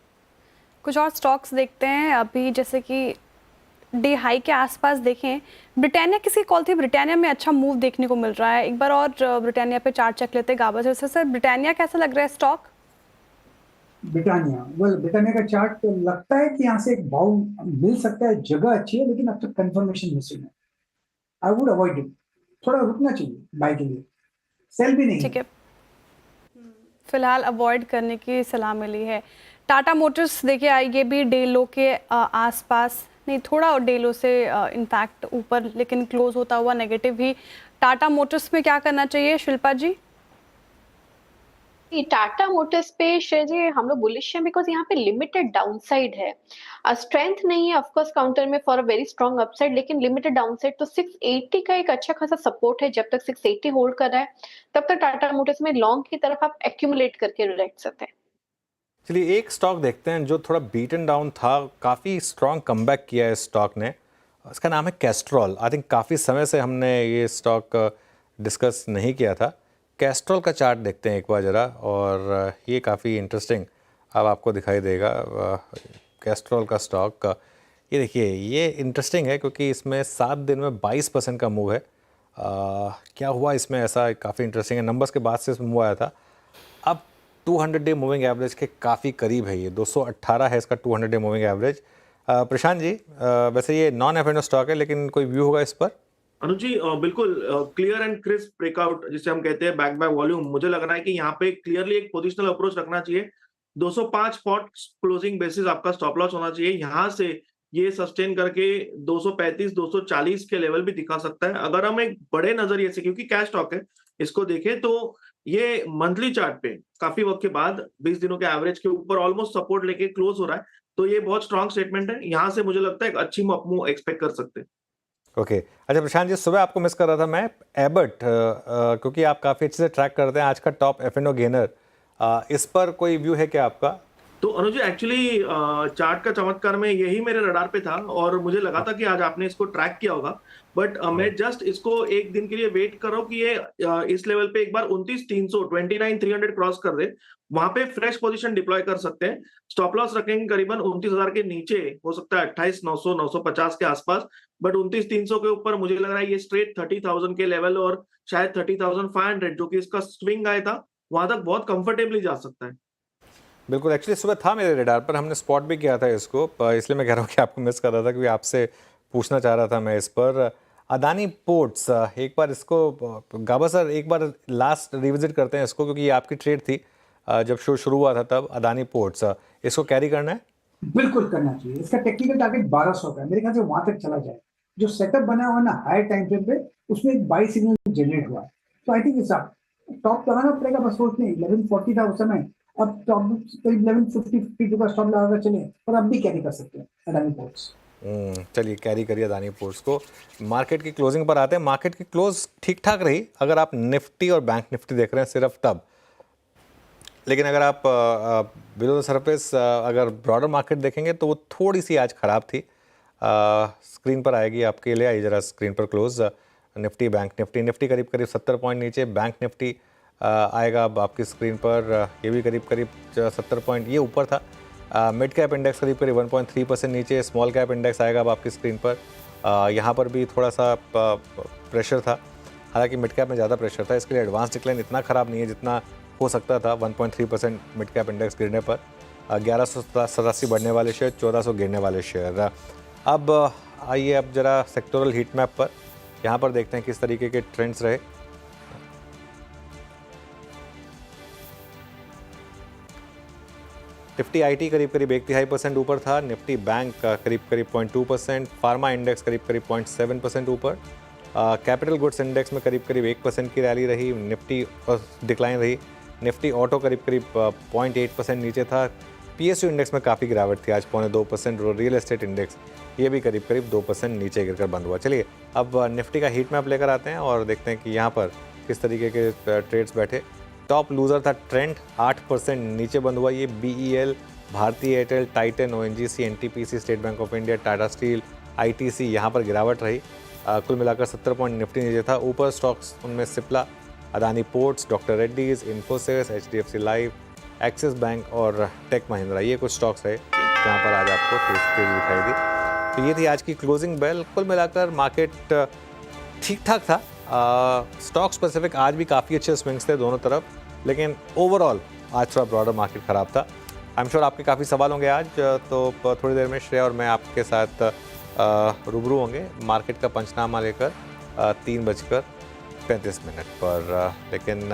कुछ और स्टॉक्स देखते हैं अभी, जैसे कि डे हाई के आसपास देखें, ब्रिटानिया किसी कॉल थी, ब्रिटानिया में अच्छा मूव देखने को मिल रहा है। एक बार और ब्रिटानिया पे चार्ट चेक लेते हैं गाबा सर। ब्रिटानिया कैसा लग रहा है स्टॉक? ब्रिटानिया का चार्ट तो लगता है कि यहाँ से एक भाव मिल सकता है, जगह अच्छी है, लेकिन अब तक कंफर्मेशन मिसिंग है। आई वुड अवॉइड इट, थोड़ा रुकना चाहिए बाय के लिए, सेल भी नहीं। ठीक है, फिलहाल अवॉइड करने की सलाह मिली है। टाटा मोटर्स देखिए, ये भी डे लो के आसपास, नहीं थोड़ा डे लो से इनफैक्ट ऊपर, लेकिन क्लोज होता हुआ नेगेटिव ही। टाटा मोटर्स में क्या करना चाहिए शिल्पा जी? टाटा मोटर्स पे शेयर जी हम लोग बुलिश हैं बिकॉज यहाँ पे लिमिटेड डाउनसाइड है, स्ट्रेंथ नहीं है ऑफ कोर्स काउंटर में for a very strong upside, लेकिन लिमिटेड डाउनसाइड। तो 680 का एक अच्छा खासा सपोर्ट है, जब तक 680 होल्ड कर रहा है तब तक टाटा मोटर्स में लॉन्ग की तरफ आप एक्यूमुलेट करके रख सकते हैं। चलिए एक स्टॉक देखते हैं जो थोड़ा बीटन डाउन था, काफ़ी स्ट्रॉन्ग कमबैक किया है इस स्टॉक ने। इसका नाम है कैस्ट्रॉल। आई थिंक काफ़ी समय से हमने ये स्टॉक डिस्कस नहीं किया था। कैस्ट्रॉल का चार्ट देखते हैं एक बार ज़रा, और ये काफ़ी इंटरेस्टिंग अब आपको दिखाई देगा। कैस्ट्रॉल का स्टॉक ये देखिए, ये इंटरेस्टिंग है क्योंकि इसमें 7 दिन में 22% का मूव है। क्या हुआ इसमें ऐसा, काफ़ी इंटरेस्टिंग है। नंबर्स के बाद से इसमें मूव आया था। अब 200 डे मूविंग एवरेज के काफ़ी करीब है, ये 218 है इसका 200 day moving average. Prashant ji, वैसे ये नॉन एफ स्टॉक है, लेकिन कोई व्यू होगा इस पर? अनुज जी बिल्कुल क्लियर एंड क्रिस्प ब्रेकआउट जिसे हम कहते हैं बैक बाय वॉल्यूम। मुझे लग रहा है कि यहाँ पे क्लियरली एक पोजिशनल अप्रोच रखना चाहिए। 205 स्पॉट क्लोजिंग बेसिस आपका स्टॉप लॉस होना चाहिए। यहाँ से ये सस्टेन करके 235 240 के लेवल भी दिखा सकता है। अगर हम एक बड़े नजरिए से, क्योंकि कैश स्टॉक है, इसको देखें तो ये मंथली चार्ट पे काफी वक्त के बाद 20 दिनों के एवरेज के ऊपर ऑलमोस्ट सपोर्ट लेके क्लोज हो रहा है। तो ये बहुत स्ट्रॉन्ग स्टेटमेंट है। यहाँ से मुझे लगता है एक अच्छी मूव एक्सपेक्ट कर सकते हैं। ओके अच्छा प्रशांत जी, सुबह आपको मिस कर रहा था मैं, एबट, क्योंकि आप काफ़ी अच्छे से ट्रैक करते हैं आज का टॉप F&O गेनर, इस पर कोई व्यू है क्या आपका? तो अनुज जी एक्चुअली चार्ट का चमत्कार में यही मेरे रडार पे था और मुझे लगा था कि आज आपने इसको ट्रैक किया होगा, बट मैं जस्ट इसको एक दिन के लिए वेट कर रहा हूँ कि ये इस लेवल पे एक बार 29,300 29,300 क्रॉस कर दे, वहां पे फ्रेश पोजीशन डिप्लॉय कर सकते हैं। स्टॉप लॉस रखेंगे करीबन 29,000 के नीचे, हो सकता है 28,900 950 के आसपास, बट 29,300 के ऊपर मुझे लग रहा है ये स्ट्रेट 30,000 के लेवल और शायद 30,500 जो कि इसका स्विंग आया था, वहां तक बहुत कंफर्टेबली जा सकता है। बिल्कुल, एक्चुअली सुबह था मेरे रेडार पर, हमने स्पॉट भी किया था इसको, इसलिए मैं कह रहा हूँ कि आपको मिस कर रहा था क्योंकि आपसे पूछना चाह रहा था मैं इस पर। अदानी पोर्ट्स, एक बार इसको गाबा सर एक बार लास्ट रिविजिट करते हैं इसको, क्योंकि ये आपकी ट्रेड थी जब शो शुरू हुआ था तब। अदानी पोर्ट्स, इसको कैरी करना है? बिल्कुल करना चाहिए। इसका टेक्निकल टारगेट 1200 का है, मेरे ख्याल से वहां तक चला जाए। जो सेटअप बना हुआ ना हाई टाइम फ्रेम पे, उसमें एक बाई सिग्नल जनरेट हुआ है, तो आई थिंक टॉप लगाना पड़ेगा। बस सोच नहीं 1140 था उस समय, अब टॉप करीब 1150 का स्टॉप लगाकर चले, और अब भी कैरी कर सकते हैं अदानी पोर्ट्स। चलिए कैरी करिए अदानी पोर्ट्स को। मार्केट की क्लोजिंग पर आते हैं। मार्केट की क्लोज ठीक ठाक रही, अगर आप निफ्टी और बैंक निफ्टी देख रहे हैं सिर्फ तब, लेकिन अगर आप बिलो द सरफेस अगर ब्रॉडर मार्केट देखेंगे तो वो थोड़ी सी आज ख़राब थी। स्क्रीन पर आएगी आपके लिए, आई जरा स्क्रीन पर close Nifty bank Nifty. Nifty करीब करीब 70 पॉइंट नीचे, बैंक निफ्टी आएगा अब आपकी स्क्रीन पर, ये भी करीब करीब 70 पॉइंट ये ऊपर था। मिड कैप इंडेक्स करीब करीब 1.3% नीचे, स्मॉल कैप इंडेक्स आएगा अब आपकी स्क्रीन पर। यहाँ पर भी थोड़ा सा प्रेशर था, हालांकि मिड कैप में ज़्यादा प्रेशर था, इसके लिए एडवांस डिक्लाइन इतना ख़राब नहीं है जितना हो सकता था। 1.3% मिड कैप इंडेक्स गिरने पर 1187 बढ़ने वाले शेयर, 1400 गिरने वाले शेयर। अब आइए अब जरा सेक्टोरल हीट मैप पर, यहाँ पर देखते हैं किस तरीके के ट्रेंड्स रहे। निफ्टी आईटी करीब करीब 1.5% ऊपर था, निफ्टी बैंक करीब करीब 0.2%, फार्मा इंडेक्स करीब करीब 0.7% ऊपर, कैपिटल गुड्स इंडेक्स में करीब करीब 1% की रैली रही, निफ्टी डिक्लाइन रही, निफ्टी ऑटो करीब करीब 0.8% नीचे था, पीएसयू इंडेक्स में काफ़ी गिरावट थी आज 0.2%, और रियल एस्टेट इंडेक्स ये भी करीब करीब 2% नीचे गिरकर बंद हुआ। चलिए अब निफ्टी का हीट मैप लेकर आते हैं और देखते हैं कि यहाँ पर किस तरीके के ट्रेड्स बैठे। टॉप लूज़र था ट्रेंड, 8% नीचे बंद हुआ ये। BEL, भारतीय Airtel, Titan, ONGC, NTPC, state bank of India, Tata steel, ITC यहाँ पर गिरावट रही। कुल मिलाकर 70 पॉइंट निफ्टी नीचे था। ऊपर स्टॉक्स उनमें Cipla, Adani ports, doctor Reddy's, Infosys, HDFC life, axis bank और टेक महिंद्रा, ये कुछ स्टॉक्स रहे जहाँ पर आज आपको तेजी दिखाई दी। तो ये थी आज की क्लोजिंग बेल। कुल मिलाकर मार्केट ठीक ठाक था। स्टॉक स्पेसिफिक आज भी काफ़ी अच्छे स्विंग्स थे दोनों तरफ, लेकिन ओवरऑल आज थोड़ा ब्रॉडर मार्केट ख़राब था। आई एम श्योर आपके काफ़ी सवाल होंगे आज, तो थोड़ी देर में श्रेया और मैं आपके साथ रूबरू होंगे मार्केट का पंचनामा लेकर 3:35 पर। लेकिन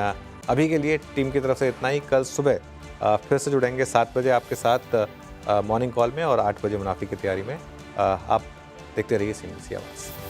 अभी के लिए टीम की तरफ से इतना ही। कल सुबह फिर से जुड़ेंगे 7 बजे आपके साथ मॉर्निंग कॉल में और 8 बजे मुनाफी की तैयारी में। आप देखते रहिए CNBC आवाज़।